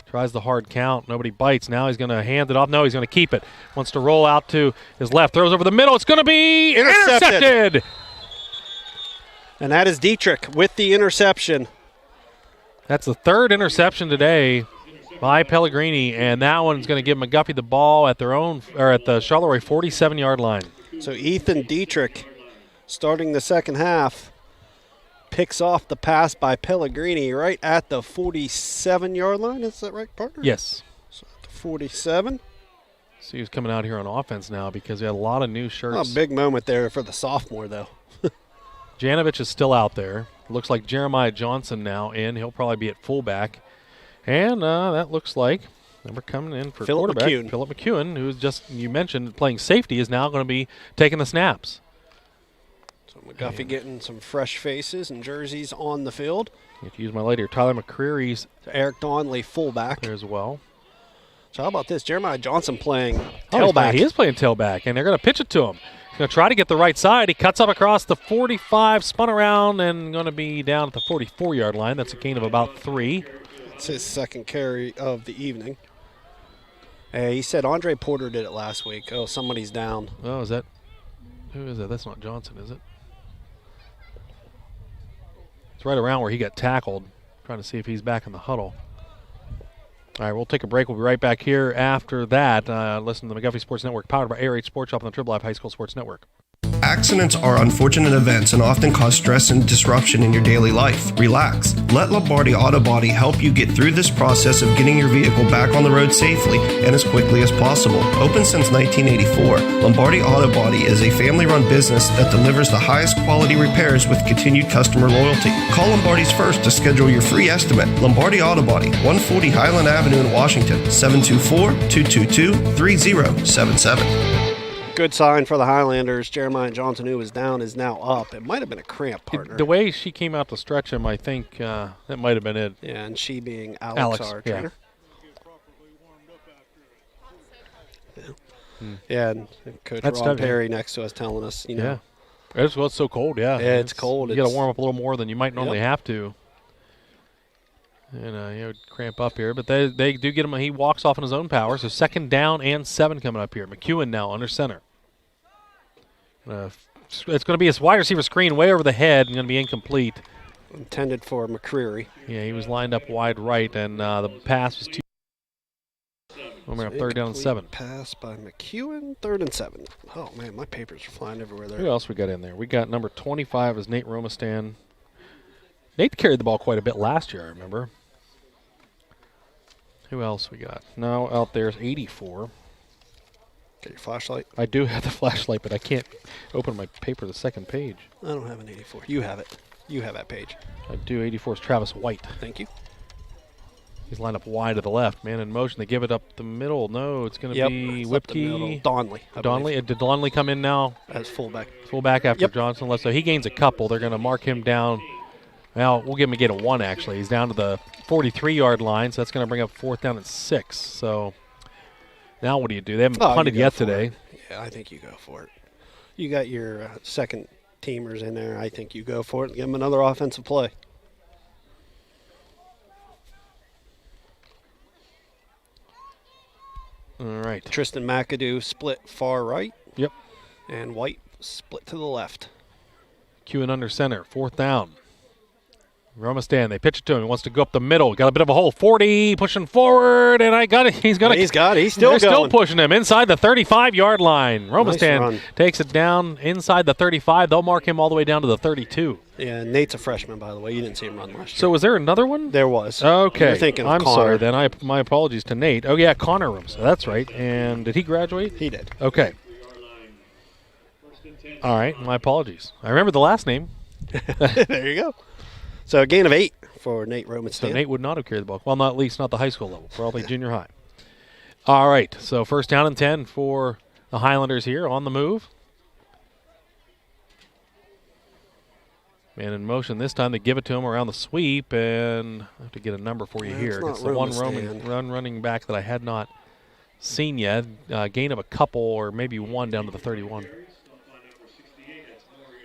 Tries the hard count. Nobody bites. Now he's going to hand it off. No, he's going to keep it. Wants to roll out to his left. Throws over the middle. It's going to be intercepted. And that is Dietrich with the interception. That's the 3rd interception today by Pellegrini, and that one's going to give McGuffey the ball at their own, or at the Charleroi 47-yard line. So Ethan Dietrich, starting the second half, picks off the pass by Pellegrini right at the 47-yard line. Is that right, partner? Yes. So at the 47. So he's coming out here on offense now because he had a lot of new shirts. Oh, big moment there for the sophomore, though. Janovich is still out there. Looks like Jeremiah Johnson now in. He'll probably be at fullback. And that looks like number coming in for quarterback. Philip McCune, who's just, you mentioned, playing safety, is now going to be taking the snaps. So McGuffey getting some fresh faces and jerseys on the field. If you use my later, Tyler McCreary's. Eric Donnelly, fullback. There as well. So how about this? Jeremiah Johnson playing tailback. He is playing tailback, and they're going to pitch it to him. He's going to try to get the right side. He cuts up across the 45, spun around, and going to be down at the 44-yard line. That's a gain of about 3. It's his second carry of the evening. Hey, he said Andre Porter did it last week. Oh, somebody's down. Oh, is that? Who is that? That's not Johnson, is it? It's right around where he got tackled. Trying to see if he's back in the huddle. All right, we'll take a break. We'll be right back here after that. Listen to the McGuffey Sports Network, powered by Air 8 Sports Shop on the Triple Live High School Sports Network. Accidents are unfortunate events and often cause stress and disruption in your daily life. Relax. Let Lombardi Auto Body help you get through this process of getting your vehicle back on the road safely and as quickly as possible. Open since 1984, Lombardi Auto Body is a family-run business that delivers the highest quality repairs with continued customer loyalty. Call Lombardi's first to schedule your free estimate. Lombardi Auto Body, 140 Highland Avenue in Washington, 724-222-3077. Good sign for the Highlanders. Jeremiah Johnson, who was down, is now up. It might have been a cramp, partner. The way she came out to stretch him, I think that might have been it. Yeah, and she being Alex our trainer. Yeah, and Coach Ron Perry next to us telling us, you know. Yeah, it's so cold, yeah. Yeah, it's cold. You got to warm up a little more than you might normally have to. And he would cramp up here, but they do get him. He walks off on his own power, so 2nd down and 7 coming up here. McEwen now under center. It's going to be a wide receiver screen way over the head and going to be incomplete. Intended for McCreary. Yeah, he was lined up wide right, and the pass was too. We're up 3rd down and 7. Pass by McEwen, 3rd and 7. Oh, man, my papers are flying everywhere there. Who else we got in there? We got number 25 is Nate Romastan. Nate carried the ball quite a bit last year, I remember. Who else we got? Now out there's 84. Got your flashlight? I do have the flashlight, but I can't open my paper the second page. I don't have an 84. You have it. You have that page. I do. 84 is Travis White. Thank you. He's lined up wide to the left. Man in motion. They give it up the middle. No, it's going to be Whipkey. Donnelly. Did Donnelly come in now? As fullback. Fullback after Johnson left. So he gains a couple. They're going to mark him down. Well, we'll give him a gain of 1, actually. He's down to the 43-yard line, so that's going to bring up 4th down and 6. So now what do you do? They haven't punted yet today. Yeah, I think you go for it. You got your second teamers in there. I think you go for it and give them another offensive play. All right. Tristan McAdoo split far right. Yep. And White split to the left. Q and under center, 4th down. Romastan, they pitch it to him. He wants to go up the middle. Got a bit of a hole. 40, pushing forward, and I got it. He's got it. He's still They're going. still pushing him inside the 35-yard line. Romastan Nice run. takes it down inside the 35. They'll mark him all the way down to the 32. Yeah, Nate's a freshman, by the way. You didn't see him run last year. So was there another one? There was. Okay. You're thinking of I'm Connor. sorry then. My apologies to Nate. Oh, yeah, Connor Rooms. That's right. And did he graduate? He did. Okay. All right. My apologies. I remember the last name. There you go. So a gain of 8 for Nate Roman. So Nate would not have carried the ball. Well, not at least not the high school level. Probably junior high. All right. So 1st down and 10 for the Highlanders here on the move. Man in motion this time. They give it to him around the sweep, and I have to get a number for you here. It's the one running back that I had not seen yet. Gain of a couple or maybe one down to the 31.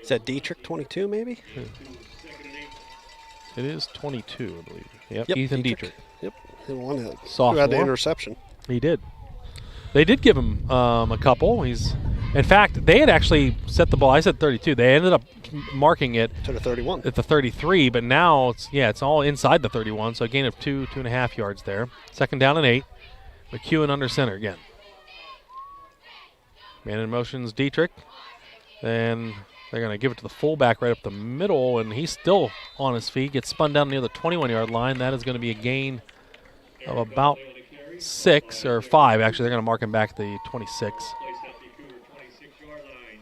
Is that Dietrich 22 maybe? It is 22, I believe. Yep, Ethan Dietrich. Yep, the one who Sophomore. had the interception. He did. They did give him a couple. In fact, they had actually set the ball. I said 32. They ended up marking it to the 31 at the 33, but now it's all inside the 31. So a gain of 2.5 yards there. 2nd down and 8. McEwen under center again. Man in motion's Dietrich. Then they're going to give it to the fullback right up the middle, and he's still on his feet. Gets spun down near the 21-yard line. That is going to be a gain of about 6 or 5. Actually, they're going to mark him back the 26.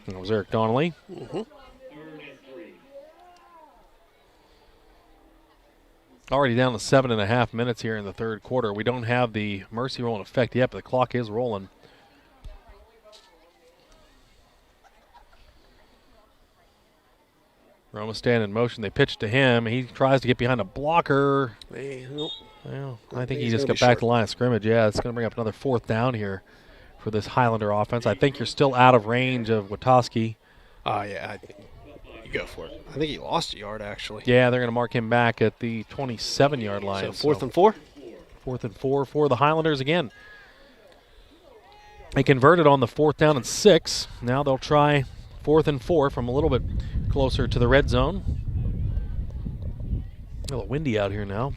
And that was Eric Donnelly. Already down to 7.5 minutes here in the 3rd quarter. We don't have the mercy rule in effect yet, but the clock is rolling. Romastan in motion. They pitch to him. He tries to get behind a blocker. Well, I think he just got back to the line of scrimmage. Yeah, it's going to bring up another 4th down here for this Highlander offense. I think you're still out of range of Witoski. Yeah, you go for it. I think he lost a yard, actually. Yeah, they're going to mark him back at the 27-yard line. So 4th and 4? 4th and 4 for the Highlanders again. They converted on the 4th down and 6. Now they'll try 4th and 4 from a little bit closer to the red zone. A little windy out here now.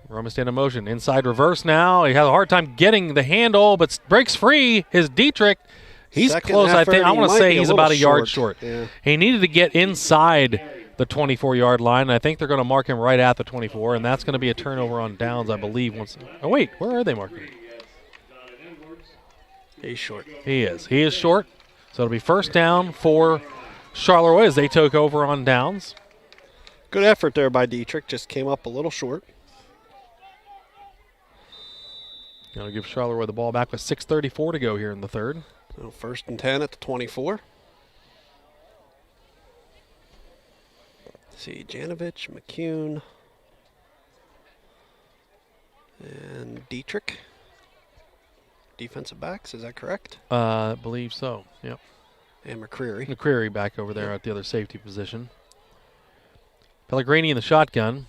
Romastan in motion. Inside reverse now. He has a hard time getting the handle, but breaks free. His Dietrich, he's close. I think I want to say he's about a yard short. Yeah. He needed to get inside the 24-yard line, and I think they're going to mark him right at the 24, and that's going to be a turnover on downs, I believe. Oh, wait, where are they marking? He's short. He is. He is short. So it'll be 1st down for Charleroi as they took over on downs. Good effort there by Dietrich. Just came up a little short. Going to give Charleroi the ball back with 6:34 to go here in the 3rd. So 1st and 10 at the 24. See, Janovich, McCune, and Dietrich. Defensive backs, is that correct? I believe so, yep. And McCreary. McCreary back over there at the other safety position. Pellegrini in the shotgun.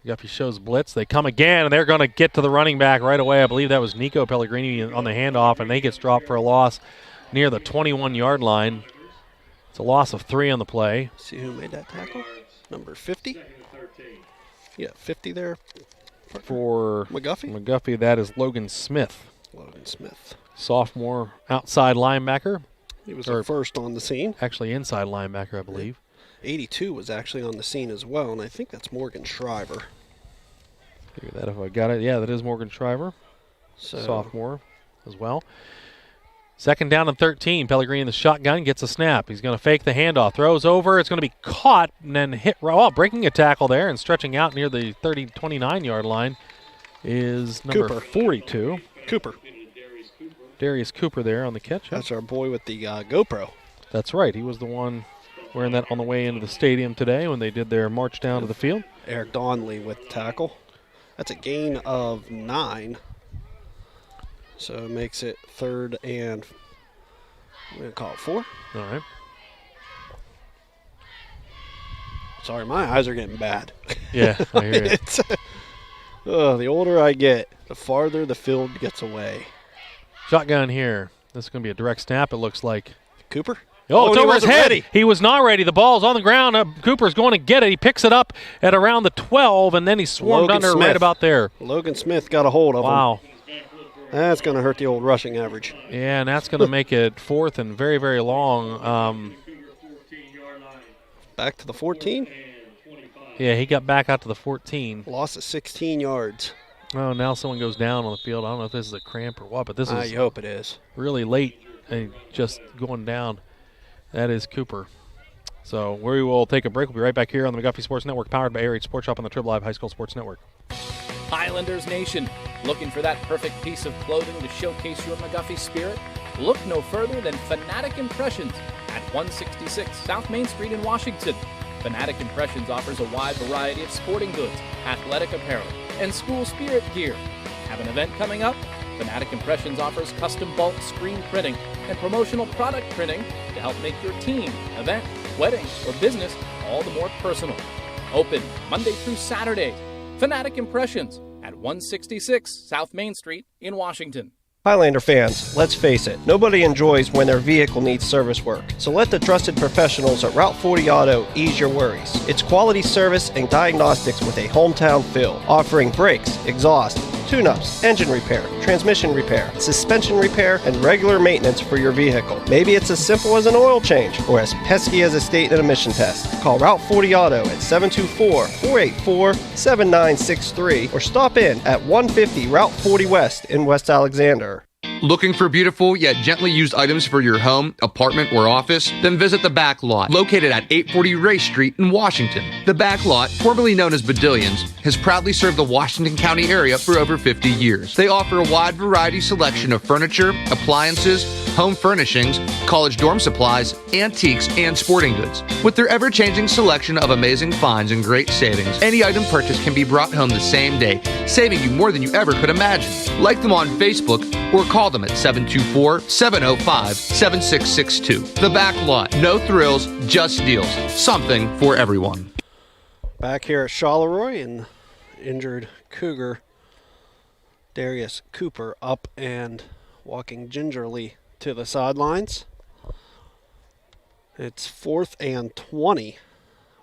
McGuffey shows blitz. They come again, and they're going to get to the running back right away. I believe that was Nico Pellegrini on the handoff, and they gets dropped for a loss near the 21-yard line. It's a loss of 3 on the play. See who made that tackle? Number 50? Yeah, 50 there. For McGuffey, that is Logan Smith. Logan Smith. Sophomore outside linebacker. He was the first on the scene. Actually inside linebacker, I believe. 82 was actually on the scene as well, and I think that's Morgan Shriver. Figure that if I got it. Yeah, that is Morgan Shriver. So, sophomore as well. 2nd down and 13. Pellegrini in the shotgun gets a snap. He's going to fake the handoff. Throws over. It's going to be caught and then hit. Well, breaking a tackle there and stretching out near the 29-yard line is number 42. Cooper. Darius Cooper there on the catch. That's our boy with the GoPro. That's right. He was the one wearing that on the way into the stadium today when they did their march down to the field. Eric Donnelly with tackle. That's a gain of 9. So it makes it 3rd and we're going to call it 4. All right. Sorry, my eyes are getting bad. Yeah, I hear you. The older I get, the farther the field gets away. Shotgun here. This is going to be a direct snap, it looks like. Cooper? Oh, it's he over his wasn't head. ready. He was not ready. The ball's on the ground. Cooper's going to get it. He picks it up at around the 12, and then he swarmed Logan under Smith. right about there. Logan Smith got a hold of him. Wow. That's going to hurt the old rushing average. Yeah, and that's going to make it fourth and very, very long. Back to the 14. Yeah, he got back out to the 14. Loss of 16 yards. Oh, now someone goes down on the field. I don't know if this is a cramp or what, but this is you hope it is. Really late and just going down. That is Cooper. So we will take a break. We'll be right back here on the McGuffey Sports Network, powered by AR8 Sports Shop on the Trib Live High School Sports Network. Highlanders Nation, looking for that perfect piece of clothing to showcase your McGuffey spirit? Look no further than Fanatic Impressions at 166 South Main Street in Washington. Fanatic Impressions offers a wide variety of sporting goods, athletic apparel, and school spirit gear. Have an event coming up? Fanatic Impressions offers custom bulk screen printing and promotional product printing to help make your team, event, wedding, or business all the more personal. Open Monday through Saturday. Fanatic Impressions at 166 South Main Street in Washington. Highlander fans, let's face it, nobody enjoys when their vehicle needs service work. So let the trusted professionals at Route 40 Auto ease your worries. It's quality service and diagnostics with a hometown feel, offering brakes, exhaust, tune-ups, engine repair, transmission repair, suspension repair, and regular maintenance for your vehicle. Maybe it's as simple as an oil change or as pesky as a state and emission test. Call Route 40 Auto at 724-484-7963 or stop in at 150 Route 40 West in West Alexander. Looking for beautiful yet gently used items for your home, apartment, or office? Then visit The Back Lot, located at 840 Race Street in Washington. The Back Lot, formerly known as Badillions, has proudly served the Washington County area for over 50 years. They offer a wide variety selection of furniture, appliances, home furnishings, college dorm supplies, antiques, and sporting goods. With their ever-changing selection of amazing finds and great savings, any item purchased can be brought home the same day, saving you more than you ever could imagine. Like them on Facebook or call them at 724-705-7662. The Back Lot. No thrills, just deals. Something for everyone. Back here at Charleroi, and injured Cougar Darius Cooper up and walking gingerly to the sidelines. It's 4th and 20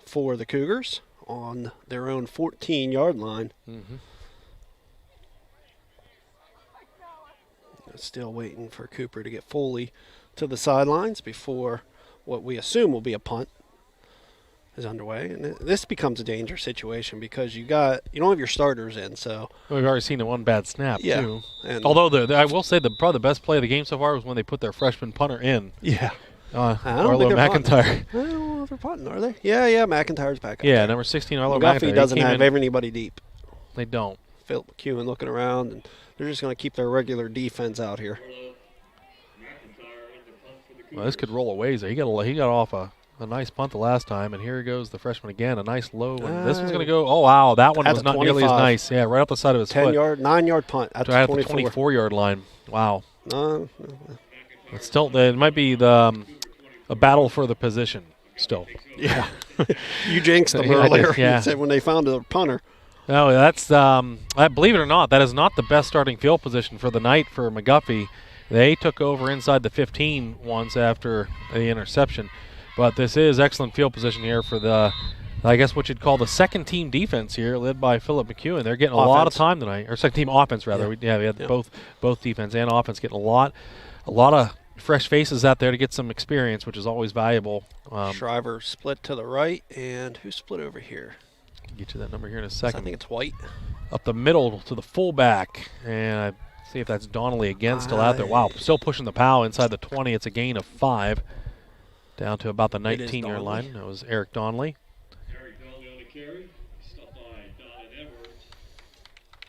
for the Cougars on their own 14-yard line. Still waiting for Cooper to get fully to the sidelines before what we assume will be a punt is underway. And this becomes a dangerous situation because you don't have your starters in. So we've already seen the one bad snap too. And although I will say probably the best play of the game so far was when they put their freshman punter in. Yeah. Arlo McIntyre. I don't know if they're punting, are they? Yeah, McIntyre's back up there. Number 16, Arlo McGuffey McIntyre. doesn't have anybody deep. They don't. Philip McEwen looking around, and they're just going to keep their regular defense out here. Well, this could roll a ways. He got off a nice punt the last time, and here goes the freshman again, a nice low. And this one's going to go, oh, wow, that one was not nearly as nice. Yeah, right off the side of his foot. 9-yard punt at the 24-yard line. Wow. It's still, it might be a battle for the position still. Yeah. You jinxed them earlier. Yeah. You said when they found a punter. No, that's, I believe it or not, that is not the best starting field position for the night for McGuffey. They took over inside the 15 once after the interception. But this is excellent field position here for I guess what you'd call the second team defense here, led by Philip McEwen. They're getting a lot of time tonight, or second team offense rather. Yeah. We had both defense and offense getting a lot of fresh faces out there to get some experience, which is always valuable. Shriver split to the right, and who split over here? Get you that number here in a second. I think it's White. Up the middle to the fullback, and I see if that's Donnelly again still out there. Wow, still pushing the POW inside the 20. It's a gain of 5 down to about the 19-yard line. That was Eric Donnelly.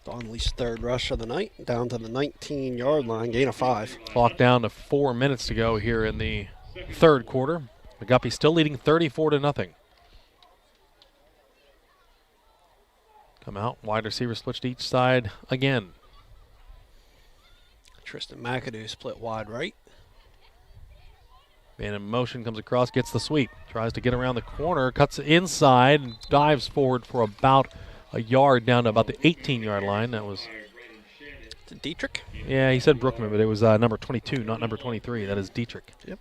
Donnelly's third rush of the night, down to the 19-yard line, gain of 5. Clock down to 4 minutes to go here in the third quarter. McGuffey still leading 34-0. Come out, wide receiver split to each side again. Tristan McAdoo split wide right. Man in motion, comes across, gets the sweep. Tries to get around the corner, cuts inside, and dives forward for about a yard down to about the 18-yard line. That was Dietrich? Yeah, he said Brookman, but it was number 22, not number 23. That is Dietrich. Yep.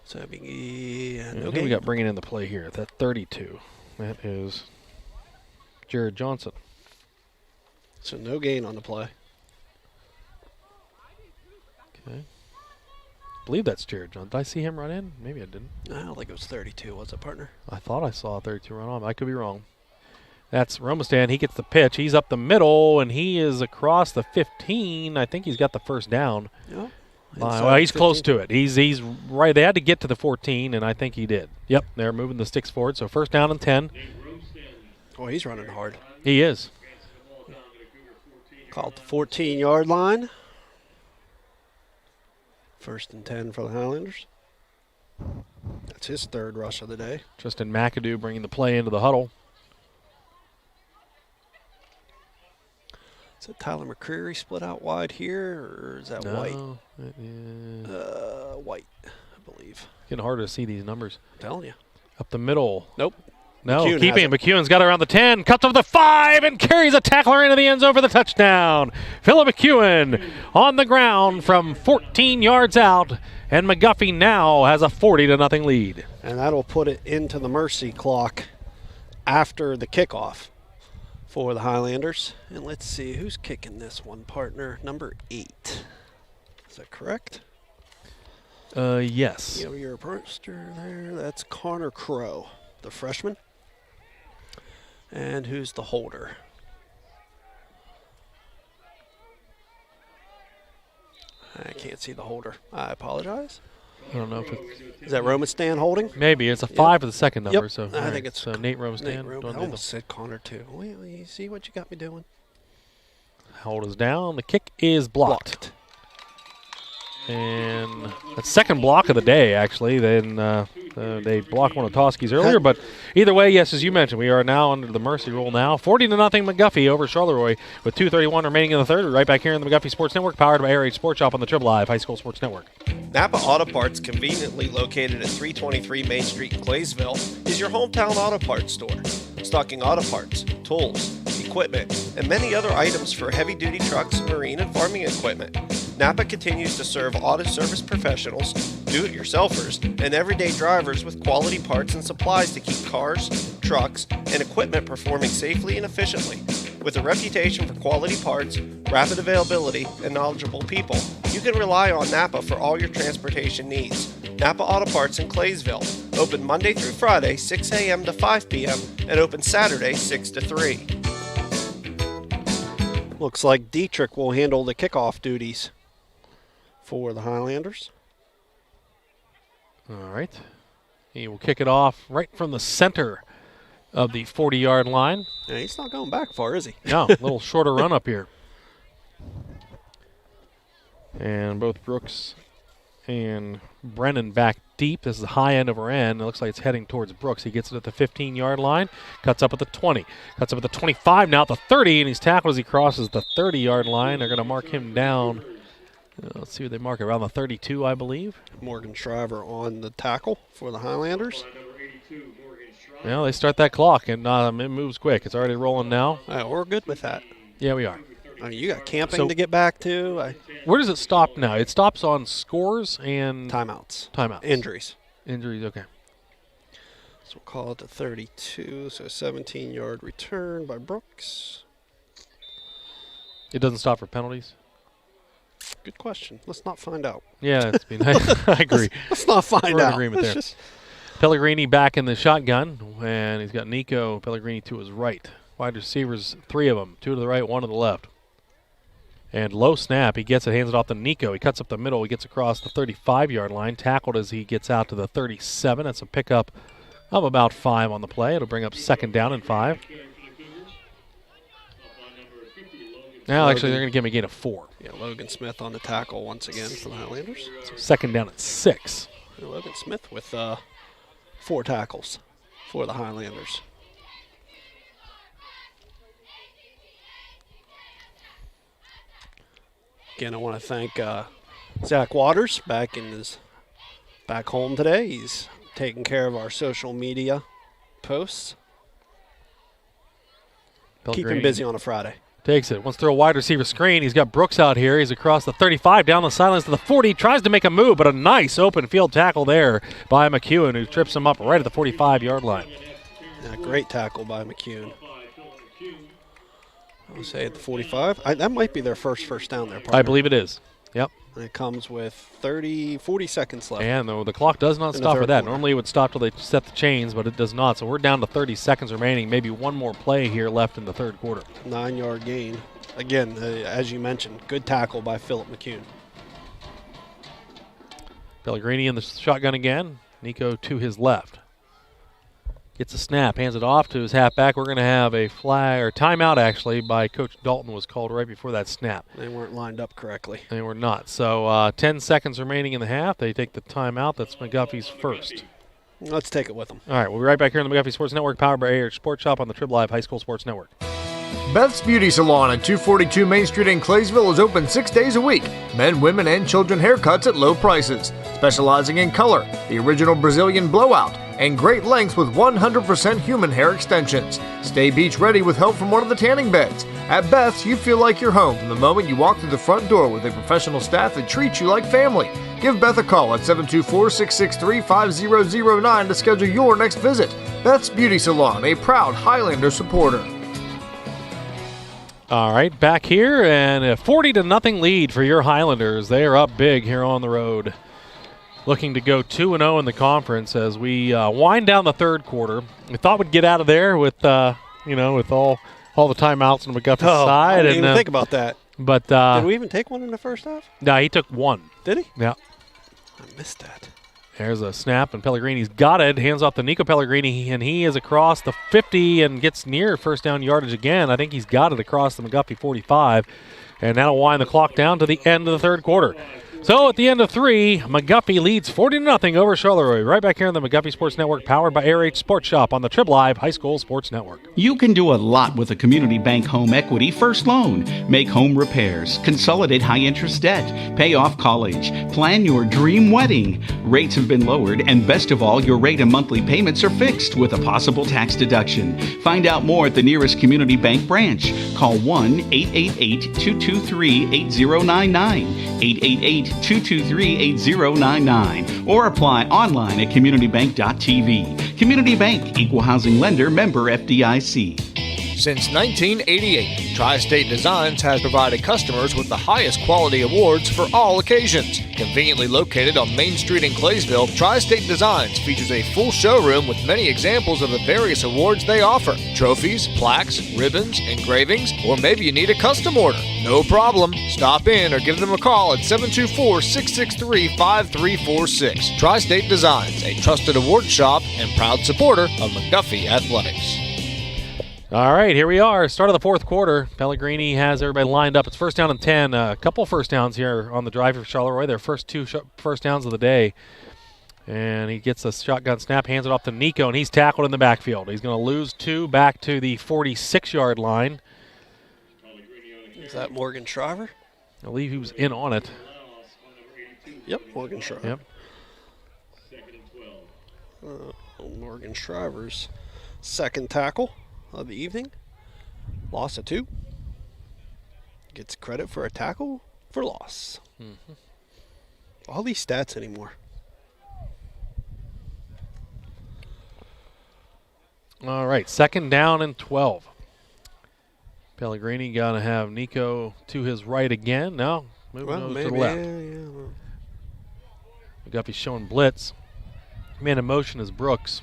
So that'd be Who we got bringing in the play here? That 32. That is Jared Johnson. So no gain on the play. Okay. I believe that's Jared Johnson. Did I see him run in? Maybe I didn't. I don't think it was 32, was it, partner? I thought I saw a 32 run on. I could be wrong. That's Romastan. He gets the pitch. He's up the middle, and he is across the 15. I think he's got the first down. Yeah. Well, he's close to it. He's right. They had to get to the 14, and I think he did. Yep, they're moving the sticks forward. So first down and 10. Oh, he's running hard. He is. Called the 14-yard line. First and 10 for the Highlanders. That's his third rush of the day. Tristan McAdoo bringing the play into the huddle. Is it Tyler McCreary split out wide here, or is that White? White, I believe. Getting harder to see these numbers. I'm telling you. Up the middle. Nope. No, keeping. McEwen's got around the 10, cuts over the 5, and carries a tackler into the end zone for the touchdown. Phillip McEwen on the ground from 14 yards out, and McGuffey now has a 40-0 lead. And that'll put it into the mercy clock after the kickoff for the Highlanders. And let's see, who's kicking this one, partner? Number 8. Is that correct? Yes. You have your poster there. That's Connor Crow, the freshman. And who's the holder? I can't see the holder. I apologize. I don't know if is that Romastan holding? Maybe. It's a 5 for the second number. Yep. So I think it's so Nate Romastan. I almost said Connor too. Well, you see what you got me doing? Hold is down. The kick is blocked. And that's second block of the day, actually. Then they blocked one of Toski's earlier. But either way, yes, as you mentioned, we are now under the mercy rule now. 40-0 McGuffey over Charleroi with 2:31 remaining in the third. We're right back here in the McGuffey Sports Network, powered by RH Sports Shop on the Triple Live High School Sports Network. Napa Auto Parts, conveniently located at 323 Main Street in Claysville, is your hometown auto parts store. Stocking auto parts, tools, equipment, and many other items for heavy-duty trucks, marine, and farming equipment. Napa continues to serve auto service professionals, do-it-yourselfers, and everyday drivers with quality parts and supplies to keep cars, trucks, and equipment performing safely and efficiently. With a reputation for quality parts, rapid availability, and knowledgeable people, you can rely on Napa for all your transportation needs. Napa Auto Parts in Claysville. Open Monday through Friday, 6 a.m. to 5 p.m., and open Saturday, 6 to 3. Looks like Dietrich will handle the kickoff duties for the Highlanders. All right. He will kick it off right from the center of the 40-yard line. Yeah, he's not going back far, is he? No, a little shorter run up here. And both Brooks and Brennan back deep. This is the high end of our end. It looks like it's heading towards Brooks. He gets it at the 15-yard line, cuts up at the 20, cuts up at the 25, now at the 30, and he's tackled as he crosses the 30-yard line. They're going to mark him down. Let's see what they mark, around the 32, I believe. Morgan Shriver on the tackle for the Highlanders. Well, they start that clock, and it moves quick. It's already rolling now. We're good with that. Yeah, we are. I mean, you got camping to get back to. Where does it stop now? It stops on scores and timeouts. Injuries, okay. So we'll call it the 32, so 17-yard return by Brooks. It doesn't stop for penalties? Good question. Let's not find out. Yeah, that's been I agree. Let's not find We're in out. agreement there. Pellegrini back in the shotgun, and he's got Nico Pellegrini to his right. Wide receivers, 3 of them, 2 to the right, 1 to the left. And low snap, he gets it, hands it off to Nico. He cuts up the middle, he gets across the 35-yard line, tackled as he gets out to the 37. That's a pickup of about 5 on the play. It'll bring up second down and 5. Now, actually, they're going to give him a gain of 4. Yeah, Logan Smith on the tackle once again for the Highlanders. So second down at 6. Logan Smith with 4 tackles for the Highlanders. Again, I want to thank Zach Waters back home today. He's taking care of our social media posts. Keep him busy on a Friday. Takes it. Wants to throw a wide receiver screen. He's got Brooks out here. He's across the 35, down the sidelines to the 40. Tries to make a move, but a nice open field tackle there by McEwen, who trips him up right at the 45-yard line. Yeah, great tackle by McEwen. I would say at the 45. That might be their first down there, partner. I believe it is. Yep. And it comes with 40 seconds left. And the clock does not stop for that. Normally it would stop till they set the chains, but it does not. So we're down to 30 seconds remaining. Maybe one more play here left in the third quarter. 9-yard gain. Again, as you mentioned, good tackle by Philip McCune. Pellegrini in the shotgun again. Nico to his left. Gets a snap, hands it off to his halfback. We're going to have a flag, or timeout actually, by Coach Dalton was called right before that snap. They weren't lined up correctly. They were not. So 10 seconds remaining in the half. They take the timeout. That's McGuffey's first. Let's take it with them. All right, we'll be right back here on the McGuffey Sports Network, powered by AH Sports Shop on the Trib Live High School Sports Network. Beth's Beauty Salon at 242 Main Street in Claysville is open 6 days a week. Men, women, and children haircuts at low prices. Specializing in color, the original Brazilian blowout, and great lengths with 100% human hair extensions. Stay beach ready with help from one of the tanning beds. At Beth's, you feel like you're home from the moment you walk through the front door with a professional staff that treats you like family. Give Beth a call at 724-663-5009 to schedule your next visit. Beth's Beauty Salon, a proud Highlander supporter. All right, back here, and a 40-0 lead for your Highlanders. They are up big here on the road, looking to go 2-0 in the conference as we wind down the third quarter. We thought we'd get out of there with, with all the timeouts on McGuffey's side. I didn't even think about that. But did we even take one in the first half? No, he took one. Did he? Yeah. I missed that. There's a snap, and Pellegrini's got it. Hands off to Nico Pellegrini, and he is across the 50 and gets near first down yardage again. I think he's got it across the McGuffey 45, and that'll wind the clock down to the end of the third quarter. So at the end of 3, McGuffey leads 40-0 over Charleroi. Right back here on the McGuffey Sports Network, powered by RH Sports Shop on the Trib Live High School Sports Network. You can do a lot with a community bank home equity first loan. Make home repairs, consolidate high-interest debt, pay off college, plan your dream wedding. Rates have been lowered, and best of all, your rate and monthly payments are fixed with a possible tax deduction. Find out more at the nearest community bank branch. Call 1-888-223-8099, 888-223-8099, or apply online at communitybank.tv. Community Bank, Equal Housing Lender, member FDIC. Since 1988, Tri-State Designs has provided customers with the highest quality awards for all occasions. Conveniently located on Main Street in Claysville, Tri-State Designs features a full showroom with many examples of the various awards they offer. Trophies, plaques, ribbons, engravings, or maybe you need a custom order. No problem. Stop in or give them a call at 724-663-5346. Tri-State Designs, a trusted award shop and proud supporter of McGuffey Athletics. All right, here we are. Start of the fourth quarter. Pellegrini has everybody lined up. It's first down and 10. A couple first downs here on the drive for Charleroi. Their first two first downs of the day. And he gets a shotgun snap, hands it off to Nico, and he's tackled in the backfield. He's going to lose 2 back to the 46-yard line. Is that Morgan Shriver? I believe he was in on it. Yep, Morgan Shriver. Yep. Morgan Shriver's second tackle of the evening. Loss of 2. Gets credit for a tackle for loss. Mm-hmm. All these stats anymore. All right, second down and 12. Pellegrini got to have Nico to his right again. No, moving to the left. McGuffey's showing blitz. Man in motion is Brooks.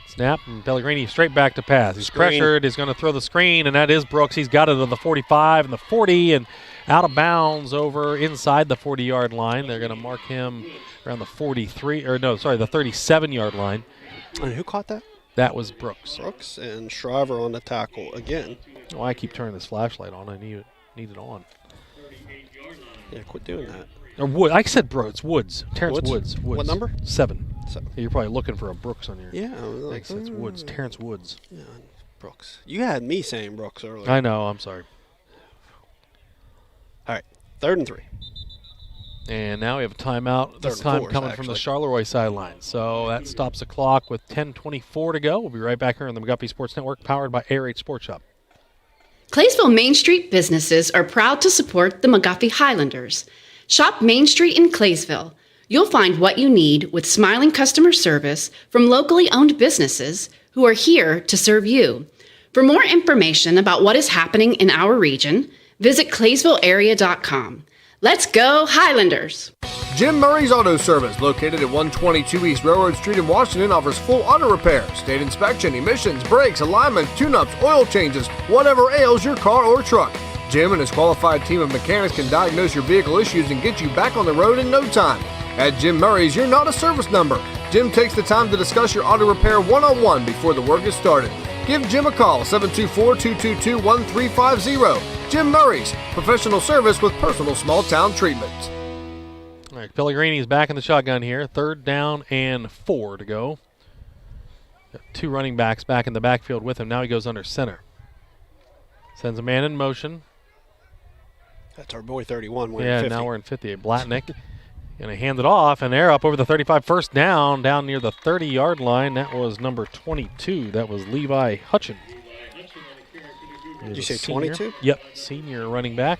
Snap, and Pellegrini straight back to pass. He's pressured. He's going to throw the screen, and that is Brooks. He's got it to the 45 and the 40, and out of bounds over inside the 40-yard line. They're going to mark him around the 37-yard line. And who caught that? That was Brooks. Brooks and Shriver on the tackle again. Oh, I keep turning this flashlight on. I need it on. Yeah, quit doing that. Or Wood. I said Brooks. Woods. Terrence Woods. What number? 7. You're probably looking for a Brooks on your. Yeah. I think it's Woods. Terrence Woods. Yeah, Brooks. You had me saying Brooks earlier. I know. I'm sorry. All right. 3rd and 3. And now we have a timeout, this Third time fourth, coming from the actually. Charleroi sideline. So that stops the clock with 10:24 to go. We'll be right back here on the McGuffey Sports Network, powered by Air 8 Sports Shop. Claysville Main Street businesses are proud to support the McGuffey Highlanders. Shop Main Street in Claysville. You'll find what you need with smiling customer service from locally owned businesses who are here to serve you. For more information about what is happening in our region, visit claysvillearea.com. Let's go Highlanders! Jim Murray's Auto Service, located at 122 East Railroad Street in Washington, offers full auto repair, state inspection, emissions, brakes, alignment, tune-ups, oil changes, whatever ails your car or truck. Jim and his qualified team of mechanics can diagnose your vehicle issues and get you back on the road in no time. At Jim Murray's, you're not a service number. Jim takes the time to discuss your auto repair one-on-one before the work is started. Give Jim a call, 724-222-1350. Jim Murray's, professional service with personal small-town treatment. All right, Pellegrini's back in the shotgun here. 3rd down and 4 to go. Got 2 running backs back in the backfield with him. Now he goes under center. Sends a man in motion. That's our boy 31. We're Yeah, in 50. now we're in 58. Blatnick going to hand it off, and they're up over the 35. First down near the 30-yard line. That was number 22. That was Levi Hutchin. Did you say 22? Yep, senior running back.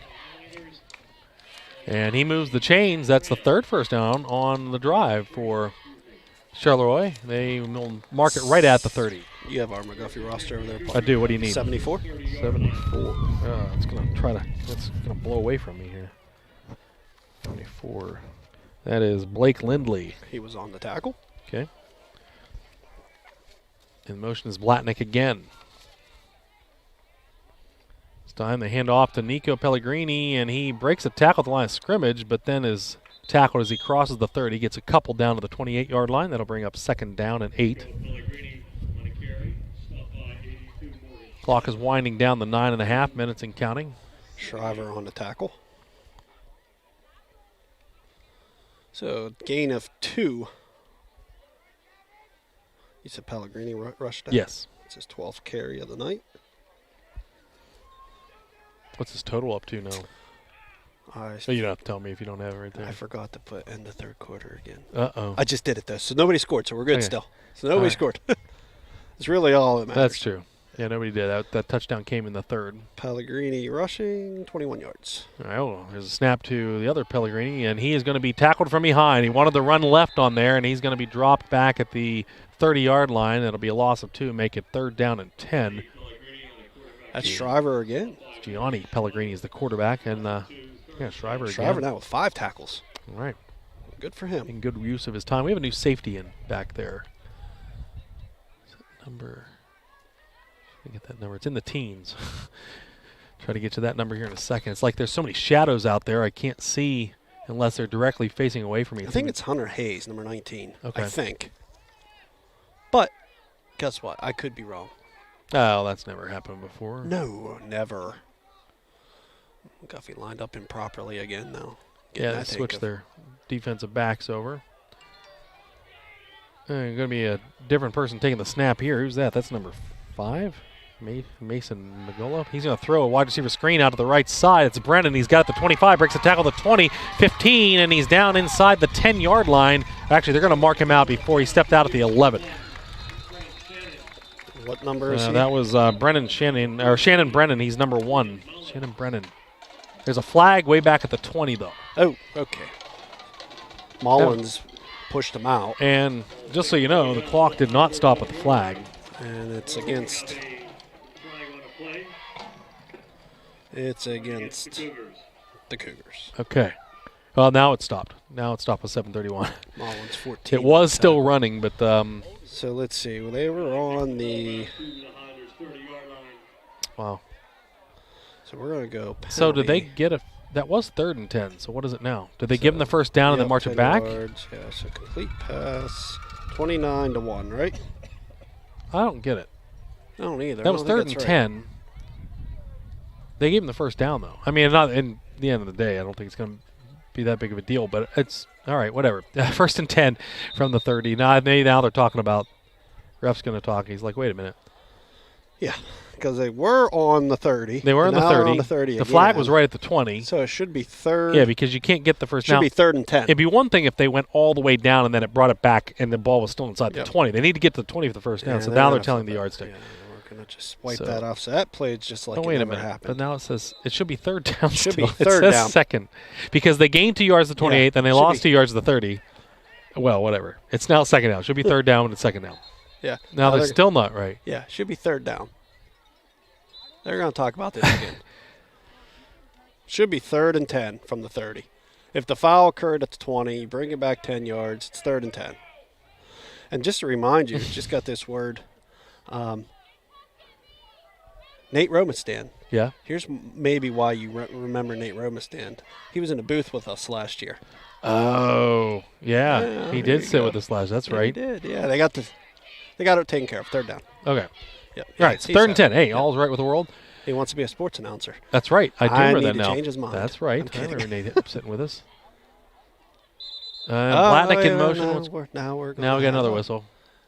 And he moves the chains. That's the 3rd first down on the drive for Charleroi. They will mark it right at the 30. You have our McGuffey roster over there. I do. What do you need? 74? 74. It's going to blow away from me here. 74. That is Blake Lindley. He was on the tackle. Okay. In motion is Blatnick again. This time they hand off to Nico Pellegrini, and he breaks a tackle at the line of scrimmage, but then is tackled as he crosses the 30. He gets a couple down to the 28-yard line. That'll bring up 2nd down and 8. Clock is winding down the 9.5 minutes and counting. Shriver on the tackle. So gain of 2. You said Pellegrini rushed that? Yes. It's his 12th carry of the night. What's his total up to now? So you don't have to tell me if you don't have it right there. I forgot to put in the 3rd quarter again. Uh-oh. I just did it, though. So nobody scored, so we're good Okay. still. So nobody scored. It's really all that matters. That's true. Yeah, nobody did. That touchdown came in the 3rd. Pellegrini rushing, 21 yards. All right, well, there's a snap to the other Pellegrini, and he is going to be tackled from behind. He wanted to run left on there, and he's going to be dropped back at the 30-yard line. That'll be a loss of 2, make it 3rd down and 10. That's Shriver again. Gianni Pellegrini is the quarterback, and Shriver again. Shriver now with 5 tackles. All right. Good for him. And good use of his time. We have a new safety in back there. Number... Let me get that number. It's in the teens. Try to get to that number here in a second. It's like there's so many shadows out there I can't see unless they're directly facing away from me. I think it's Hunter Hayes, number 19. Okay. I think. But guess what? I could be wrong. Oh, that's never happened before. No, never. McGuffey lined up improperly again, though. Yeah, they switched their defensive backs over. Going to be a different person taking the snap here. Who's that? That's number 5. Mason Magola. He's going to throw a wide receiver screen out to the right side. It's Brennan. He's got it at the 25, breaks a tackle at the 20, 15, and he's down inside the 10-yard line. Actually, they're going to mark him out before he stepped out at the 11. What number is he? That was Shannon Brennan. He's number 1. Shannon Brennan. There's a flag way back at the 20, though. Oh, okay. Mullins pushed him out. And just so you know, the clock did not stop at the flag. And it's against... It's against the Cougars. Okay. Well, now it stopped. Now it stopped with 7:31. Mullins 14. It was still running, but... so let's see. Well, they were on the... Wow. So we're going to go penalty. So did they get a... That was 3rd and 10, so what is it now? Did they give him the first down and then march it back? Yards, yeah, so complete pass. 29-1, right? I don't get it. I don't either. That was 3rd and 10. They gave him the first down, though. I mean, not in the end of the day, I don't think it's going to be that big of a deal, but it's all right, whatever. 1st and 10 from the 30. Now they're talking about ref's going to talk. He's like, wait a minute. Yeah. because they were on the 30. They were on the now 30. They're on the 30 The again. flag was right at the 20. So it should be third. Yeah, because you can't get the first down. Should be 3rd and 10. It'd be one thing if they went all the way down and then it brought it back and the ball was still inside the 20. They need to get to the 20 for the first down. Yeah, So they're now they're gonna telling flip the it. yardstick. Yeah, we're going to just wipe that off. So that played just like wait it a never minute. happened. But now it says it should be third down. Should still. be third it says down. second because they gained 2 yards to the 28, then they should lost be. 2 yards to the 30. Well, whatever. It's now second down. Should be third down when it's second down. Yeah. Now they're still not right. Yeah, should be 3rd down. They're going to talk about this again. Should be 3rd and 10 from the 30. If the foul occurred at the 20, you bring it back 10 yards, it's 3rd and 10. And just to remind you, just got this word. Nate Romastand. Yeah. Here's maybe why you remember Nate Romastand. He was in a booth with us last year. Oh, yeah. He did sit with us last. That's right. He did, yeah. They got it taken care of. 3rd down. Okay. Yep. All right, so 3rd and 10. Hey, all's right with the world. He wants to be a sports announcer. That's right. I do remember that need now. to change his mind. That's right. I'm I remember kidding. Nate sitting with us. Blatnick in motion. Now we got another whistle.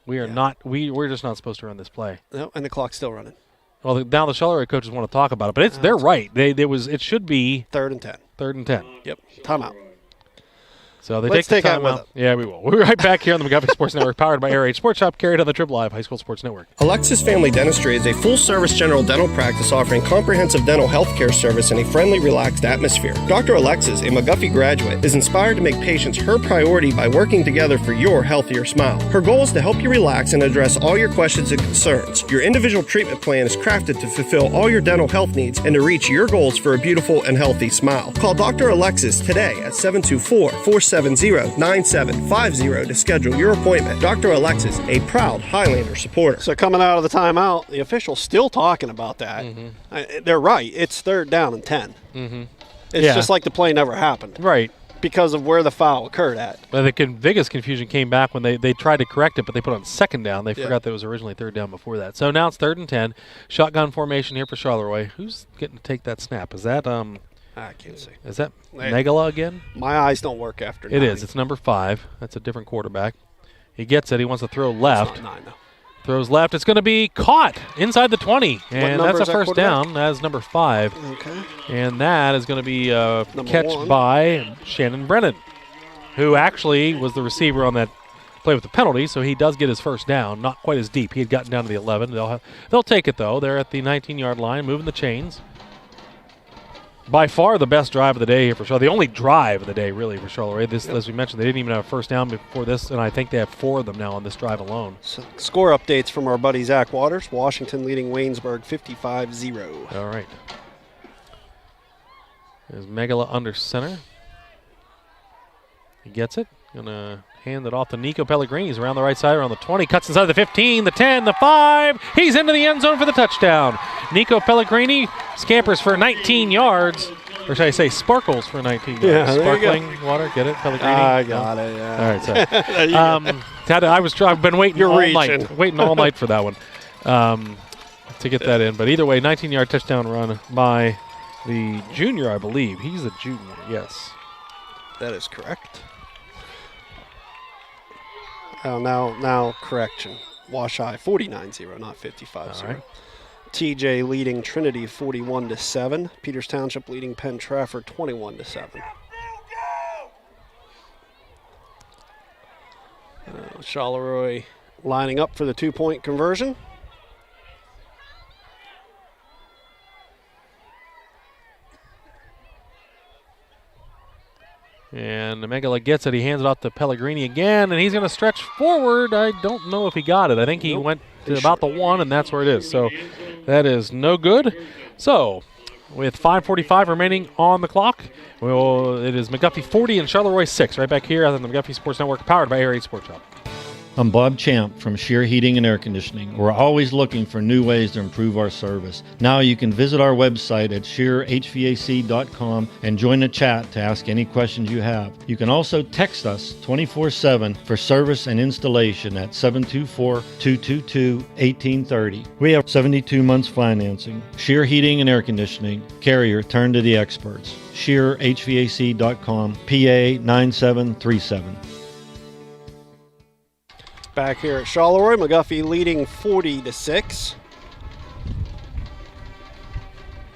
We are not. We're just not supposed to run this play. No, and the clock's still running. Well, now the Charleroi coaches want to talk about it, but they're right. It should be 3rd and 10. 3rd and 10. Yep. Timeout. So they Let's take the take out timeout. Yeah, we will. We'll be right back here on the McGuffey Sports Network, powered by Air Raid Sports Shop, carried on the Triple Live High School Sports Network. Alexis Family Dentistry is a full-service general dental practice offering comprehensive dental health care service in a friendly, relaxed atmosphere. Dr. Alexis, a McGuffey graduate, is inspired to make patients her priority by working together for your healthier smile. Her goal is to help you relax and address all your questions and concerns. Your individual treatment plan is crafted to fulfill all your dental health needs and to reach your goals for a beautiful and healthy smile. Call Dr. Alexis today at 724-470-9750 to schedule your appointment. Dr. Alexis, a proud Highlander supporter. So coming out of the timeout, the official's still talking about that. They're right. It's 3rd down and 10. It's just like the play never happened. Right. Because of where the foul occurred at. Well, the biggest confusion came back when they tried to correct it, but they put on 2nd down. They forgot that it was originally 3rd down before that. So now it's 3rd and 10. Shotgun formation here for Charleroi. Who's getting to take that snap? Is that I can't see. Is that Megala again? My eyes don't work after 9. It is. It's number 5. That's a different quarterback. He gets it. He wants to throw left. It's not 9, though. Throws left. It's going to be caught inside the 20. And that's a that first down. That is number 5. Okay. And that is going to be a catch 1. by Shannon Brennan, who actually was the receiver on that play with the penalty, so he does get his first down. Not quite as deep. He had gotten down to the 11. They'll take it, though. They're at the 19-yard line, moving the chains. By far the best drive of the day here for Charleroi. The only drive of the day, really, for Charleroi. As we mentioned, they didn't even have a first down before this, and I think they have 4 of them now on this drive alone. So score updates from our buddy Zach Waters. Washington leading Waynesburg 55-0. All right. There's Megala under center. He gets it. Going to hand it off to Nico Pellegrini. He's around the right side, around the 20. Cuts inside the 15, the 10, the 5. He's into the end zone for the touchdown. Nico Pellegrini scampers for 19 yards. Or should I say sparkles for 19 yards? Yeah, Sparkling water. Get it, Pellegrini? I got it, yeah. All right, sorry. I've been waiting all night. Waiting all night for that one to get that in. But either way, 19-yard touchdown run by the junior, I believe. He's a junior, yes. That is correct. Now correction. Wash High 49-0, not 55-0. All right. TJ leading Trinity 41-7. Peters Township leading Penn Trafford 21-7. Charleroi lining up for the 2-point conversion. And Megala gets it. He hands it off to Pellegrini again, and he's going to stretch forward. I don't know if he got it. I think he went to about the 1, and that's where it is. So that is no good. So with 5:45 remaining on the clock, it is McGuffey 40 and Charleroi 6 right back here on the McGuffey Sports Network, powered by Air Raid Sports Shop. I'm Bob Champ from Shear Heating and Air Conditioning. We're always looking for new ways to improve our service. Now you can visit our website at shearhvac.com and join the chat to ask any questions you have. You can also text us 24/7 for service and installation at 724-222-1830. We have 72 months financing. Shear Heating and Air Conditioning. Carrier, turn to the experts. shearhvac.com, PA 9737. Back here at Charleroi, McGuffey leading 40-6.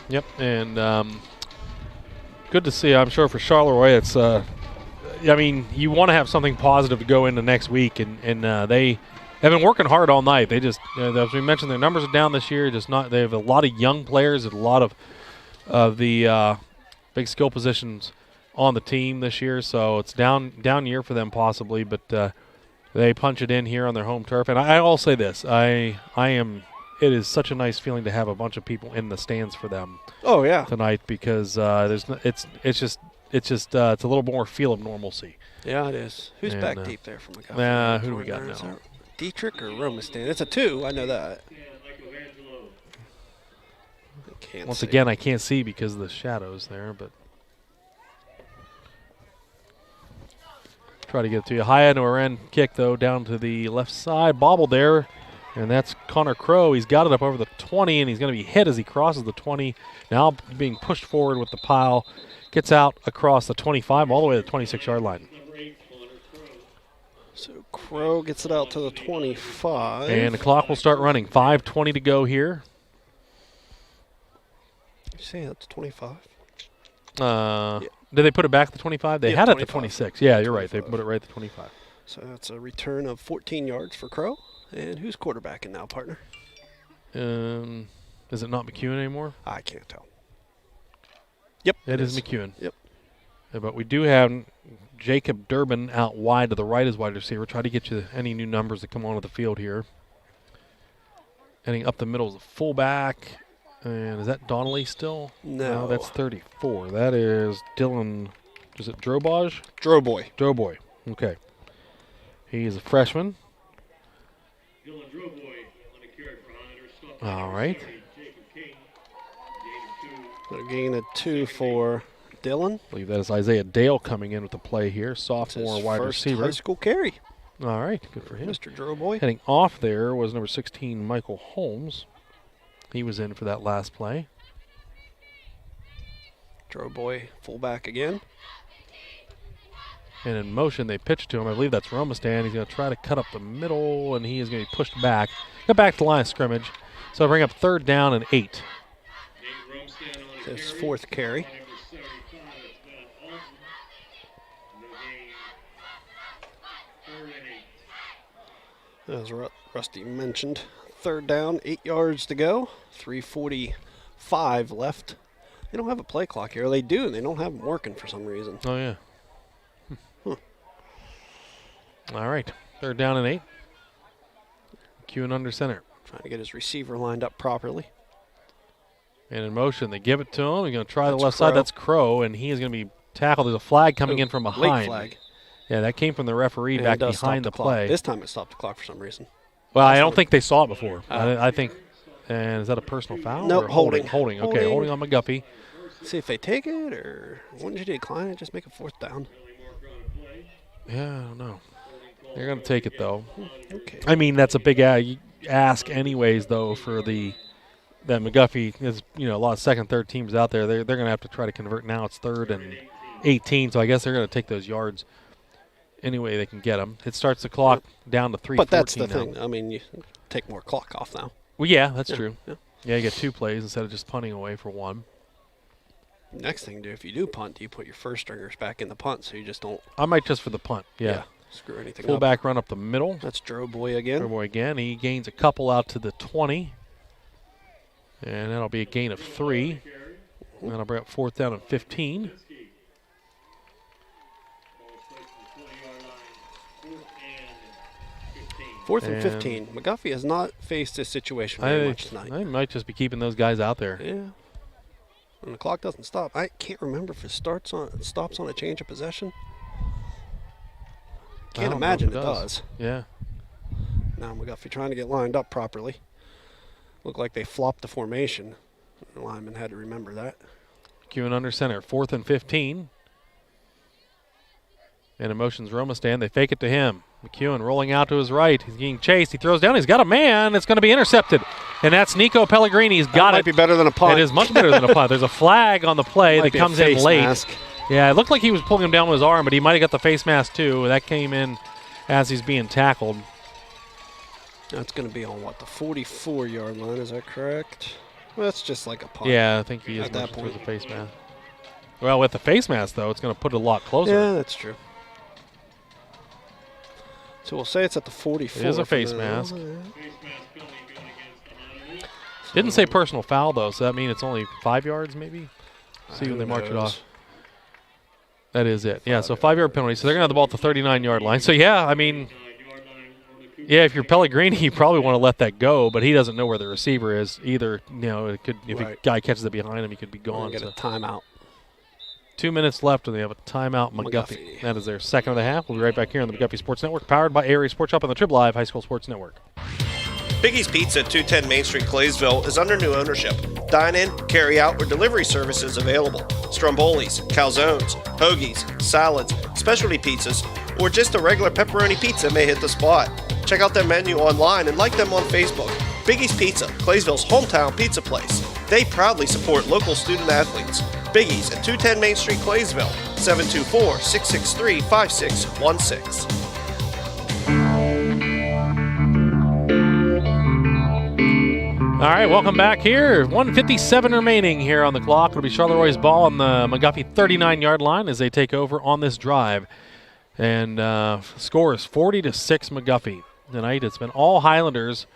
Yep, and good to see. I'm sure for Charleroi, it's. I mean, you want to have something positive to go into next week, and they have been working hard all night. They just, as we mentioned, their numbers are down this year. Just not. They have a lot of young players and a lot of the big skill positions on the team this year. So it's down year for them possibly, but they punch it in here on their home turf. And I'll say this: I am. It is such a nice feeling to have a bunch of people in the stands for them. Oh yeah, tonight because it's just a little more feel of normalcy. Yeah, it is. Who's back deep there from McGuffey? Who do we got now? Dietrich or Romastan? It's a 2. I know that. Once again, I can't see because of the shadows there, but try to get it to you. High end or end kick though down to the left side, bobbled there. And that's Connor Crow. He's got it up over the 20, and he's going to be hit as he crosses the 20. Now being pushed forward with the pile. Gets out across the 25 all the way to the 26-yard line. So Crow gets it out to the 25. And the clock will start running. 5:20 to go here. Did you say that's 25? Did they put it back to the 25? They had it at the 26. Yeah, you're 25. right. They put it right at the 25. So that's a return of 14 yards for Crow. And who's quarterbacking now, partner? Is it not McEwen anymore? I can't tell. Yep. It is McEwen. Yep. But we do have Jacob Durbin out wide to the right as wide receiver. Try to get you any new numbers that come onto the field here. Heading up the middle is a fullback. And is that Donnelly still? No. That's 34. That is Dylan. Is it Droboj? Droboy. Droboy. Okay. He's a freshman. All right. A gain of 2 for Dylan. I believe that is Isaiah Dale coming in with the play here. Sophomore wide receiver. High school carry. All right. Good for him. Mr. Droboy. Heading off there was number 16, Michael Holmes. He was in for that last play. Droboy fullback again. And in motion, they pitch to him. I believe that's Romastan. He's going to try to cut up the middle, and he is going to be pushed back. Got back to the line of scrimmage. So bring up 3rd down and 8. His 4th carry. As Rusty mentioned, 3rd down, 8 yards to go, 3:45 left. They don't have a play clock here. They do, and they don't have them working for some reason. Oh, yeah. All right, 3rd down and 8. McEwen under center. Trying to get his receiver lined up properly. And in motion, they give it to him. He's going to try the left Crow. side. That's Crow, and he is going to be tackled. There's a flag coming in from behind. Late flag. Yeah, that came from the referee And back it does behind stop the clock. play. This time it stopped the clock for some reason. Well, I don't think they saw it before. I think, and is that a personal foul? No, or holding. Holding. Okay, holding on McGuffey. See if they take it, or wouldn't you decline it? Just make a 4th down. Yeah, I don't know. They're going to take it, though. Okay. I mean, that's a big ask anyways, though, for that McGuffey. There's, a lot of 2nd, 3rd teams out there. They're going to have to try to convert. Now it's 3rd and 18, so I guess they're going to take those yards any way they can get them. It starts the clock down to 3:14 But that's the now. thing. I mean, you take more clock off now. Well, yeah, that's true. Yeah. Yeah, you get 2 plays instead of just punting away for 1. Next thing to do, if you do punt, you put your 1st stringers back in the punt, so you just don't. I might just for the punt. Yeah. Screw anything Fullback up. run up the middle. That's Droboy again. Droboy again. He gains a couple out to the 20. And that'll be a gain of 3. And that'll bring up 4th down and 15. Fourth and 15. McGuffey has not faced this situation very much tonight. I might just be keeping those guys out there. Yeah. And the clock doesn't stop. I can't remember if it stops on a change of possession. Can't imagine it does. Yeah. Now McGuffey trying to get lined up properly. Looked like they flopped the formation. The lineman had to remember that. McEwen under center. 4th and 15. And in motion's Romastan. They fake it to him. McEwen rolling out to his right. He's being chased. He throws down. He's got a man. It's going to be intercepted. And that's Nico Pellegrini. He's got it. Might be better than a punt. It is much better than a punt. There's a flag on the play that comes in late. Mask. Yeah, it looked like he was pulling him down with his arm, but he might have got the face mask too. That came in as he's being tackled. That's going to be on, what, the 44-yard line. Is that correct? Well, that's just like a punt. Yeah, I think he is much towards the face mask. Well, with the face mask, though, it's going to put it a lot closer. Yeah, that's true. So we'll say it's at the 44. It is a face mask. Didn't say personal foul, though, so that means it's only 5 yards, maybe? See when they march it off. That is it. Yeah, so 5-yard penalty. So they're going to have the ball at the 39-yard line. So, yeah, I mean, yeah, if you're Pellegrini, you probably want to let that go, but he doesn't know where the receiver is either. You know, it could if a guy catches it behind him, he could be gone. Get a timeout. 2 minutes left, and they have a timeout. McGuffey. That is their second of the half. We'll be right back here on the McGuffey Sports Network, powered by Aerie Sports Shop on the Trib Live High School Sports Network. Biggie's Pizza at 210 Main Street, Claysville is under new ownership. Dine-in, carry-out, or delivery services available. Strombolis, calzones, hoagies, salads, specialty pizzas, or just a regular pepperoni pizza may hit the spot. Check out their menu online and like them on Facebook. Biggie's Pizza, Claysville's hometown pizza place. They proudly support local student athletes. Biggie's at 210 Main Street, Claysville, 724-663-5616. All right, welcome back here. 1:57 remaining here on the clock. It'll be Charleroi ball on the McGuffey 39-yard line as they take over on this drive. And score is 40-6 McGuffey. Tonight it's been all Highlanders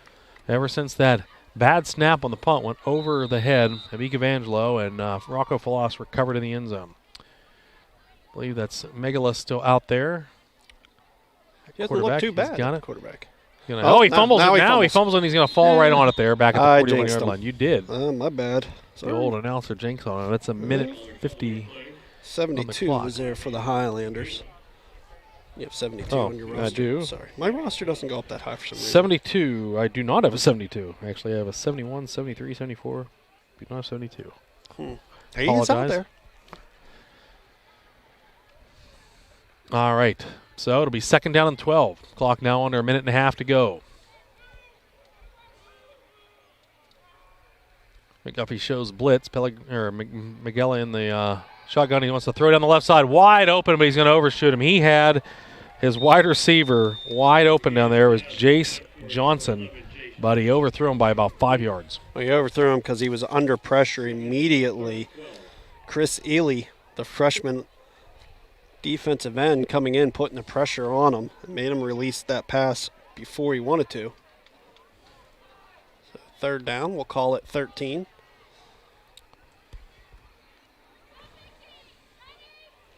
ever since that bad snap on the punt went over the head of Ecavangelo, and Rocco Falas recovered in the end zone. I believe that's Megala still out there. He doesn't look too bad. He's got it. Quarterback. He fumbles it now. He fumbles and he's going to fall right on it there back at the 41-yard line. You did. My bad. The old announcer jinx on it. That's a minute 50. 72 was there for the Highlanders. You have 72 on your roster. I do. Sorry. My roster doesn't go up that high for some reason. 72. I do not have a 72. Actually, I have a 71, 73, 74. Do not have 72. He's out there. All right. So it'll be second down and 12. Clock now under a minute and a half to go. McGuffey shows blitz. Miguel in the shotgun. He wants to throw down the left side. Wide open, but he's going to overshoot him. He had his wide receiver wide open down there. It was Jace Johnson, but he overthrew him by about 5 yards. Well, he overthrew him because he was under pressure immediately. Chris Ely, the freshman defensive end, coming in, putting the pressure on him, and made him release that pass before he wanted to. So third down, we'll call it 13.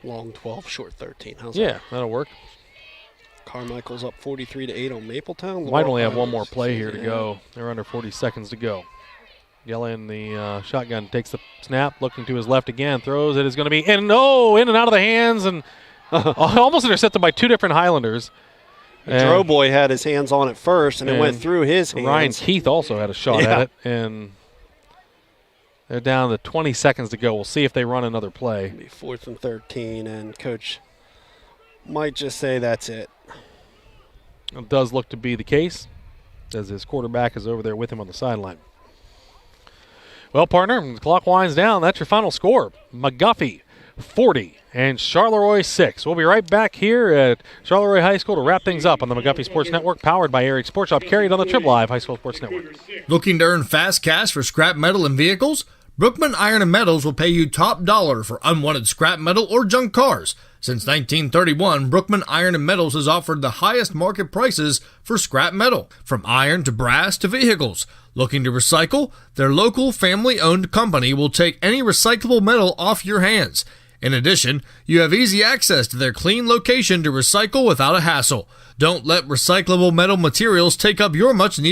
Long 12, short 13. How's that? That'll work. Carmichael's up 43-8 on Mapletown. Might only have one more play here to go. They're under 40 seconds to go. Yella in the shotgun takes the snap, looking to his left again, throws it. Is going to be in and out of the hands, and almost intercepted by two different Highlanders. Dro Boy had his hands on it first, and it went through his hands. Ryan Keith also had a shot at it, and they're down to 20 seconds to go. We'll see if they run another play. It'll be 4th and 13, and Coach might just say that's it. It does look to be the case, as his quarterback is over there with him on the sideline. Well, partner, the clock winds down. That's your final score. McGuffey 40 and Charleroi 6. We'll be right back here at Charleroi High School to wrap things up on the McGuffey Sports Network, powered by Aerie Sports Shop, carried on the Trib Live High School Sports Network. Looking to earn fast cash for scrap metal and vehicles? Brookman Iron and Metals will pay you top dollar for unwanted scrap metal or junk cars. Since 1931, Brookman Iron and Metals has offered the highest market prices for scrap metal, from iron to brass to vehicles. Looking to recycle? Their local family-owned company will take any recyclable metal off your hands. In addition, you have easy access to their clean location to recycle without a hassle. Don't let recyclable metal materials take up your much-needed